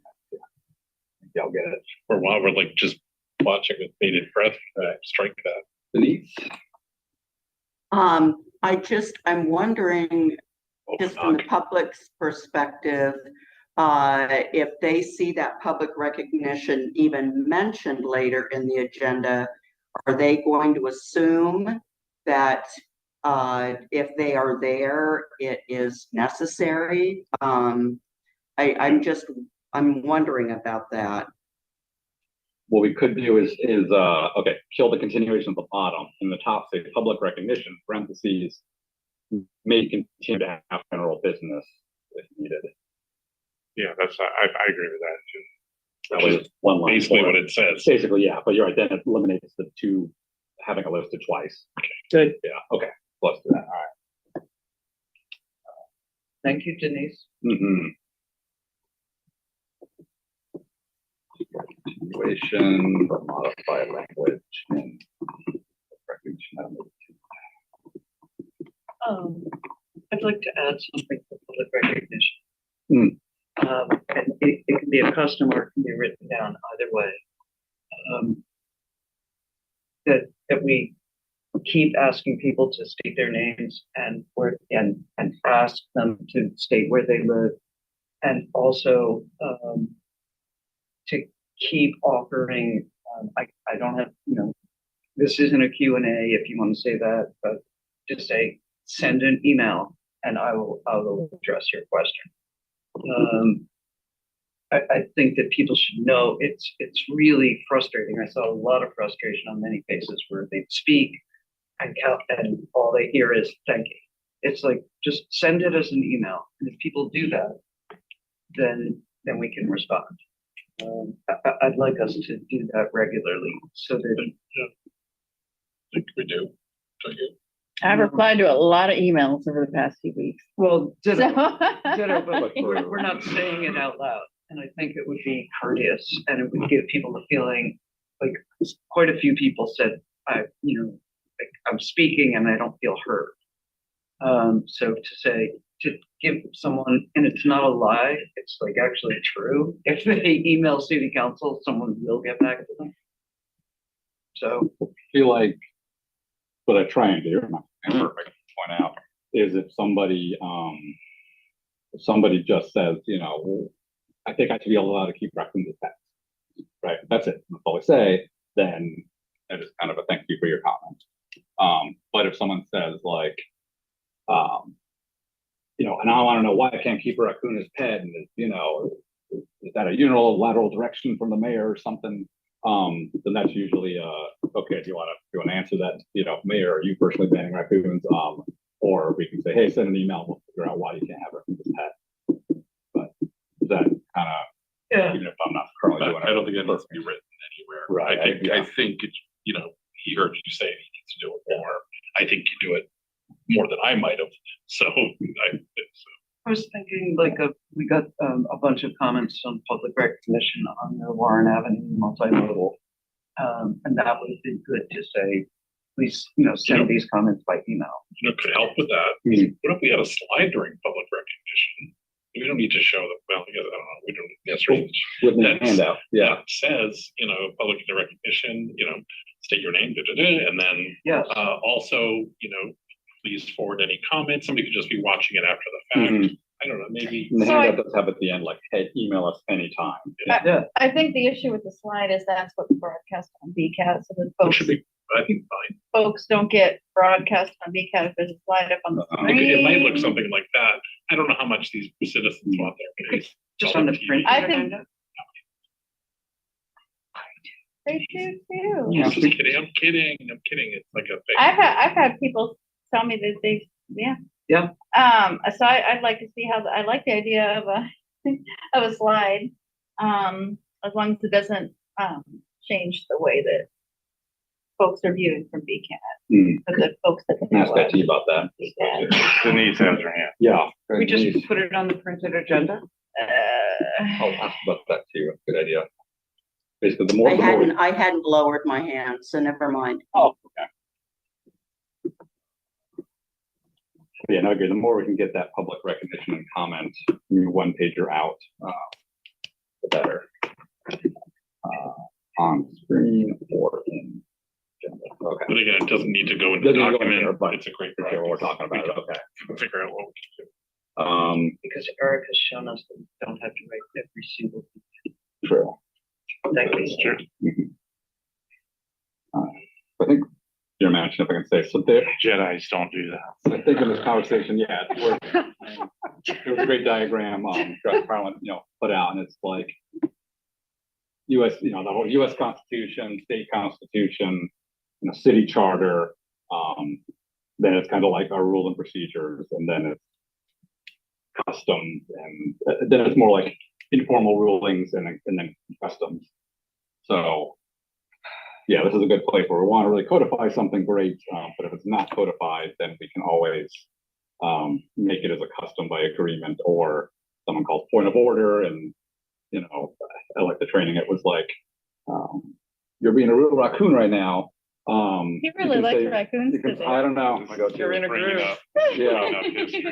Yeah, I'll get it. Or while we're like just watching with bated breath, strike that. Denise? I'm wondering, just from the public's perspective, if they see that public recognition even mentioned later in the agenda, are they going to assume that if they are there, it is necessary? I'm wondering about that. What we could do is kill the continuation at the bottom. In the top, say public recognition, parentheses, may continue to have general business if needed. Yeah, I agree with that too. That way it's one line. Basically what it says. Basically, yeah, but you're right, then it eliminates the two, having it listed twice. Good. Yeah, okay, let's do that, all Thank you, Denise. right. Continuation, but modified language and recognition. I'd like to add something for public recognition. Hmm. And it can be a custom or it can be written down either way. That we keep asking people to state their names and ask them to state where they live, and also to keep offering. I don't have, this isn't a Q&A if you want to say that, but just say send an email and I will address your question. I think that people should know it's really frustrating. I saw a lot of frustration on many faces where they speak and all they hear is thank you. It's like, just send it as an email. And if people do that, then we can respond. I'd like us to do that regularly so that I think we do. Don't you? I've replied to a lot of emails over the past few weeks. Well, ditto, So- but we're not saying it out loud. And I think it would be courteous and it would give people the feeling, like quite a few people said, like I'm speaking and I don't feel heard. So to give someone, and it's not a lie, it's like actually true. If they email City Council, someone will get back to them. So I feel like what I try and do, and point out, is if somebody just says, I think I should be allowed to keep records of pets, right? That's it. That's all I say. Then that is kind of a thank you for your comment. But if someone says like, and I want to know why I can't keep a raccoon as pet, and is that a unilateral direction from the mayor or something? Then that's usually okay. Do you want to answer that? Mayor, are you personally banning raccoons? Or we can say, hey, send an email. We'll figure out why you can't have raccoons as pet. But is that kind of even if I'm not currently doing it? I don't think it needs to be written anywhere. Right. I think it's, he heard you say he needs to do it more. I think you do it more than I might have. So I think so. I was thinking we got a bunch of comments on public recognition on the Warren Avenue multimodal. And that would be good to say, please, send these comments by email. Could help with that. What if we had a slide during public recognition? We don't need to show them. Well, I don't know. We don't necessarily. With the handout, yeah. That says, public recognition, state your name, and then also, please forward any comments. Somebody could just be watching it after the fact. Mm-hmm. I don't know, maybe. And the handout does have at the end, like, hey, email us anytime. I think the issue with the slide is that's what's broadcast on BCAT, so that It folks, should be, I think, fine. folks don't get broadcast on BCAT if there's a slide up on the screen. It might look something like that. I don't know how much these citizens want their face. Just on the print. I think they do too. Yeah. I'm just kidding. I'm kidding. It's like a thing. I've had people tell me that they, Yeah. So I'd like to see I like the idea of a slide, as long as it doesn't change the way that folks are viewing from BCAT. For the folks that I can ask that to you about that. Denise has her hand. Yeah. We just put it on the printed agenda. I'll ask about that too. Good idea. Basically, the more. I hadn't lowered my hand, so never mind. Oh, okay. Yeah, no, good. The more we can get that public recognition and comment, one pager out, the better. On screen or in agenda. Okay. But again, it doesn't need to go into the Doesn't go in document, there, but it's a great okay, what we're talking about. Okay. Figure out what we can do. Because Eric has shown us that we don't have to write every single thing. True. Thank you. Sure. I think you're mentioning, if I can say, so there. Jedis don't do that. I think in this conversation, yeah, it's working. There was a great diagram, Carlin, put out, and it's like U.S., the whole U.S. Constitution, state constitution, city charter. Then it's kind of like our rules and procedures, and then it's customs, and then it's more like informal rulings and then customs. So, yeah, this is a good place where we want to really codify something great, but if it's not codified, then we can always make it as a custom by agreement, or someone calls point of order, and I like the training. It was like, you're being a real raccoon right now. He really likes raccoons. I don't know. You're in a groove. Yeah.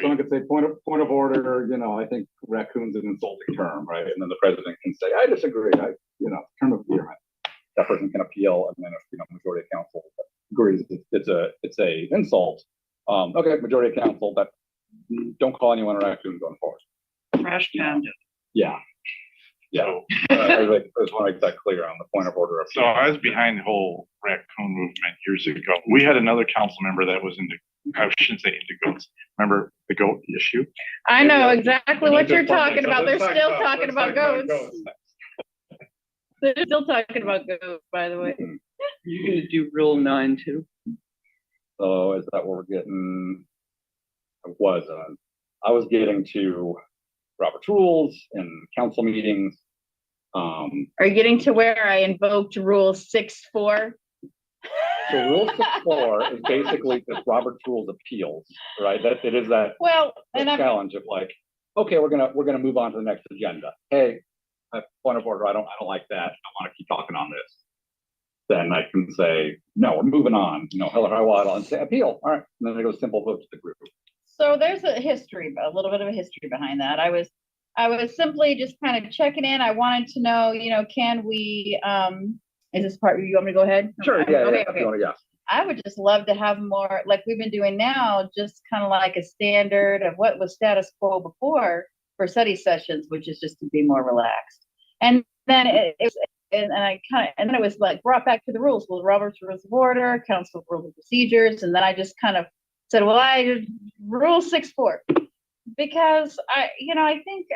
Someone could say point of order. I think raccoon's an insulting term, right? And then the president can say, I disagree. Term of endearment. That person can appeal, and then if majority of council agrees it's a insult. Okay, majority of council, but don't call anyone a raccoon going forward. Trash can. Yeah. Yeah. I just want to make that clear on the point of order. So I was behind the whole raccoon movement years ago. We had another council member that was into, I shouldn't say into goats. Remember the goat issue? I know exactly what you're talking about. They're still talking about goats. They're still talking about goats, by the way. You're gonna do Rule 9 too? So is that what we're getting? I was getting to Robert's rules and council meetings. Are you getting to where I invoked Rule 6.4? So Rule 6.4 is basically just Robert's rules appeals, right? That it is that challenge of like, okay, we're gonna move on to the next agenda. Hey, point of order, I don't like that. I want to keep talking on this. Then I can say, no, we're moving on. Hell or high water, and say appeal. All right, and then it goes simple vote to the group. So there's a little bit of a history behind that. I was simply just kind of checking in. I wanted to know, can we, is this part, you want me to go ahead? Sure, yeah, okay. If you want to guess. I would just love to have more, like we've been doing now, just kind of like a standard of what was status quo before for study sessions, which is just to be more relaxed. And then then it was like brought back to the rules. Well, Robert's Rules of Order, Council Rules of Procedures, and then I just kind of said, well, Rule 6.4, because I think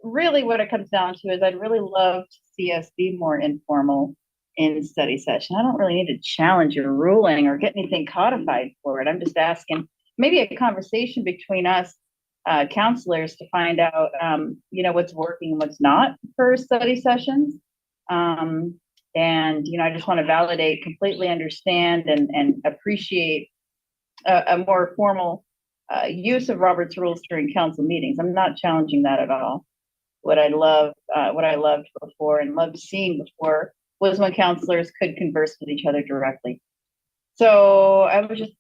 really what it comes down to is I'd really love to see us be more informal in study session. I don't really need to challenge your ruling or get anything codified for it. I'm just asking maybe a conversation between us counselors to find out, what's working and what's not for study sessions. And, I just want to validate, completely understand and appreciate a more formal use of Robert's rules during council meetings. I'm not challenging that at all. What I loved before and loved seeing before was when counselors could converse with each other directly. So I was just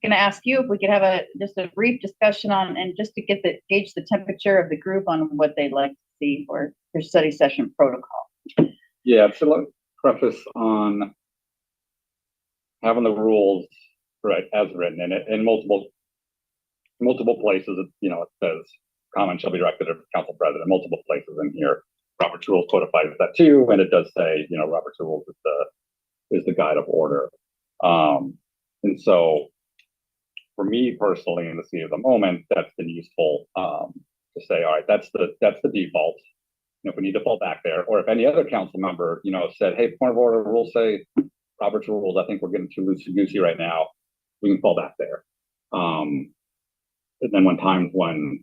going to ask you if we could have just a brief discussion on, and just to gauge the temperature of the group on what they'd like to see for their study session protocol. Yeah, so let me preface on having the rules right as written, and in multiple places, it says comments shall be directed to council president. Multiple places in here, Robert's rules codifies that too, and it does say, Robert's rules is the guide of order. And so, for me personally, in the seat of the moment, that's been useful to say, all right, that's the default. If we need to fall back there, or if any other council member, said, hey, point of order, rules say Robert's rules, I think we're getting too loosey-goosey right now, we can fall back there. And then when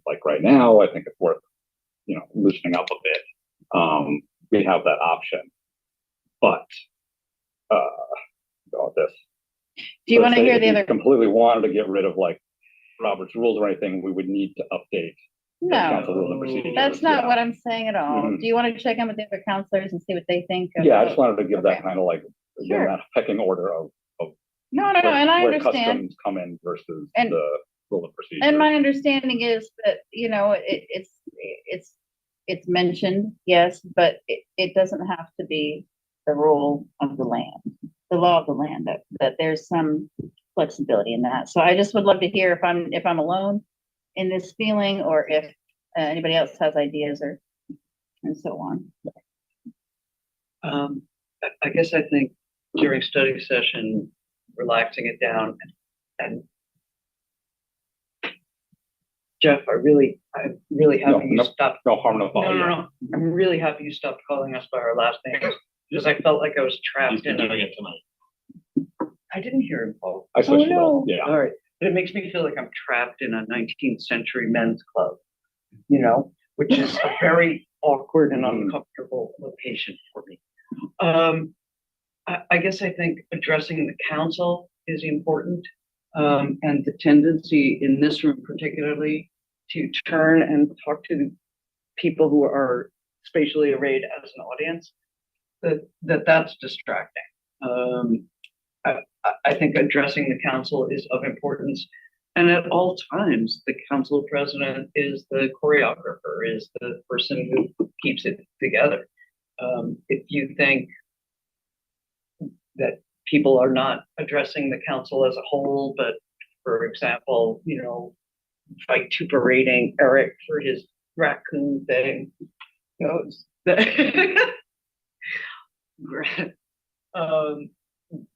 like right now, I think it's worth, loosening up a bit. We have that option. But, go with this. Do you want to hear the other? Completely wanted to get rid of like Robert's rules or anything, we would need to update. Council rules and procedures. That's not what I'm saying at all. Do you want to check in with the other counselors and see what they think? Yeah, I just wanted to give that kind of like, again, that pecking order of no, and I where understand customs come in versus the rule of procedure. And my understanding is that, it's mentioned, yes, but it doesn't have to be the rule of the land, the law of the land, that there's some flexibility in that. So I just would love to hear if I'm alone in this feeling, or if anybody else has ideas and so on. I guess I think during study session, relaxing it down and Jeff, I'm really happy you stopped. No harm, no foul. No. I'm really happy you stopped calling us by our last names, because I felt like I was trapped in doing it tonight. I didn't hear him, Paul. I switched it all. Yeah. All right. but it makes me feel like I'm trapped in a 19th century men's club, you know, which is a very awkward and uncomfortable location for me. I guess I think addressing the council is important, and the tendency in this room particularly to turn and talk to the people who are spatially arrayed as an audience, that's distracting. I think addressing the council is of importance. And at all times, the council president is the choreographer, is the person who keeps it together. If you think that people are not addressing the council as a whole, but for example, you know, vituperating Eric for his raccoon thing, you know,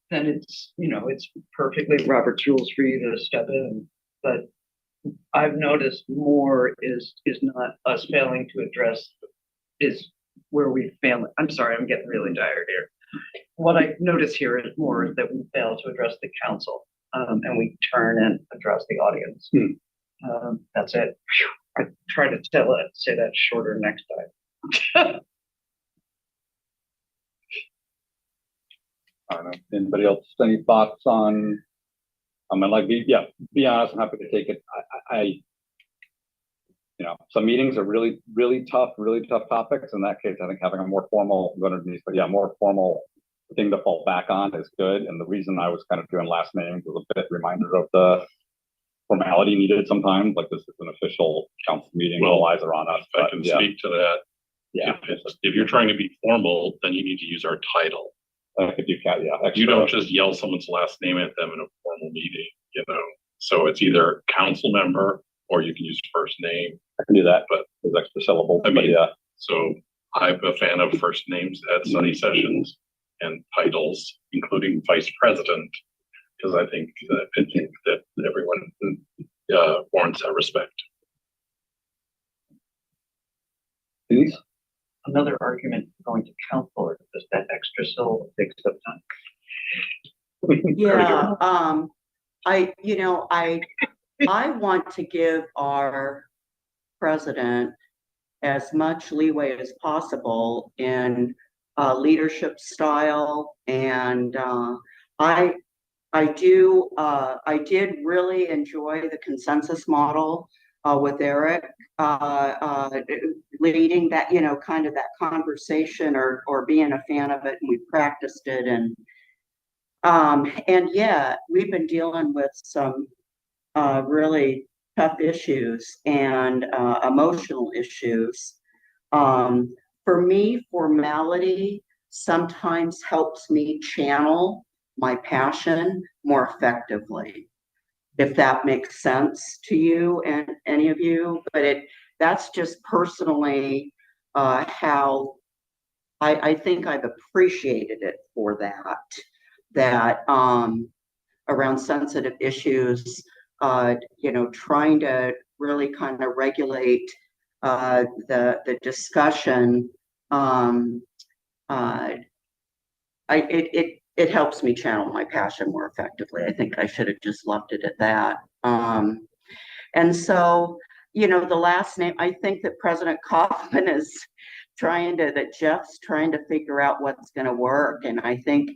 then it's, you know, it's perfectly Robert's rules for you to step in. But I've noticed more is not us failing to address, is where we fail. I'm sorry, I'm getting really tired here. What I notice here is more that we fail to address the council, and we turn and address the audience. That's it. I try to say that shorter next time. I don't know. Anybody else, any thoughts on, be honest, I'm happy to take it. You know, some meetings are really tough topics. In that case, I think having a more formal, more formal thing to fall back on is good. And the reason I was kind of doing last names was a bit reminder of the formality needed sometimes, like this is an official council meeting, all eyes are on us. I can speak to that. Yeah. If you're trying to be formal, then you need to use our title. If you can, You don't just yell someone's last name at them in a formal meeting, you know. So it's either council member or you can use first name. I can do that, but there's extra syllables. I mean, so I'm a fan of first names at study sessions and titles, including vice president, because I think that everyone warrants that respect. Please. Another argument for going to council is just that extra syllable takes up time. Yeah, I want to give our president as much leeway as possible in leadership style, and I did really enjoy the consensus model with Eric leading that, you know, kind of that conversation or being a fan of it, and we practiced it, and yeah, we've been dealing with some really tough issues and emotional issues. For me, formality sometimes helps me channel my passion more effectively, if that makes sense to you and any of you, but that's just personally how I think I've appreciated it for that around sensitive issues, you know, trying to really kind of regulate the discussion. It helps me channel my passion more effectively. I think I should have just left it at that. And so, you know, the last name, I think that President Kaufman is Jeff's trying to figure out what's going to work. And I think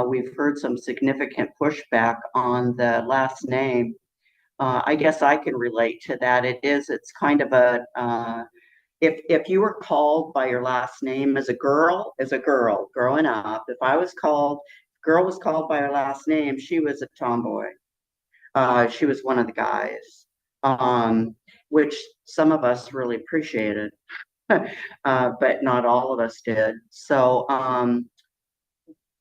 we've heard some significant pushback on the last name. I guess I can relate to that. It's kind of a, if you were called by your last name as a girl growing up, if girl was called by her last name, she was a tomboy. She was one of the guys, which some of us really appreciated, but not all of us did. So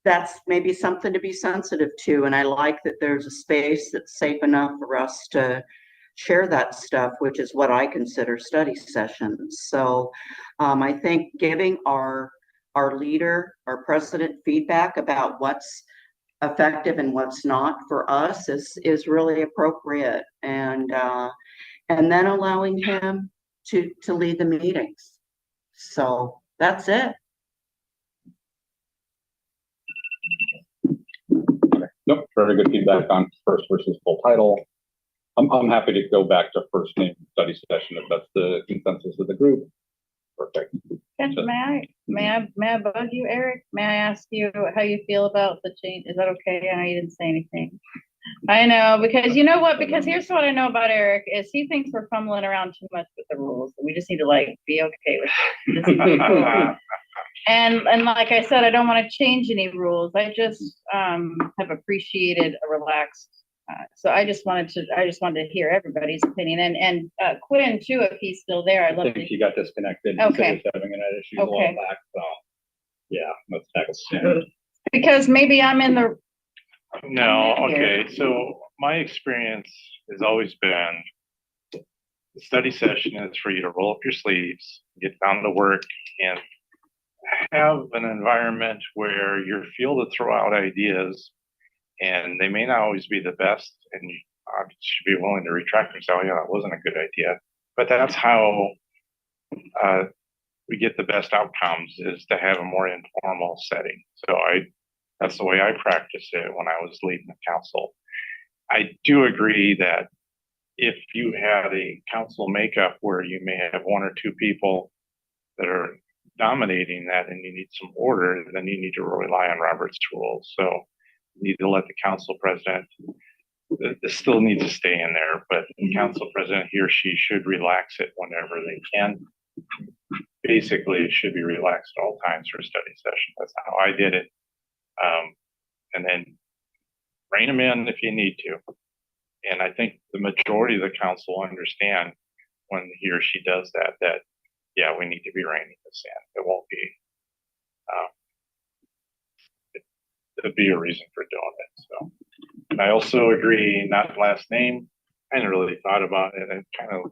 that's maybe something to be sensitive to. And I like that there's a space that's safe enough for us to share that stuff, which is what I consider study sessions. So I think giving our leader, our president, feedback about what's effective and what's not for us is really appropriate, and then allowing him to lead the meetings. So that's it. Nope, very good feedback on first versus full title. I'm happy to go back to first name study session if that's the consensus of the group. Perfect. May I bug you, Eric? May I ask you how you feel about the change? Is that okay? I know you didn't say anything. I know, because you know what? Because here's what I know about Eric is he thinks we're fumbling around too much with the rules. We just need to like be okay with it. And like I said, I don't want to change any rules. I just have appreciated a relaxed. So I just wanted to hear everybody's opinion and Quinn too, if he's still there. I'd love I think to. he got disconnected. Okay. He was having internet issues a while Okay. back. So yeah, let's tackle it. Because maybe I'm in the. No, I'm in here. okay, so my experience has always been the study session is for you to roll up your sleeves, get down to work, and have an environment where you're able to throw out ideas, and they may not always be the best, and you should be willing to retract and say, oh yeah, that wasn't a good idea. But that's how we get the best outcomes, is to have a more informal setting. So that's the way I practiced it when I was leading the council. I do agree that if you had a council makeup where you may have one or two people that are dominating that and you need some order, then you need to rely on Robert's rules. So you need to let the council president, this still needs to stay in there, but the council president, he or she should relax it whenever they can. Basically, it should be relaxed at all times for a study session. That's how I did it. And then rein them in if you need to. And I think the majority of the council understand when he or she does that, yeah, we need to be reining this in. It won't be, it'll be a reason for doing it. So, and I also agree, not last name. I hadn't really thought about it. It kind of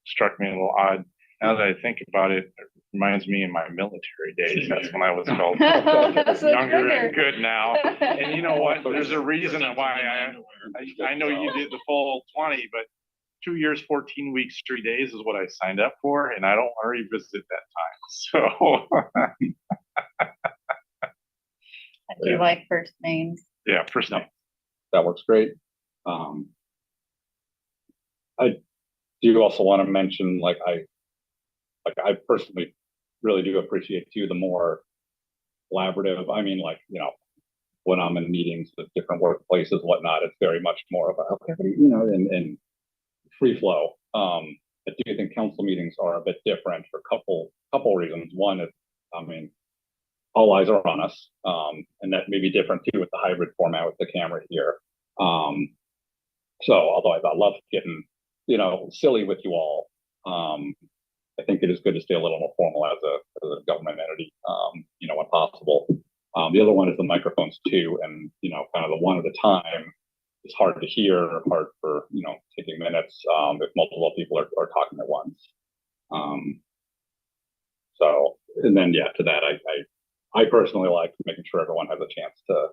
struck me a little odd. Now that I think about it, it reminds me of my military days. That's when I was called younger and good now. And you know what? There's a reason why I know you did the full 20, but 2 years, 14 weeks, 3 days is what I signed up for, and I don't want to revisit that time. So I do like first names. yeah, first name. That works great. I do also want to mention, I personally really do appreciate too, the more collaborative. I mean, when I'm in meetings with different workplaces, whatnot, it's very much more of a, okay, and free flow. I do think council meetings are a bit different for a couple reasons. One is, all eyes are on us. And that may be different too with the hybrid format with the camera here. So although I love getting, silly with you all, I think it is good to stay a little more formal as a government entity, when possible. The other one is the microphones too, and kind of the one at a time. It's hard to hear, hard for taking minutes if multiple people are talking at once. So, and then to that, I personally like making sure everyone has a chance to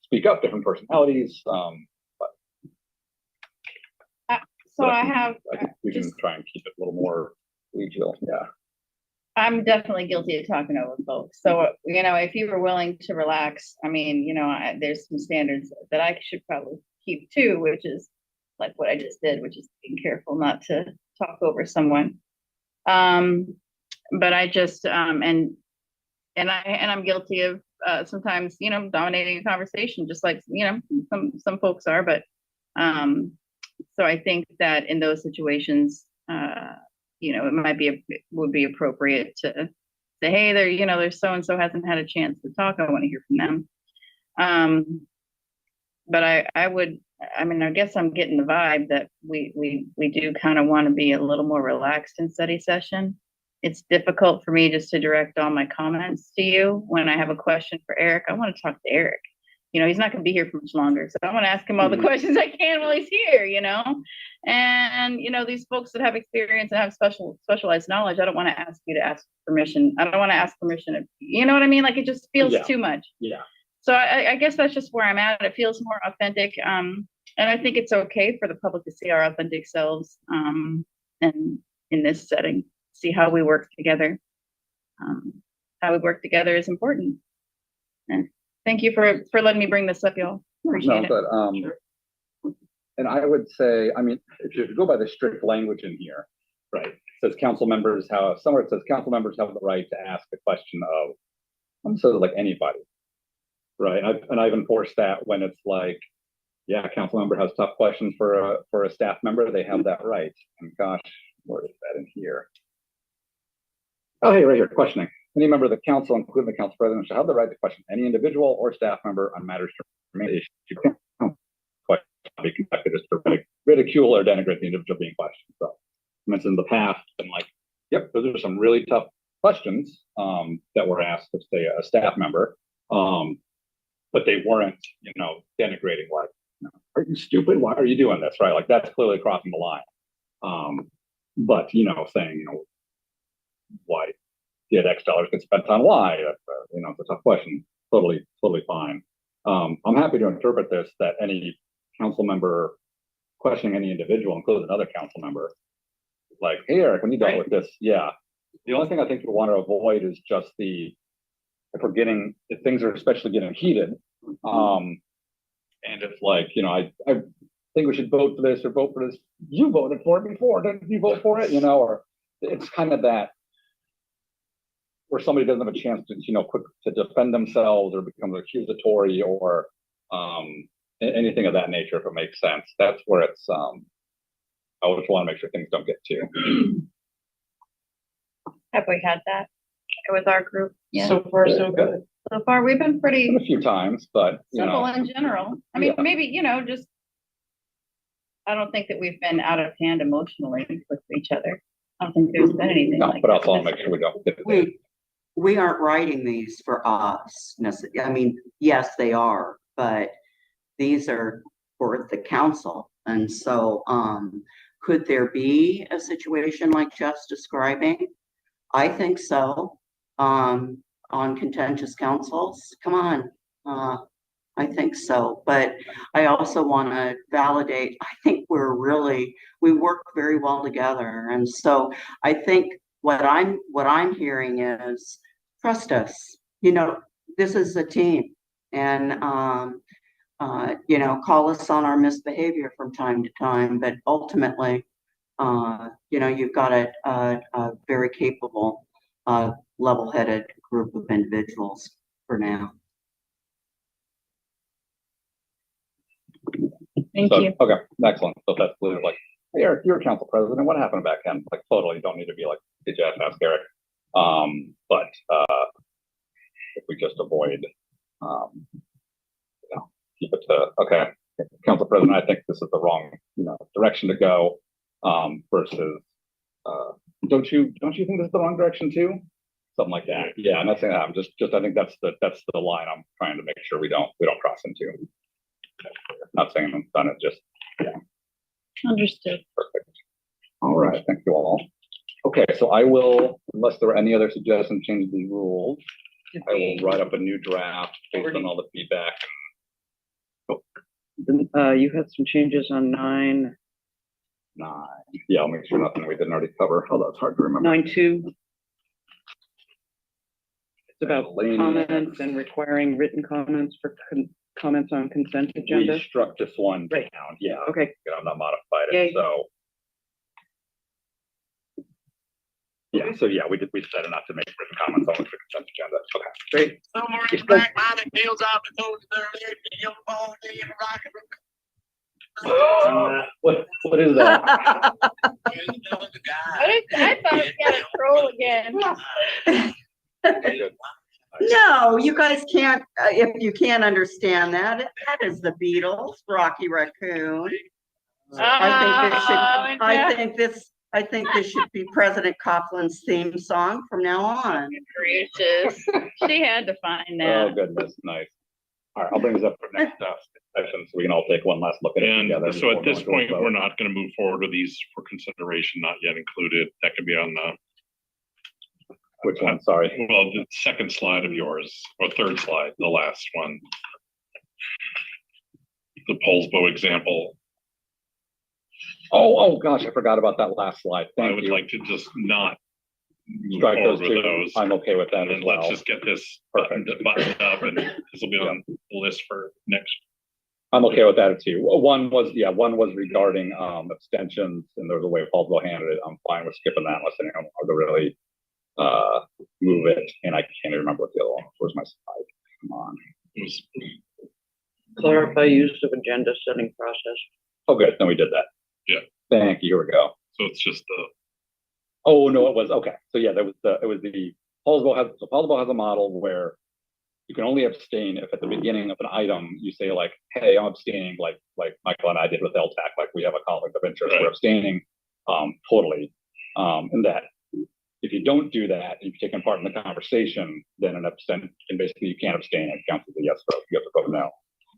speak up, different personalities. So I have. I think we can try and keep it a little more regional. Yeah. I'm definitely guilty of talking over folks. So, if you were willing to relax, there's some standards that I should probably keep too, which is like what I just did, which is being careful not to talk over someone. But I just, and I'm guilty of sometimes, dominating a conversation, just like, some folks are, but, so I think that in those situations, it would be appropriate to say, hey, there's so-and-so hasn't had a chance to talk. I want to hear from them. But I guess I'm getting the vibe that we do kind of want to be a little more relaxed in study session. It's difficult for me just to direct all my comments to you. When I have a question for Eric, I want to talk to Eric. He's not going to be here for much longer. So I want to ask him all the questions I can while he's here, and, these folks that have experience and have specialized knowledge, I don't want to ask you to ask permission. I don't want to ask permission. You know what I mean? Like, it just feels too much. Yeah. So I guess that's just where I'm at. It feels more authentic. And I think it's okay for the public to see our authentic selves, and in this setting, see how we work together. How we work together is important. And thank you for letting me bring this up, y'all. Appreciate it. But And I would say, I mean, if you go by the strict language in here, right, it says council members have, somewhere it says council members have the right to ask a question of, I'm sort of like anybody, right? I've enforced that when it's like, yeah, a council member has tough questions for a staff member, they have that right. And gosh, where is that in here? Oh, hey, right here, questioning. Any member of the council, including the council president, shall have the right to question any individual or staff member on matters to remain issue. Question be conducted as to ridicule or denigrate the individual being questioned. So, I mentioned in the past, and like, yep, those are some really tough questions that were asked of, say, a staff member, but they weren't, you know, denigrating, like, are you stupid? Why are you doing this? Right? Like, that's clearly crossing the line. But, you know, saying, you know, why did X dollars get spent on Y? You know, it's a tough question. Totally fine. I'm happy to interpret this that any council member questioning any individual, including another council member, like, hey, Eric, when you dealt with this, yeah. The only thing I think you want to avoid is just if things are especially getting heated, and it's like, you know, I think we should vote for this or vote for this. You voted for it before, didn't you vote for it? You know, or it's kind of that where somebody doesn't have a chance to, you know, quick to defend themselves or become accusatory or anything of that nature, if it makes sense. That's where it's I just want to make sure things don't get too. Have we had that with our group? Yeah. So far, so good. So far, we've been pretty A few times, but you simple know, in general. I mean, Yeah. maybe, you know, just, I don't think that we've been out of hand emotionally with each other. I don't think there's been anything no, like but that. also I'll make sure we don't get We aren't writing these for us. I mean, yes, they are, but these are for the council. And so, could there be a situation like Jeff's describing? I think so. On contentious councils, come on. I think so, but I also want to validate, I think we work very well together. And so I think what I'm hearing is trust us, you know, this is a team, and, you know, call us on our misbehavior from time to time, but ultimately, you know, you've got a very capable, level-headed group of individuals for now. Thank So, you. okay, excellent. So that's clear. Like, hey, Eric, you're council president. What happened back then? Like, totally don't need to be like, did you ask Eric? But if we just avoid, you know, keep it to, okay, council president, I think this is the wrong, you know, direction to go. Versus, don't you think this is the wrong direction too? Something like that. Yeah, I'm not saying that. I'm just I think that's the line I'm trying to make sure we don't cross into. Not saying I'm done it, just, yeah. Understood. Perfect. All right, thank you all. Okay, so I will, unless there are any other suggestions, change the rules. I will write up a new draft based on all the feedback. You had some changes on 9. Yeah, I'll make sure nothing we didn't already cover. Oh, that's hard to remember. 9.2. It's about Lane. comments and requiring written comments for comments on consent agenda. We struck this one Right. down, yeah. Okay. I'm not modified Yay. it, so. Yeah, so yeah, we decided not to make written comments on the consent agenda. Okay. Great. Somewhere black line deals out the toes of their leg, and you'll fall in the rocket. What is that? I thought it was gonna troll again. No, you guys can't, if you can't understand that is the Beatles, Rocky Raccoon. I think this should be President Coughlin's theme song from now on. Gracious. She had to find that. Oh, goodness, nice. All right, I'll bring this up for next session so we can all take one last look at it And together. so at this before going point, to we're vote. not going to move forward with these for consideration, not yet included. That could be on the, Which one? Sorry. well, the second slide of yours, or third slide, the last one. The Polsbo example. Oh, gosh, I forgot about that last slide. I Thank would you. like to just not move Strike forward those with two. those. I'm okay with that as And let's well. just get this Perfect. buttoned up, and this will be on the list for next I'm okay with that too. One was regarding abstentions, and there was a way Paulsville handled it. I'm fine with skipping that unless anyone wants to really move it. And I can't even remember what the other one was. Where's my slide? Come on. Clarify use of agenda setting process. Oh, good. Then we did that. Yeah. Thank you. Here we go. So it's just the, Oh no, it was okay. So yeah, Paulsville has a model where you can only abstain if at the beginning of an item you say like, hey, I'm abstaining, like Michael and I did with LTAC, like we have a conflict of interest, we're abstaining totally. And that if you don't do that, if you've taken part in the conversation, then an abstent can basically, you can't abstain, it counts as a yes vote, you have to vote no.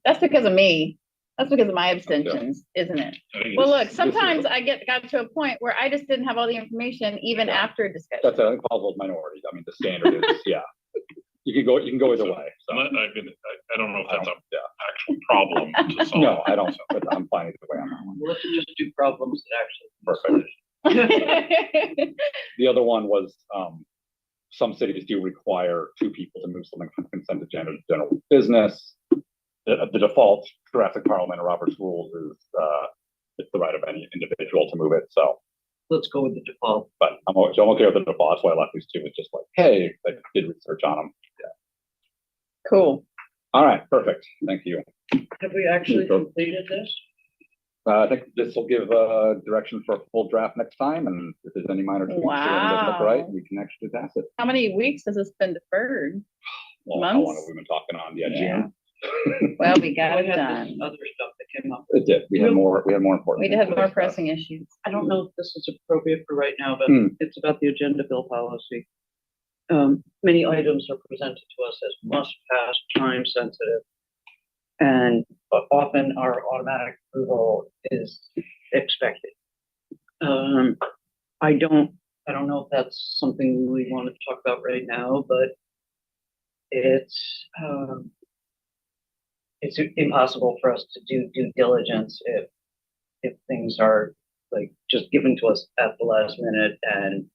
That's because of me. That's because of my abstentions, isn't it? Well, look, sometimes I got to a point where I just didn't have all the information even after a discussion. That's a Paulsville's minority. I mean, the standard is, yeah. You can go either way. So. I don't know if that's an actual problem to solve. No, I don't. But I'm fine either way on that one. Let's just do problems that actually. Perfect. The other one was some cities do require 2 people to move something from consent agenda to general business. The default Jurassic Parliament or Robert's rules is it's the right of any individual to move it. So let's go with the default. But I'm okay with the default. That's why I left these 2. It's just like, hey, I did research on them. Yeah. Cool. All right, perfect. Thank you. Have we actually completed this? I think this will give direction for a full draft next time, and if there's any minor tweaks or anything doesn't look right, we can actually pass it. How many weeks has this been deferred? Well, Months? how long have we been talking on? Yeah, June. Well, we got it done. Other stuff that came up. It did. We had more important. We did have more pressing issues. I don't know if this is appropriate for right now, but it's about the agenda bill policy. Many items are presented to us as must pass, time sensitive. And often our automatic approval is expected. I don't know if that's something we want to talk about right now, but it's impossible for us to do due diligence if things are like just given to us at the last minute, and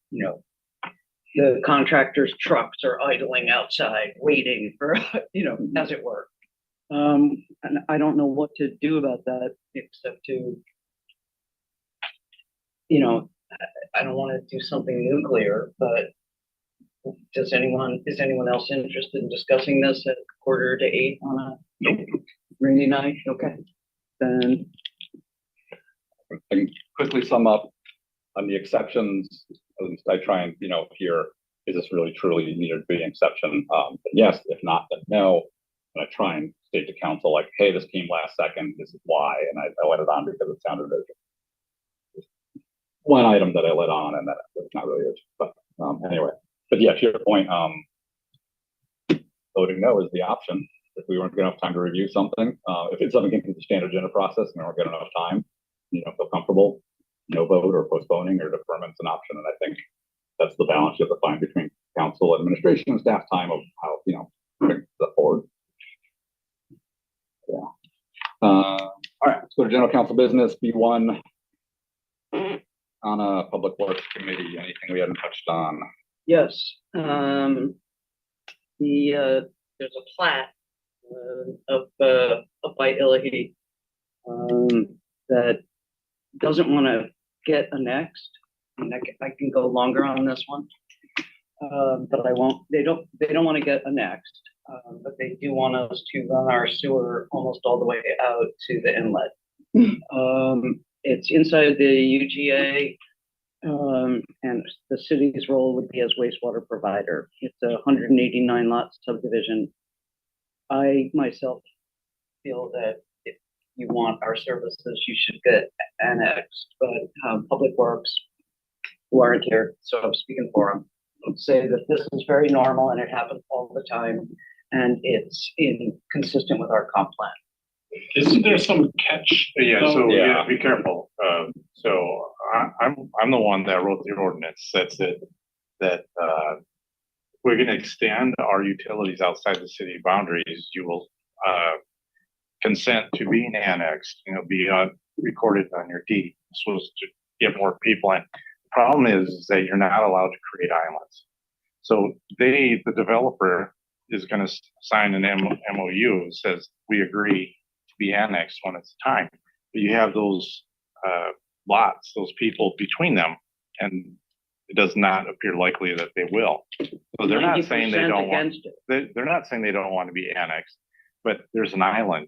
the contractor's trucks are idling outside waiting for as it were. And I don't know what to do about that except to I don't want to do something nuclear, but is anyone else interested in discussing this at 7:45 on a rainy night? Okay, then I can quickly sum up on the exceptions. At least I try and hear, is this really truly needed to be an exception? Yes. If not, then no. And I try and state to council like, hey, this came last second. This is why, and I let it on because it sounded as one item that I let on, and that it's not really it. But anyway. But yeah, to your point, voting no is the option. If we weren't getting enough time to review something, if it's something into the standard agenda process and we weren't getting enough time, you don't feel comfortable, no vote or postponing or deferment's an option. And I think that's the balance you have to find between council, administration, and staff time of how, bring that forward. Yeah. All right, let's go to general council business, B1. On a public works committee, anything we hadn't touched on? yes, there's a plat up by Illahee that doesn't want to get annexed. And I can go longer on this one, but I won't. They don't want to get annexed, but they do want us to run our sewer almost all the way out to the inlet. It's inside the UGA. And the city's role would be as wastewater provider. It's a 189 lot subdivision. I myself feel that if you want our services, you should get annexed, but Public Works, who aren't here, so I'm speaking for them, would say that this is very normal and it happens all the time, and it's consistent with our comp plan. Isn't there some catch? Yeah, be careful. So I'm the one that wrote the ordinance that said that we're going to extend our utilities outside the city boundaries. You will consent to being annexed, be recorded on your deed. This was to get more people in. The problem is that you're not allowed to create islands. So the developer is going to sign an MOU that says we agree be annexed when it's time. But you have those lots, those people between them, and it does not appear likely that they will. So they're not saying they don't want. They're not saying they don't want to be annexed, but there's an island,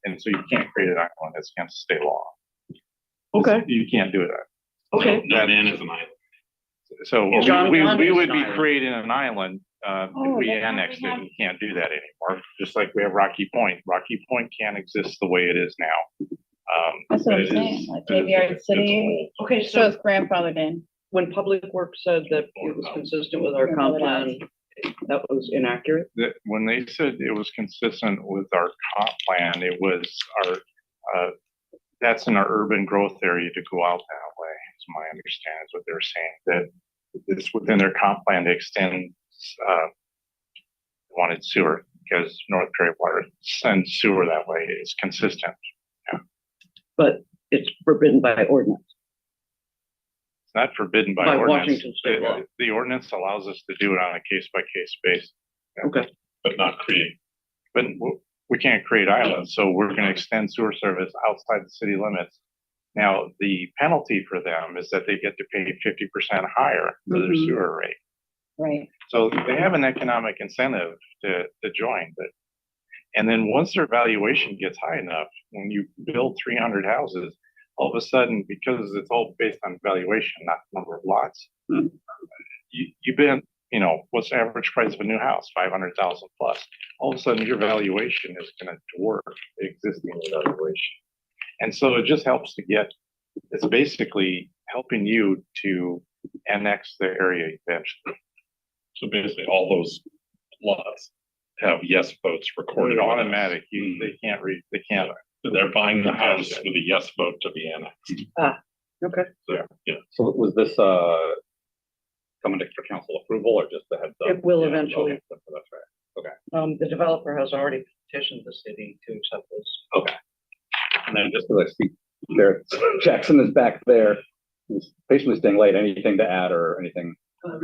and so you can't create an island. It's against state law. Okay. You can't do that. Okay. No man is an island. So John we is would an be island. creating an island if we that's how annexed we it. have- We can't do that anymore. Just like we have Rocky Point. Rocky Point can't exist the way it is now. That's what but I'm it saying, is- like it is- Graveyard it's City, Okay, so so it's grandfathered in. when Public Works said that it was consistent with our comp plan, that was inaccurate? That when they said it was consistent with our comp plan, it was our, that's in our urban growth area to go out that way, is my understanding, is what they're saying, that it's within their comp plan to extend, wanted sewer, because North Prairie Water sends sewer that way, it's consistent. But it's forbidden by ordinance. It's not forbidden by By ordinance. Washington state law. The ordinance allows us to do it on a case-by-case basis. Okay. But not create. But we can't create islands, so we're gonna extend sewer service outside the city limits. Now, the penalty for them is that they get to pay 50% higher for their Mhm. sewer rate. Right. So they have an economic incentive to join, but, and then once their valuation gets high enough, when you build 300 houses, all of a sudden, because it's all based on valuation, not number of lots, you've been, you know, what's the average price of a new house? 500,000 plus. All of a sudden, your valuation is gonna dwarf the existing valuation. And so it just helps to get, it's basically helping you to annex the area eventually. So basically, all those lots have yes votes recorded They're on it. automatic, they can't read, they can't. So they're buying the house with a yes vote to be annexed. Okay. So, yeah. So was this, coming for council approval or just a heads up? It will Yeah, eventually. okay, that's right. Okay. The developer has already petitioned the city to accept this. Okay. And then just because I see there, Jackson is back there, he's patiently staying late. Anything to add or anything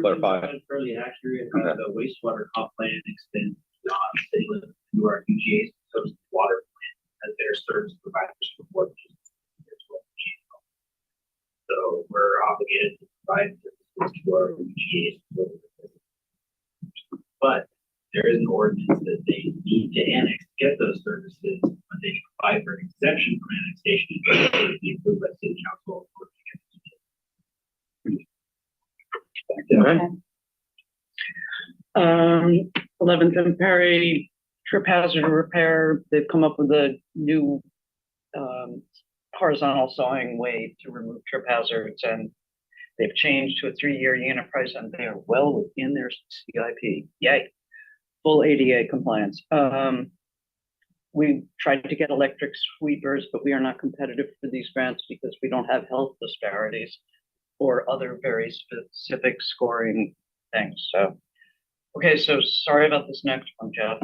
clarify? Fairly accurate. Okay. The wastewater comp plan extends beyond city limits to our UGA's, so does the water plant as their service providers report. So we're obligated to provide services to our UGA's. But there is an ordinance that they need to annex to get those services, but they apply for an exemption from annexation, to be approved by city council. Okay. 11th and Perry, trip hazard repair, they've come up with a new horizontal sawing way to remove trip hazards, and they've changed to a 3-year unit price, and they are well within their CIP. Yay. Full ADA compliance. We tried to get electric sweepers, but we are not competitive for these grants because we don't have health disparities or other very specific scoring things. So, okay, so sorry about this next one, Jeff.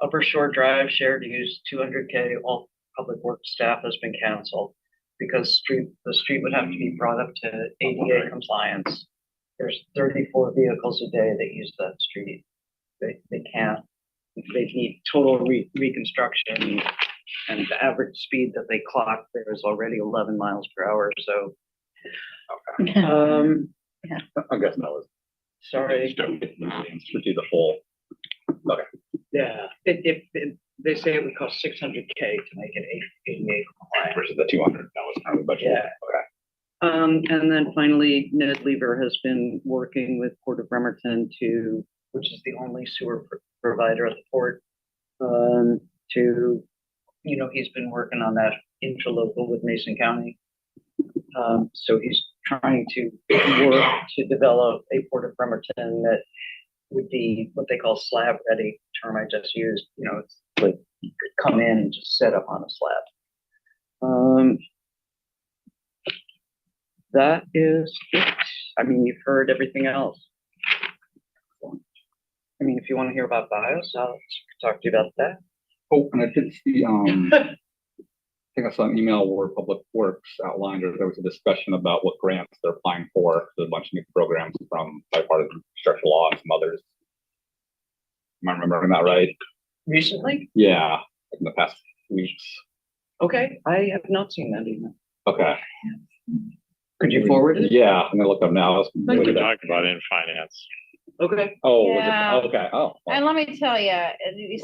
Upper Shore Drive shared use 200K, all public works staff has been canceled because the street would have to be brought up to ADA compliance. There's 34 vehicles a day that use that street. They can't, they need total reconstruction, and the average speed that they clock there is already 11 miles per hour, so. Okay. Yeah. I'm guessing that was. Sorry. To do the full. Okay. Yeah, they say it would cost 600K to make it ADA compliant. Versus the 200, that was kind of the budget. Yeah. Okay. And then finally, Ned Lever has been working with Port of Bremerton which is the only sewer provider at the port, he's been working on that interlocal with Mason County. So he's trying to work to develop a Port of Bremerton that would be what they call slab ready, term I just used. It's like you could come in and just set up on a slab. That is it. I mean, you've heard everything else. I mean, if you want to hear about BIOS, I'll talk to you about that. Oh, and I did see, I think I saw an email where Public Works outlined, or there was a discussion about what grants they're applying for. There's a bunch of new programs from bipartisan infrastructure law and some others. Am I remembering that right? Recently? Yeah, like in the past weeks. Okay, I have not seen that email. Okay. Could you forward it? Yeah, I'm gonna look up now. We can talk about it in finance. Okay. Oh, Yeah. okay, oh. And let me tell you,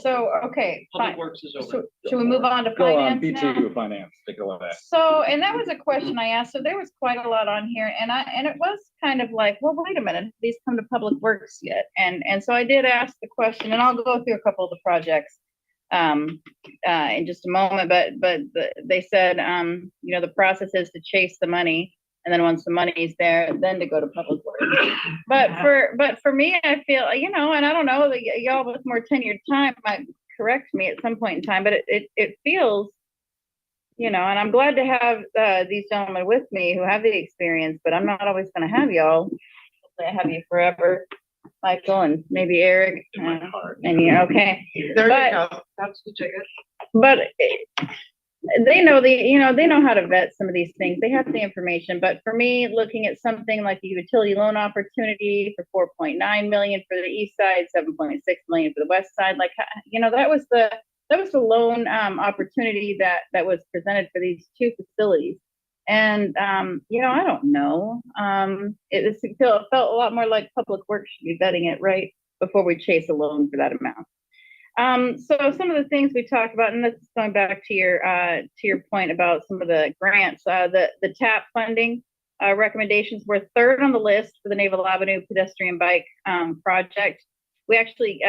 so, okay, Public fine. Works is So, over. should we move on to Go on, finance now? B2 finance, take it away. So, and that was a question I asked, so there was quite a lot on here, and it was kind of like, well, wait a minute, have these come to Public Works yet? And so I did ask the question, and I'll go through a couple of the projects in just a moment, but they said, you know, the process is to chase the money, and then once the money's there, then to go to Public Works. But for me, I feel, you know, and I don't know, y'all with more tenured time might correct me at some point in time, but it feels, you know, and I'm glad to have these gentlemen with me who have the experience, but I'm not always going to have y'all. Hopefully I have you forever, Michael, and maybe Eric. And you're okay. There you But- go. That's the ticket. But they know they know how to vet some of these things. They have the information. But for me, looking at something like a utility loan opportunity for 4.9 million for the east side, 7.6 million for the west side, like, you know, that was the loan opportunity that was presented for these two facilities. And you know, I don't know. It felt a lot more like Public Works should be vetting it right before we chase a loan for that amount. So some of the things we talked about, and that's going back to your point about some of the grants, the TAP funding recommendations were third on the list for the Naval Avenue pedestrian bike project. We actually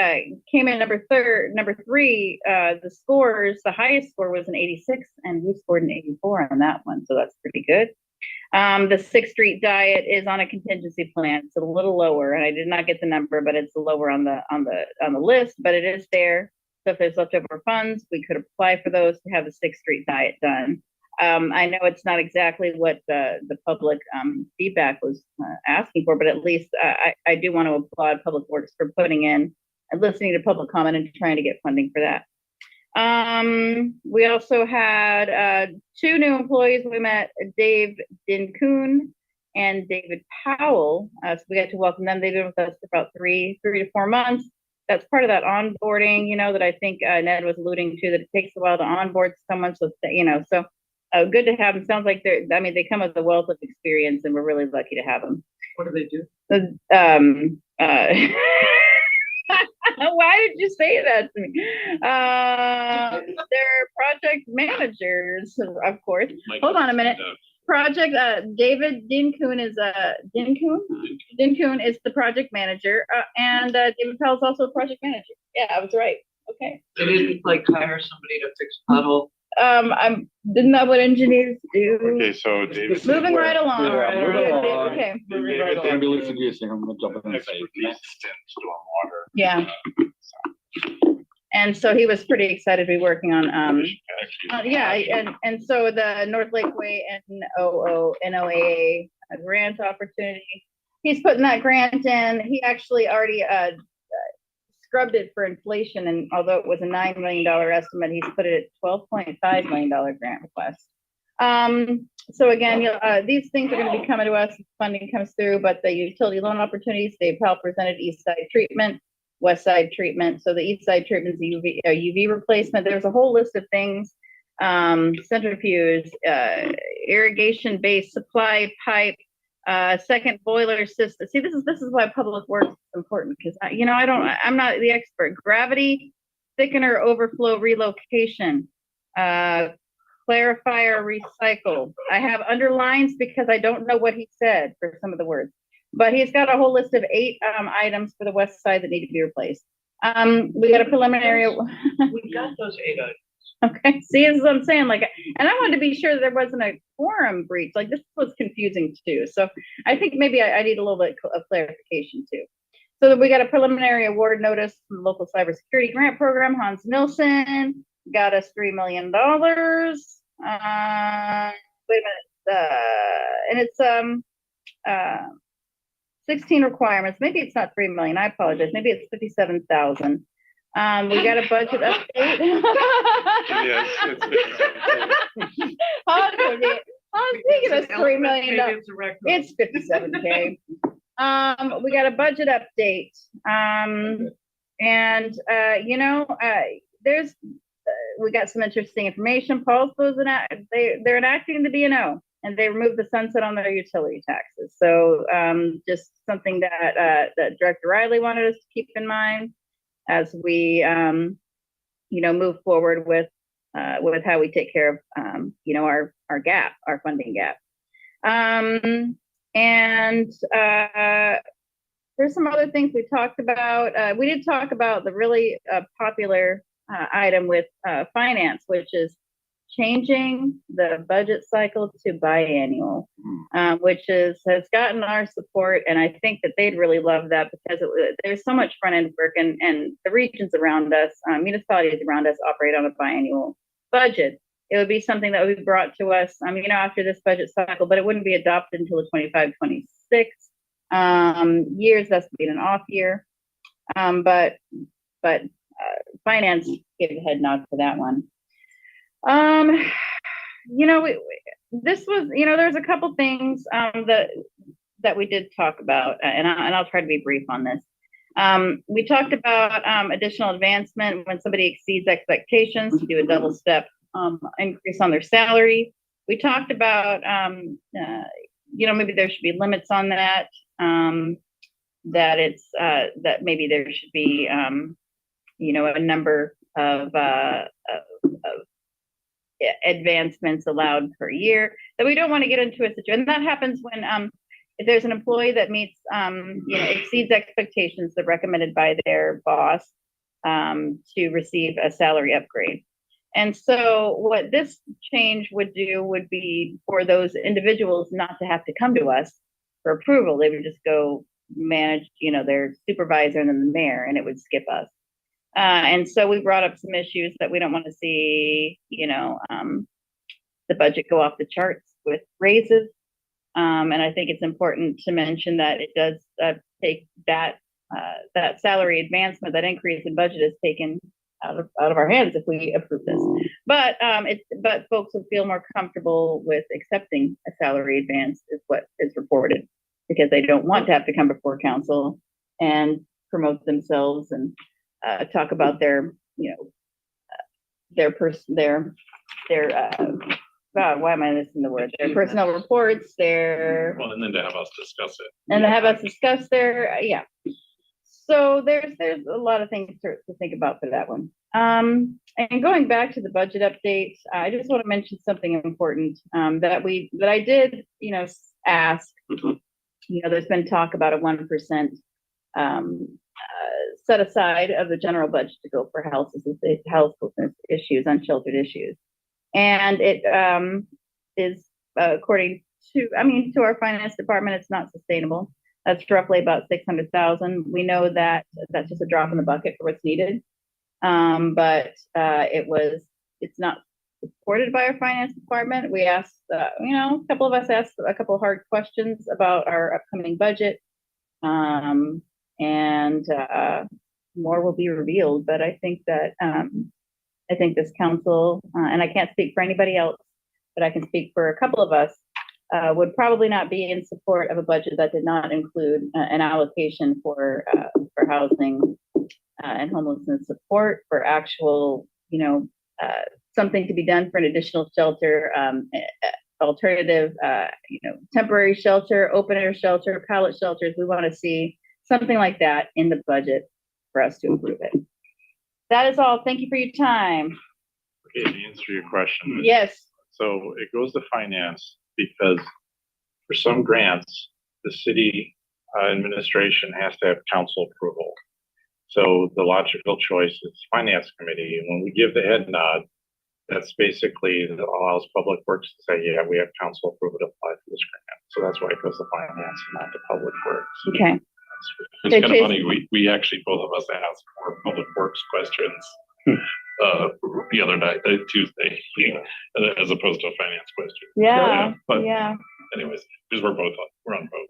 came in number three. The highest score was an 86, and we scored an 84 on that one, so that's pretty good. The 6th Street diet is on a contingency plan. It's a little lower, and I did not get the number, but it's lower on the list, but it is there. So if there's leftover funds, we could apply for those to have the 6th Street diet done. I know it's not exactly what the public feedback was asking for, but at least I do want to applaud Public Works for putting in and listening to public comment and trying to get funding for that. We also had 2 new employees. We met Dave Dinkoon and David Powell. So we got to welcome them. They've been with us for about 3 to 4 months. That's part of that onboarding, you know, that I think Ned was alluding to, that it takes a while to onboard someone. So, you know, so good to have them. Sounds like they come with a wealth of experience, and we're really lucky to have them. What do they do? Why did you say that to me? They're project managers, of course. Hold on a minute. Project David Dinkoon is Dinkoon is the project manager, and David Powell is also a project manager. Yeah, I was right. Okay. They didn't like hire somebody to fix a puddle. Isn't that what engineers do? Okay, so David. Moving right along. Yeah, moving along. Okay. David David Dinkoon introducing, I'm gonna jump in and say. expertise in stormwater. Yeah. And so he was pretty excited to be working on, yeah, and so the North Lakeway NOAA grant opportunity, he's putting that grant in. He actually already scrubbed it for inflation, and although it was a $9 million estimate, he's put it at $12.5 million grant request. So again, these things are going to be coming to us if funding comes through, but the utility loan opportunities, they've helped presented east side treatment, west side treatment. So the east side treatment is UV replacement. There's a whole list of things, centrifuge, irrigation based supply pipe, second boiler system. See, this is why Public Works is important, because I'm not the expert. Gravity thickener overflow relocation, clarifier recycle. I have underlines because I don't know what he said for some of the words. But he's got a whole list of 8 items for the west side that need to be replaced. We got a preliminary. We got those 8 items. Okay, see, this is what I'm saying. Like, and I wanted to be sure there wasn't a quorum breach. Like, this was confusing too. So I think maybe I need a little bit of clarification too. So that we got a preliminary award notice from the local cybersecurity grant program. Hans Nilsson got us $3 million. Wait a minute, and it's 16 requirements. Maybe it's not 3 million. I apologize. Maybe it's 57,000. We got a budget update. Yes, it's I was thinking it's $3 million. It's 57K. We got a budget update. And there's we got some interesting information. They're enacting the B&O, and they removed the sunset on their utility taxes. So just something that Director Riley wanted us to keep in mind as we move forward with how we take care of our gap, our funding gap. There's some other things we talked about. We did talk about the really popular item with finance, which is changing the budget cycle to biannual, which has gotten our support. And I think that they'd really love that because there's so much front end work, and the regions around us, municipalities around us operate on a biannual budget. It would be something that would be brought to us, after this budget cycle, but it wouldn't be adopted until the 25-26 years. That's being an off year. But finance gave a head nod for that one. This was, there's a couple things that we did talk about, and I'll try to be brief on this. We talked about additional advancement when somebody exceeds expectations, to do a double step increase on their salary. We talked about, maybe there should be limits on that, that maybe there should be, a number of advancements allowed per year, that we don't want to get into a situation. And that happens when, if there's an employee that meets, exceeds expectations that recommended by their boss, to receive a salary upgrade. And so what this change would do would be for those individuals not to have to come to us for approval. They would just go manage, their supervisor and then the mayor, and it would skip us. And so we brought up some issues that we don't want to see, the budget go off the charts with raises. And I think it's important to mention that it does take that salary advancement, that increase in budget is taken out of our hands if we approve this. But folks will feel more comfortable with accepting a salary advance is what is reported, because they don't want to have to come before council and promote themselves and talk about their why am I missing the word? Their personnel reports, Well, and then to have us discuss it. And to have us discuss yeah. So there's a lot of things to think about for that one. And going back to the budget update, I just want to mention something important that I did, ask. There's been talk about a 1% set aside of the general budget to go for health issues, unsheltered issues. And it is, according to our finance department, it's not sustainable. That's roughly about 600,000. We know that that's just a drop in the bucket for what's needed. But it's not supported by our finance department. We asked, a couple of us asked a couple of hard questions about our upcoming budget. And more will be revealed, but I think that, I think this council, and I can't speak for anybody else, but I can speak for a couple of us, would probably not be in support of a budget that did not include an allocation for housing and homelessness support, for actual, something to be done for an additional shelter, alternative, temporary shelter, open air shelter, pallet shelters. We want to see something like that in the budget for us to approve it. That is all. Thank you for your time. Okay, to answer your question. Yes. So it goes to finance because for some grants, the city administration has to have council approval. So the logical choice is finance committee. And when we give the head nod, that's basically that allows public works to say, yeah, we have council approval to apply for this grant. So that's why it goes to finance and not to public works. Okay. It's kind of funny. We actually, both of us asked more public works questions the other night, Tuesday, as opposed to a finance question. Yeah. But yeah. anyways, because we're on both.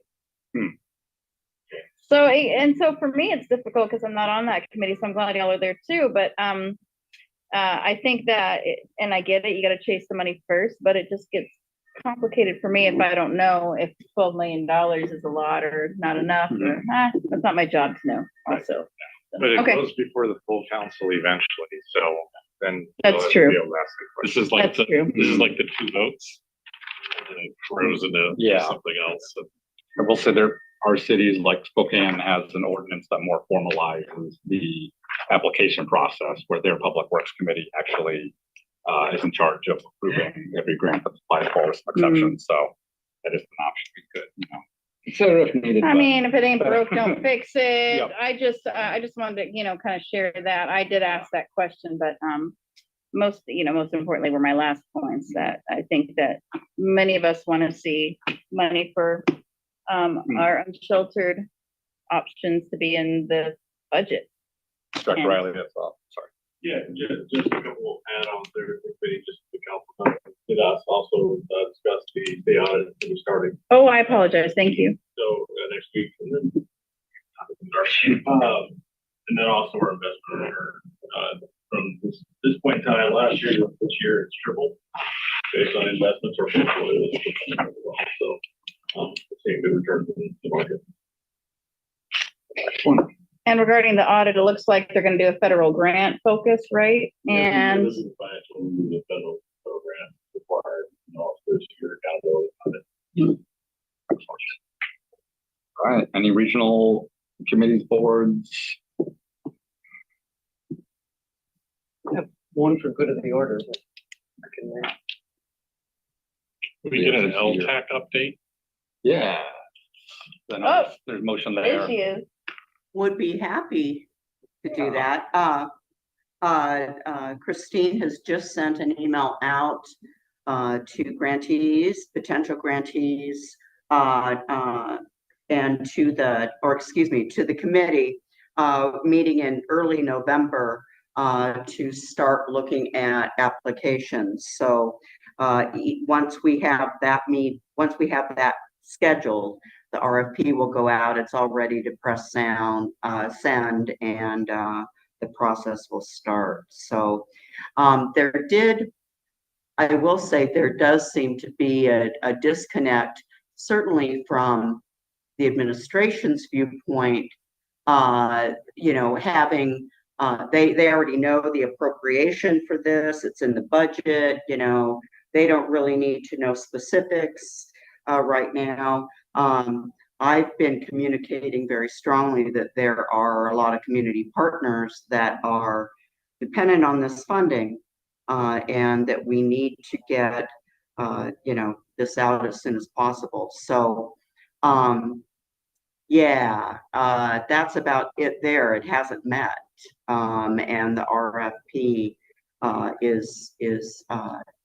So for me, it's difficult because I'm not on that committee, so I'm glad y'all are there too. But I think that, and I get it, you got to chase the money first, but it just gets complicated for me if I don't know if $12 million is a lot or not enough. Or, that's not my job to know also. But it goes before the full council eventually. So then. That's they'll true. be able to ask a question. This is like, That's true. this is like the 2 votes. And then it grows into Yeah. something else. So, I will say there are cities like Spokane has an ordinance that more formalizes the application process where their public works committee actually is in charge of approving every grant that applies for exceptions. So that is an option we could, consider if needed. I but- mean, if it ain't broke, don't fix it. Yep. I just wanted to, kind of share that. I did ask that question, but, most importantly were my last points that I think that many of us want to see money for, our unsheltered options to be in the budget. Dr. Riley, that's all. Sorry. Yeah, just a couple of add-ons there, maybe just the council did us also discuss the audit that was starting. Oh, I apologize. Thank you. So next week, and then also our investment from this point in time last year to this year, it's tripled based on investments or portfolios. So seeing good returns in the market. And regarding the audit, it looks like they're going to do a federal grant focus, right? And This is the federal program required, this year accountability on it. All right, any regional committees, boards? I have one for good of the order. But I can read. we get an LTAC update. Yeah. Then there's motion there there. she is. Would be happy to do that. Christine has just sent an email out to grantees, potential grantees, and to the committee meeting in early November to start looking at applications. So once we have that scheduled, the RFP will go out. It's all ready to press send, and the process will start. So I will say there does seem to be a disconnect, certainly from the administration's viewpoint, having, they already know the appropriation for this, it's in the budget, they don't really need to know specifics right now. I've been communicating very strongly that there are a lot of community partners that are dependent on this funding, and that we need to get, this out as soon as possible. So, that's about it there. It hasn't met, and the RFP is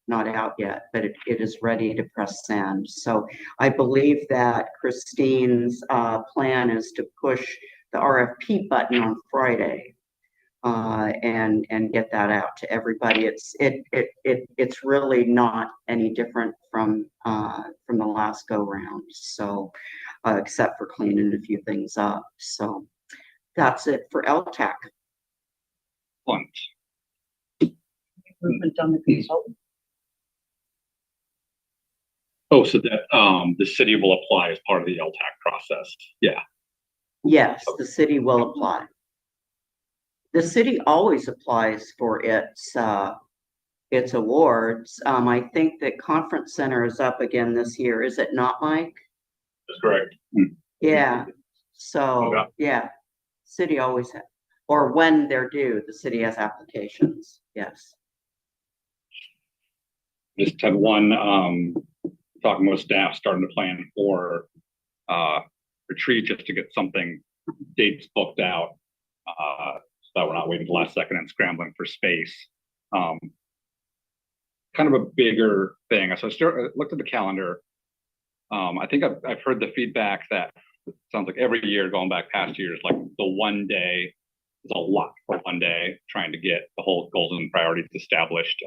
not out yet, but it is ready to press send. So I believe that Christine's plan is to push the RFP button on Friday, and get that out to everybody. It's really not any different from the last go round. So except for cleaning a few things up. So that's it for LTAC. Improvement on the consultant. Oh, so that the city will apply as part of the LTAC process. Yeah. Yes, the city will apply. The city always applies for its awards. I think that Conference Center is up again this year. Is it not, Mike? That's correct. Yeah. So yeah, city always has, or when they're due, the city has applications. Yes. Just had one talking with staff, starting to plan for retreat just to get something dates booked out, so that we're not waiting the last second and scrambling for space. Kind of a bigger thing. So I looked at the calendar. I think I've heard the feedback that it sounds like every year going back past years, like the one day is a lot for one day, trying to get the whole goals and priorities established.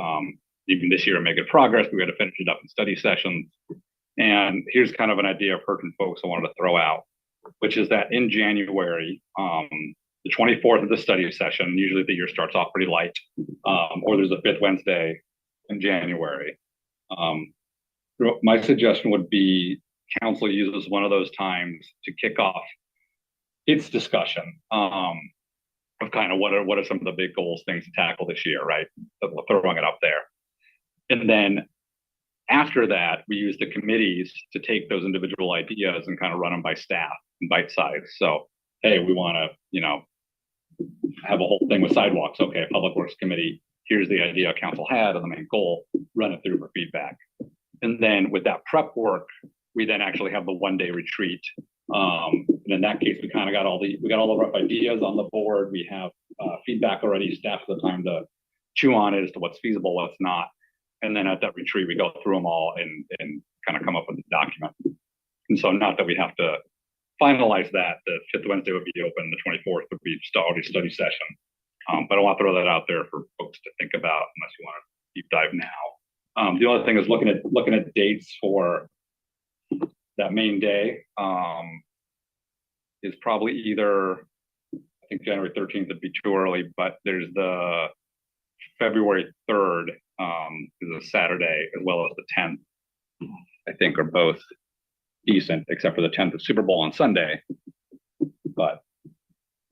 Even this year, I made good progress. We got to finish it up in study sessions. And here's kind of an idea I've heard from folks I wanted to throw out, which is that in January, the 24th of the study session, usually the year starts off pretty light, or there's a fifth Wednesday in January. My suggestion would be council uses one of those times to kick off its discussion. of kind of what are some of the big goals, things to tackle this year, right? Throwing it up there. And then after that, we use the committees to take those individual ideas and kind of run them by staff and bite size. So, hey, we want to, you know, have a whole thing with sidewalks. Okay, Public Works Committee, here's the idea council had and the main goal, run it through for feedback. And then with that prep work, we then actually have the one-day retreat. And in that case, we kind of got all the rough ideas on the board. We have feedback already, staff have the time to chew on it as to what's feasible, what's not. And then at that retreat, we go through them all and kind of come up with a document. And so not that we have to finalize that, the 5th Wednesday would be open, the 24th would be already study session. But I want to throw that out there for folks to think about unless you want to deep dive now. The other thing is looking at dates for that main day is probably either, I think January 13th would be too early, but there's the February 3rd is a Saturday, as well as the 10th, I think are both decent, except for the 10th of Super Bowl on Sunday. But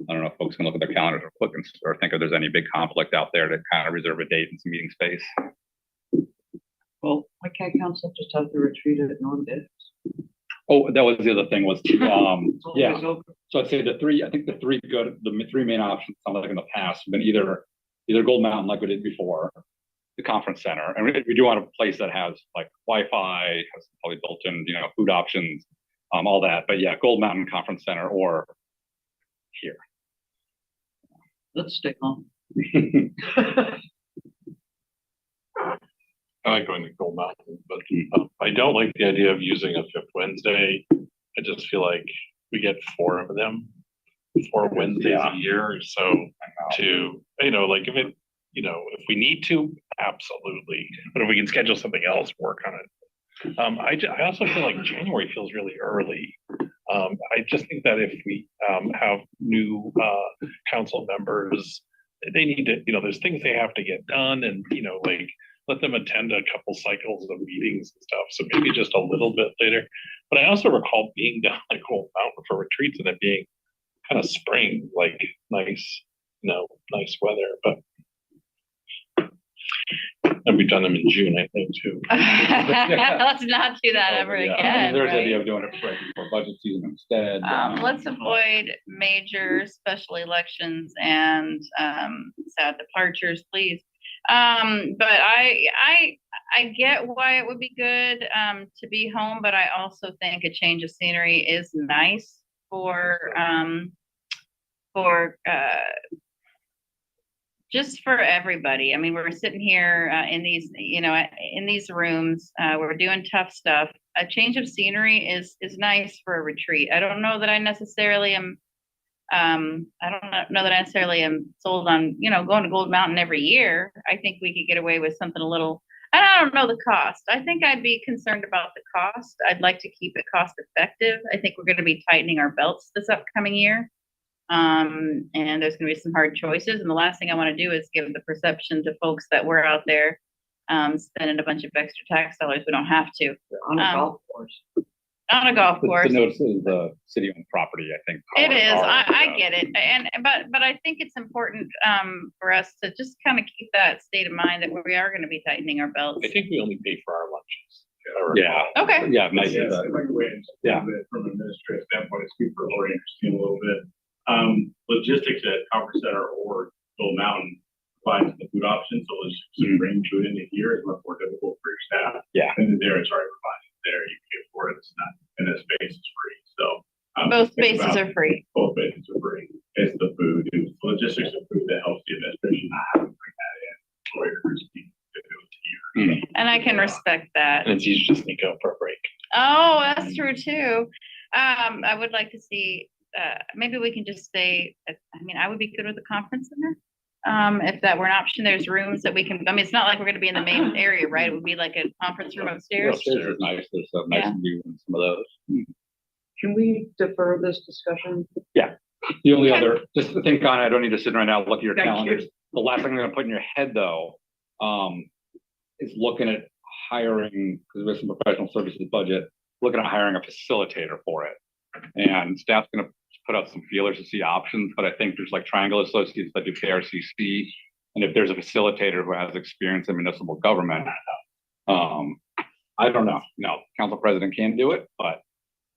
I don't know if folks can look at their calendars or think if there's any big conflict out there to kind of reserve a date and some meeting space. Well, why can't council just have the retreat at Norm Davis? Oh, that was the other thing was, yeah. So I'd say the three main options sound like in the past have been either Gold Mountain like we did before, the conference center, and we do want a place that has like Wi-Fi, has probably built-in, you know, food options, all that. But yeah, Gold Mountain Conference Center or here. Let's stick on. I like going to Gold Mountain, but I don't like the idea of using a 5th Wednesday. I just feel like we get 4 of them, 4 Wednesdays a year. So to, you know, like if we need to, absolutely. But if we can schedule something else, work on it. I also feel like January feels really early. I just think that if we have new council members, they need to, you know, there's things they have to get done and, you know, like let them attend a couple cycles of meetings and stuff. So maybe just a little bit later. But I also recall being down at Gold Mountain for retreats and it being kind of spring, like nice, you know, nice weather. But and we've done them in June, I think, too. Let's not do that ever again. There's right? the idea of doing it for budget season instead. Let's avoid major special elections and sad departures, please. But I get why it would be good to be home, but I also think a change of scenery is nice for just for everybody. I mean, we're sitting here in these, you know, in these rooms, we're doing tough stuff. A change of scenery is nice for a retreat. I don't know that I necessarily am. I don't know that I necessarily am sold on, you know, going to Gold Mountain every year. I think we could get away with something a little, and I don't know the cost. I think I'd be concerned about the cost. I'd like to keep it cost effective. I think we're going to be tightening our belts this upcoming year. And there's going to be some hard choices. And the last thing I want to do is give the perception to folks that we're out there spending a bunch of extra tax dollars. We don't have to. On a golf course. On a golf course. The notice is the city-owned property, I think. It is. I get it. But I think it's important for us to just kind of keep that state of mind that we are going to be tightening our belts. I think we only pay for our lunches. Yeah. Okay. Yeah. Nice. If I can wait a bit from an administrative standpoint, speak for Lori and Christine a little bit. Logistics at Conference Center or Gold Mountain provides the food options, so let's bring food into here is much more difficult for your staff. Yeah. And there it's already provided there, you pay for it, it's not, and the space is free, so. Both spaces are free. Both spaces are free, it's the food, it's the logistics of food that helps the administration not have to bring that in, Lori or Christine to do it here. And I can respect that. And it's easy to sneak out for a break. Oh, that's true too. I would like to see, maybe we can just say, I would be good with the conference center. If that were an option, there's rooms that we can, it's not like we're gonna be in the main area, right? It would be like a conference room upstairs. Upstairs is nice, there's a nice view in some of those. Can we defer this discussion? Yeah. The only other, just to think on it, I don't need to sit right now, look at your Thank calendars. you. The last thing I'm gonna put in your head though, is looking at hiring, because we have some professional services budget, looking at hiring a facilitator for it. And staff's gonna put out some feelers to see options, but I think there's like Triangle Associates that do KRCC. And if there's a facilitator who has experience in municipal government, I don't know, no, council president can do it, but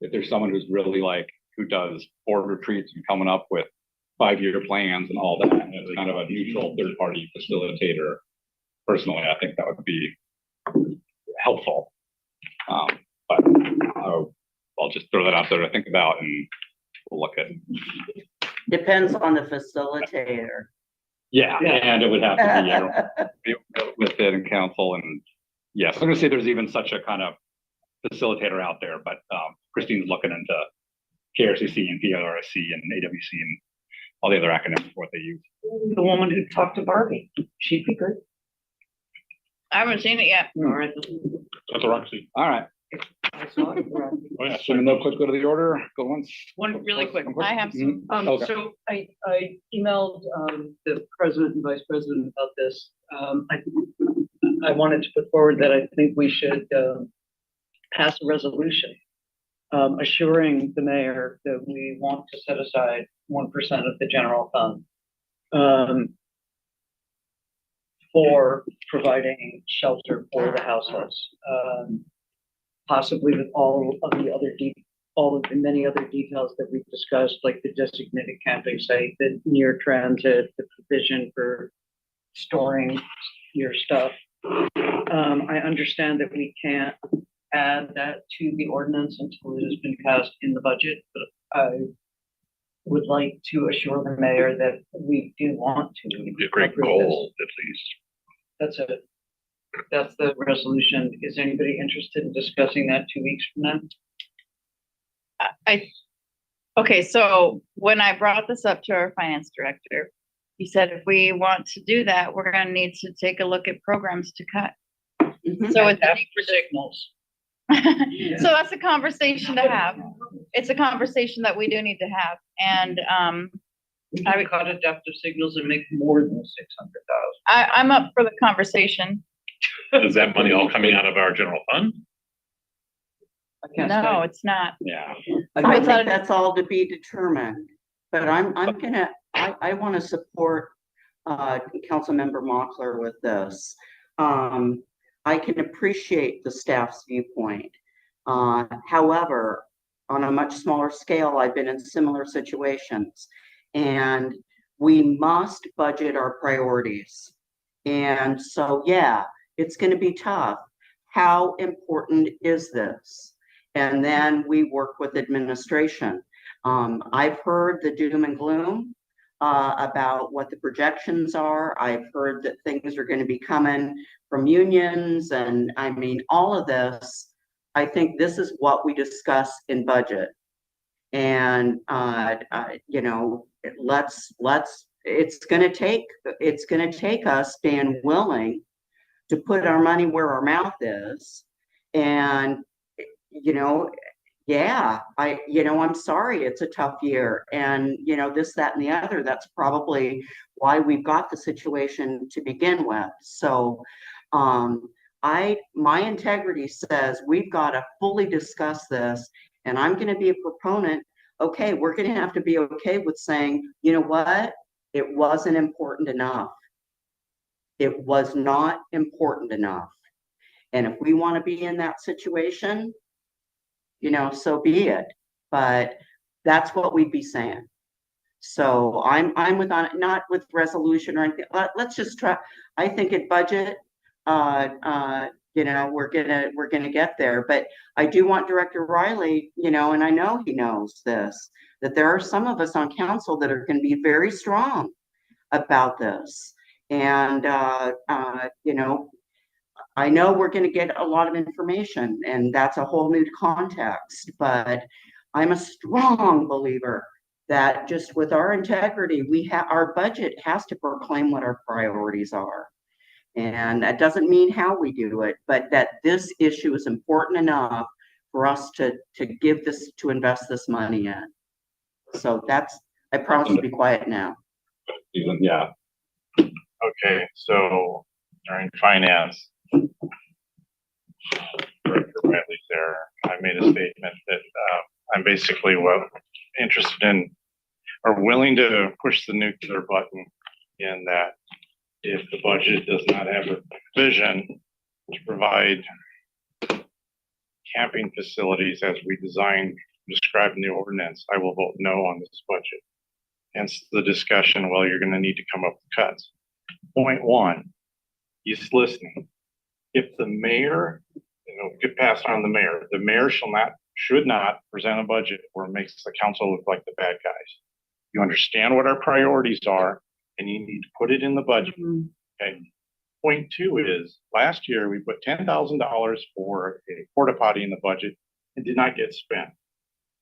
if there's someone who's really like, who does board retreats and coming up with 5-year plans and all that, and it's kind of a neutral third-party facilitator, personally, I think that would be helpful. But I'll just throw that out there to think about, and we'll look at it. Depends on the facilitator. Yeah, and it would have to be listed in council, and yes, I'm gonna say there's even such a kind of facilitator out there, but Christine's looking into KRCC and PRSC and AWC and all the other acronyms for what they use. The woman who talked to Barbie, she'd be good. I haven't seen it yet. All right. That's a Roxy. All right. I saw it. Oh, yeah. So no quick go to the order, go once. One really quick. I have some. Okay. So I emailed the president and vice president about this. I wanted to put forward that I think we should pass a resolution assuring the mayor that we want to set aside 1% of the general fund for providing shelter for the houseless. Possibly with all of the many other details that we've discussed, like the designated camping site, the near transit, the provision for storing your stuff. I understand that we can't add that to the ordinance until it has been passed in the budget, but I would like to assure the mayor that we do want to. It'd be a great goal, at least. That's it. That's the resolution. Is anybody interested in discussing that 2 weeks from now? Okay, so when I brought this up to our finance director, he said, if we want to do that, we're gonna need to take a look at programs to cut. So it's for signals. so that's a conversation to have. It's a conversation that we do need to have. And I would cut adaptive signals and make more than 600,000. I'm up for the conversation. Is that money all coming out of our general fund? No, it's not. Yeah. I think that's all to be determined, but I want to support Councilmember Mockler with this. I can appreciate the staff's viewpoint. However, on a much smaller scale, I've been in similar situations, and we must budget our priorities. And so, yeah, it's going to be tough. How important is this? And then we work with administration. I've heard the doom and gloom about what the projections are. I've heard that things are going to be coming from unions. And I mean, all of this, I think this is what we discuss in budget. And, you know, it's going to take us being willing to put our money where our mouth is. And, you know, yeah, I'm sorry, it's a tough year. And, you know, this, that, and the other, that's probably why we've got the situation to begin with. So my integrity says we've got to fully discuss this, and I'm going to be a proponent. Okay, we're going to have to be okay with saying, you know what? It wasn't important enough. It was not important enough. And if we want to be in that situation, you know, so be it. But that's what we'd be saying. So I'm with on it, not with resolution or anything. Let's just try. I think at budget, you know, we're gonna get there. But I do want Director Riley, you know, and I know he knows this, that there are some of us on council that are going to be very strong about this. And you know, I know we're going to get a lot of information, and that's a whole new context, but I'm a strong believer that just with our integrity, our budget has to proclaim what our priorities are. And that doesn't mean how we do it, but that this issue is important enough for us to invest this money in. So I promise to be quiet now. Yeah. Okay, so during finance, Director Bradley's there, I made a statement that I'm basically interested in, are willing to push the nuclear button in that if the budget does not have a vision to provide camping facilities as we described in the ordinance, I will vote no on this budget. Hence the discussion, well, you're going to need to come up with cuts. Point one, he's listening. If the mayor, get passed on the mayor should not present a budget where it makes the council look like the bad guys. You understand what our priorities are, and you need to put it in the budget. Okay. Point two is, last year we put $10,000 for a porta potty in the budget and did not get spent.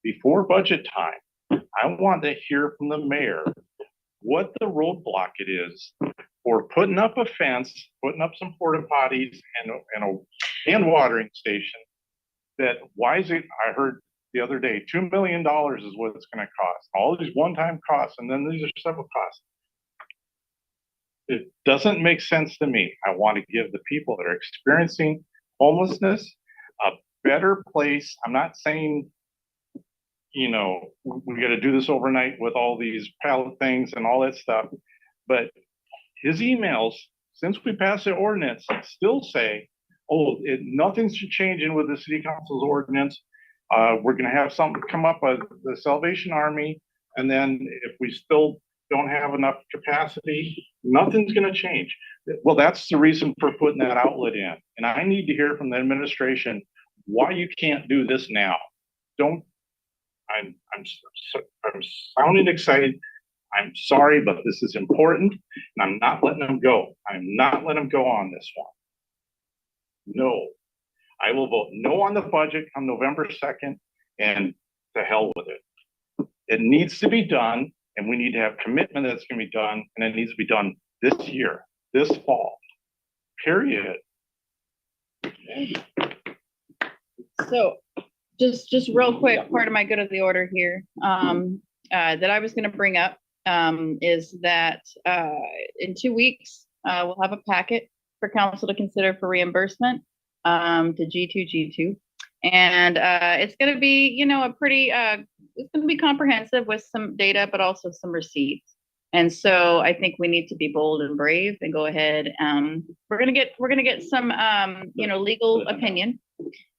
Before budget time, I want to hear from the mayor what the roadblock it is for putting up a fence, putting up some porta potties and a hand watering station. That why is it? I heard the other day, $2 million is what it's going to cost. All these one-time costs, and then these are several costs. It doesn't make sense to me. I want to give the people that are experiencing homelessness a better place. I'm not saying, we got to do this overnight with all these pallet things and all that stuff. But his emails, since we passed the ordinance, still say, nothing's changing with the city council's ordinance. We're going to have something come up with the Salvation Army. And then if we still don't have enough capacity, nothing's going to change. Well, that's the reason for putting that outlet in. And I need to hear from the administration why you can't do this now. I'm sounding excited. I'm sorry, but this is important, and I'm not letting them go. I'm not letting them go on this one. No, I will vote no on the budget on November 2nd, and to hell with it. It needs to be done, and we need to have commitment that it's going to be done, and it needs to be done this year, this fall, period. So just real quick, part of my good of the order here, that I was going to bring up, is that in 2 weeks, we'll have a packet for council to consider for reimbursement to G2. And it's going to be, a pretty, it's going to be comprehensive with some data, but also some receipts. And so I think we need to be bold and brave and go ahead. We're going to get some, legal opinion.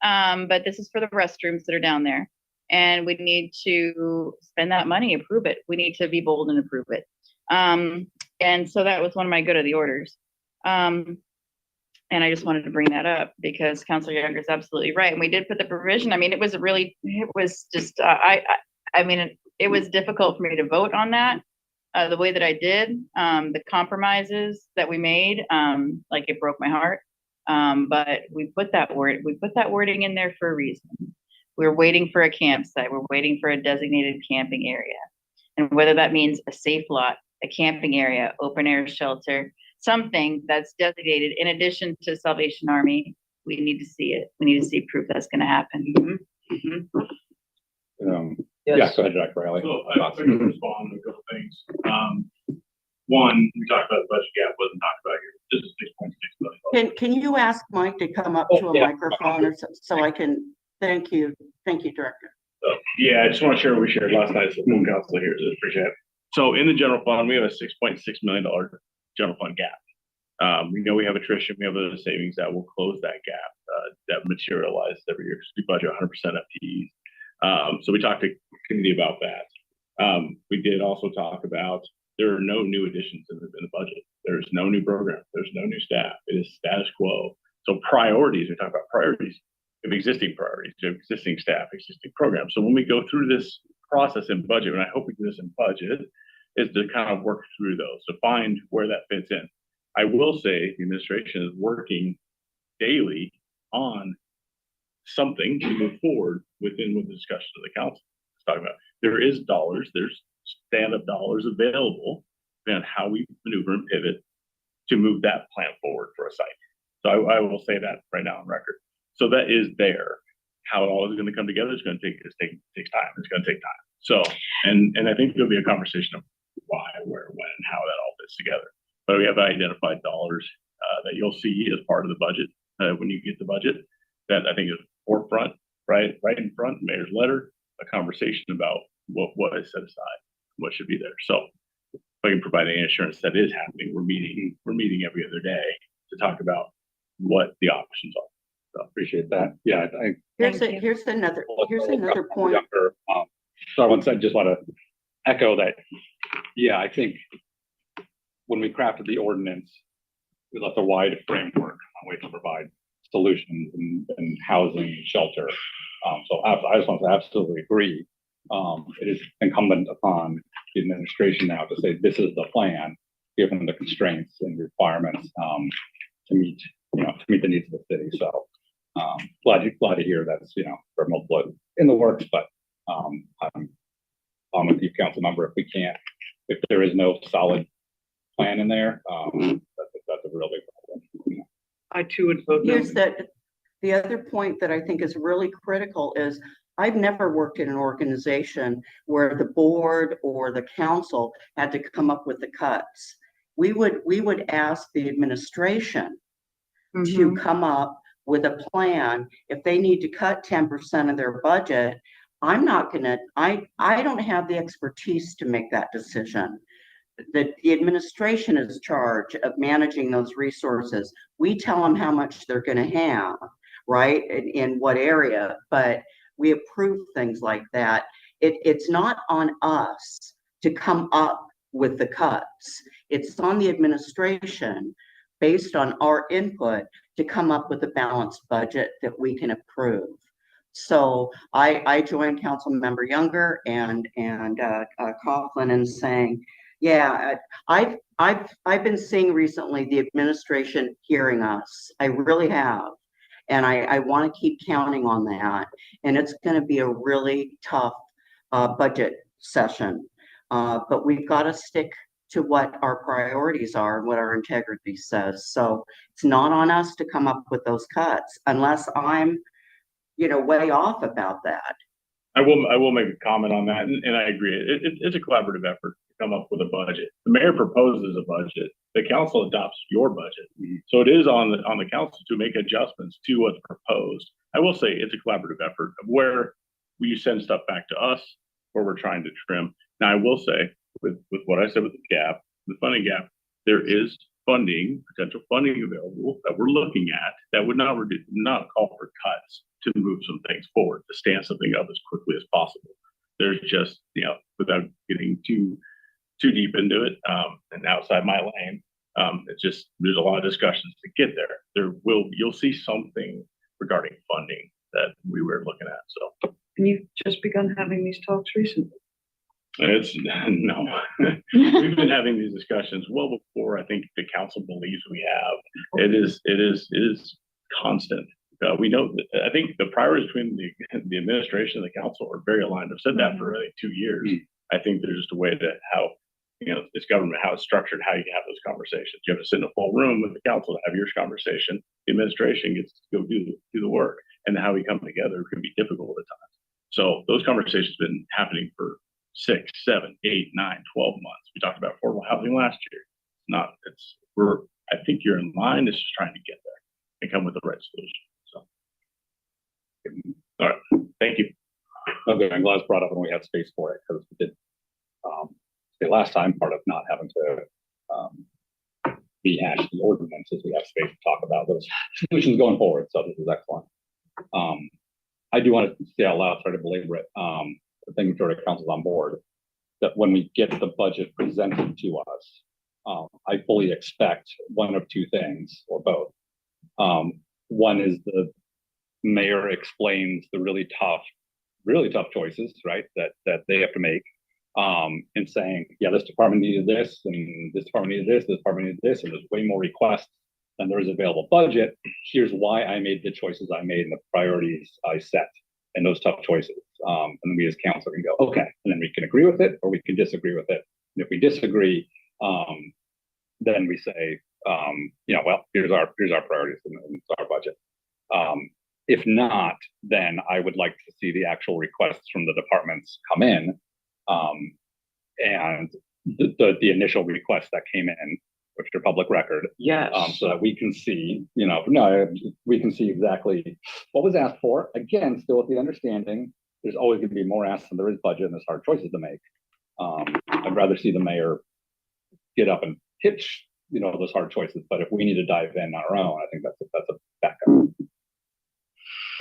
But this is for the restrooms that are down there. And we need to spend that money, approve it. We need to be bold and approve it. And so that was one of my good of the orders. And I just wanted to bring that up because Councilor Younger is absolutely right. And we did put the provision. I mean, it was just, it was difficult for me to vote on that the way that I did. The compromises that we made, it broke my heart. But we put that wording in there for a reason. We're waiting for a campsite. We're waiting for a designated camping area. And whether that means a safe lot, a camping area, open air shelter, something that's designated in addition to Salvation Army, we need to see it. We need to see proof that's going to happen. Yeah, go ahead, Jack Riley. So I think I'll respond to a couple things. One, we talked about the budget gap, wasn't talked about here. This is $6.6 million. Can you ask Mike to come up to a microphone or so I can, thank you, Director. So, yeah, I just want to share what we shared last night. So full council here, so appreciate it. So in the general fund, we have a $6.6 million general fund gap. We know we have attrition, we have other savings that will close that gap that materializes every year because we budget 100% FTEs. So we talked to the committee about that. We did also talk about there are no new additions in the budget. There's no new program. There's no new staff. It is status quo. So priorities, we talk about priorities of existing priorities, of existing staff, existing programs. So when we go through this process in budget, and I hope we do this in budget, is to kind of work through those, to find where that fits in. I will say the administration is working daily on something to move forward with the discussion of the council. It's talking about there is dollars, there's stand-up dollars available, and how we maneuver and pivot to move that plan forward for a site. So I will say that right now on record. So that is there. How it all is going to come together is going to takes time. It's going to take time. So, and I think there'll be a conversation of why, where, when, and how that all fits together. But we have identified dollars that you'll see as part of the budget when you get the budget. That I think is forefront, right in front, mayor's letter, a conversation about what is set aside, what should be there. So if I can provide any assurance that is happening, we're meeting every other day to talk about what the options are. So Appreciate that. Yeah, Here's another point. So I just want to echo that. Yeah, I think when we crafted the ordinance, we left a wide framework on ways to provide solutions and housing and shelter. So I just want to absolutely agree. It is incumbent upon the administration now to say this is the plan, given the constraints and requirements to meet the needs of the city. So glad to hear that's for multiple in the works, but I'm with you, council member. If there is no solid plan in there, that's a real big problem. I too would vote Here's the other point that I think is really critical is I've never worked in an organization where the board or the council had to come up with the cuts. We would ask the administration to come up with a plan. If they need to cut 10% of their budget, I don't have the expertise to make that decision. The administration is in charge of managing those resources. We tell them how much they're going to have, right? In what area, but we approve things like that. It's not on us to come up with the cuts. It's on the administration, based on our input, to come up with a balanced budget that we can approve. So I joined Council Member Younger and Coughlin in saying, yeah, I've been seeing recently the administration hearing us. I really have. And I want to keep counting on that. And it's going to be a really tough budget session. But we've got to stick to what our priorities are and what our integrity says. So it's not on us to come up with those cuts unless I'm, way off about that. I will make a comment on that, and I agree. It's a collaborative effort to come up with a budget. The mayor proposes a budget. The council adopts your budget. So it is on the council to make adjustments to what's proposed. I will say it's a collaborative effort of where you send stuff back to us, where we're trying to trim. Now, I will say with what I said with the funding gap, there is potential funding available that we're looking at that would not call for cuts to move some things forward, to stand something up as quickly as possible. There's just, without getting too deep into it, and outside my lane, it's just, there's a lot of discussions to get there. You'll see something regarding funding that we were looking at. So, and you've just begun having these talks recently. No, we've been having these discussions well before I think the council believes we have. It is constant. We know that I think the priorities between the administration and the council are very aligned. I've said that for 2 years. I think there's just a way to how, this government, how it's structured, how you can have those conversations. You have to sit in a full room with the council to have your conversation. The administration gets to go do the work, and how we come together can be difficult at times. So those conversations have been happening for 6, 7, 8, 9, 12 months. We talked about affordable housing last year. I think you're in line. It's just trying to get there and come with the right solution. So, all right. Thank you. Okay, I'm glad it's brought up when we had space for it, because we did the last time, part of not having to rehash the ordinances, we have space to talk about those solutions going forward. So this is excellent. I do want to say out loud, try to belabor it. I think majority of council's on board that when we get the budget presented to us, I fully expect one of two things, or both. One is the mayor explains the really tough choices, right, that they have to make, in saying, yeah, this department needed this, and this department needed this department needed this, and there's way more requests than there is available budget. Here's why I made the choices I made and the priorities I set and those tough choices. And then we as council can go, okay, and then we can agree with it or we can disagree with it. And if we disagree, then we say, well, here's our priorities and our budget. If not, then I would like to see the actual requests from the departments come in, and the initial requests that came in, which are public record. Yes. So that we can see, we can see exactly what was asked for. Again, still with the understanding there's always gonna be more asks than there is budget and there's hard choices to make. I'd rather see the mayor get up and pitch, those hard choices, but if we need to dive in on our own, I think that's a backup.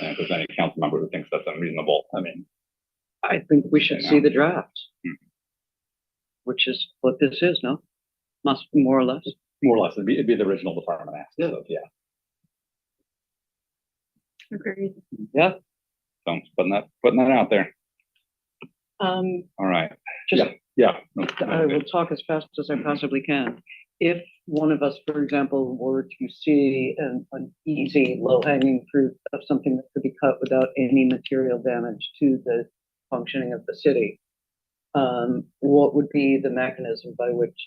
And if there's any council member who thinks that's unreasonable, I mean. I think we should see the drafts. Hmm. Which is what this is, no? Must be more or less. More or less, it'd be the original department ask, so, yeah. Agreed. Yeah. So putting that out there. All right. Just, Yeah. I will talk as fast as I possibly can. If one of us, for example, were to see an easy, low-hanging fruit of something that could be cut without any material damage to the functioning of the city, what would be the mechanism by which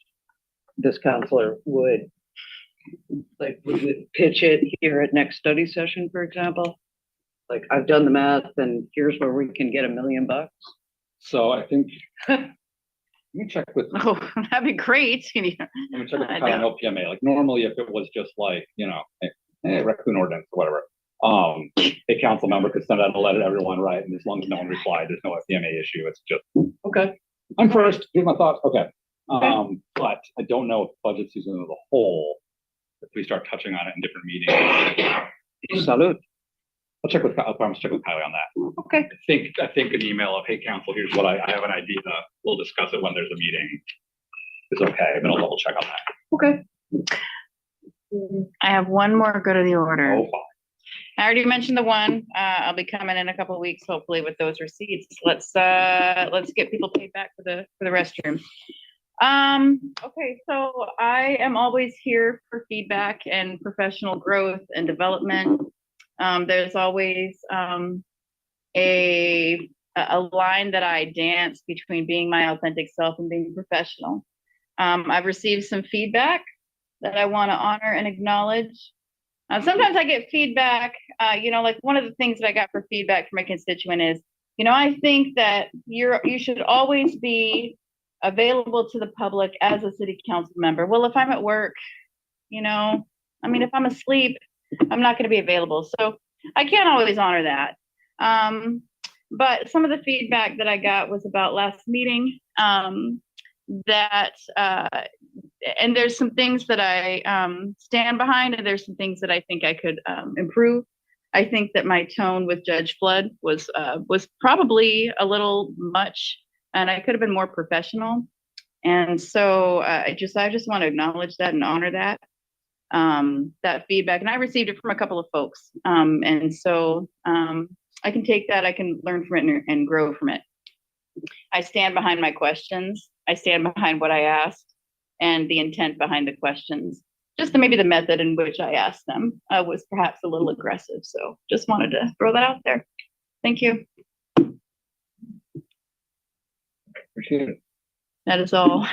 this counselor would pitch it here at next study session, for example? Like, I've done the math and here's where we can get $1 million. So I think, let me check with. Oh, that'd be great. Let me check with Kyle and LPMA. Like normally if it was just like, hey, raccoon ordinance or whatever, a council member could send out a letter to everyone, right? And as long as no one replied, there's no FPMA issue. It's just, okay, I'm first, here's my thoughts, okay. But I don't know if budget season as a whole, if we start touching on it in different meetings. Salute. I'll promise check with Kylie on that. Okay. I think an email of, hey, council, here's what I have an idea. We'll discuss it when there's a meeting. It's okay, then I'll double check on that. Okay. I have one more go to the order. Oh, fine. I already mentioned the one. I'll be coming in a couple of weeks, hopefully, with those receipts. Let's get people paid back for the restroom. Okay, so I am always here for feedback and professional growth and development. There's always a line that I dance between being my authentic self and being professional. I've received some feedback that I want to honor and acknowledge. Sometimes I get feedback, like one of the things that I got for feedback from a constituent is, I think that you should always be available to the public as a city council member. Well, if I'm at work, if I'm asleep, I'm not going to be available. So I can't always honor that. But some of the feedback that I got was about last meeting, and there's some things that I stand behind, and there's some things that I think I could improve. I think that my tone with Judge Flood was probably a little much, and I could have been more professional. And so I just want to acknowledge that and honor that feedback. And I received it from a couple of folks. And so I can take that, I can learn from it and grow from it. I stand behind my questions. I stand behind what I asked and the intent behind the questions. Just maybe the method in which I asked them was perhaps a little aggressive. So just wanted to throw that out there. Thank you. Appreciate it. That is all.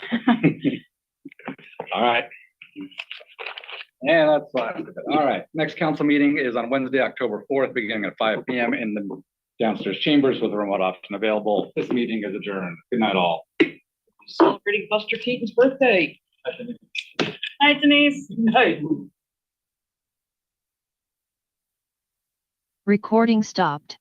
All right. Yeah, that's fine. All right. Next council meeting is on Wednesday, October 4th, beginning at 5 p.m. in the downstairs chambers with a remote option available. This meeting is adjourned. Good night, all. Celebrating Buster Keaton's birthday. Hi, Denise. Hey. Recording stopped.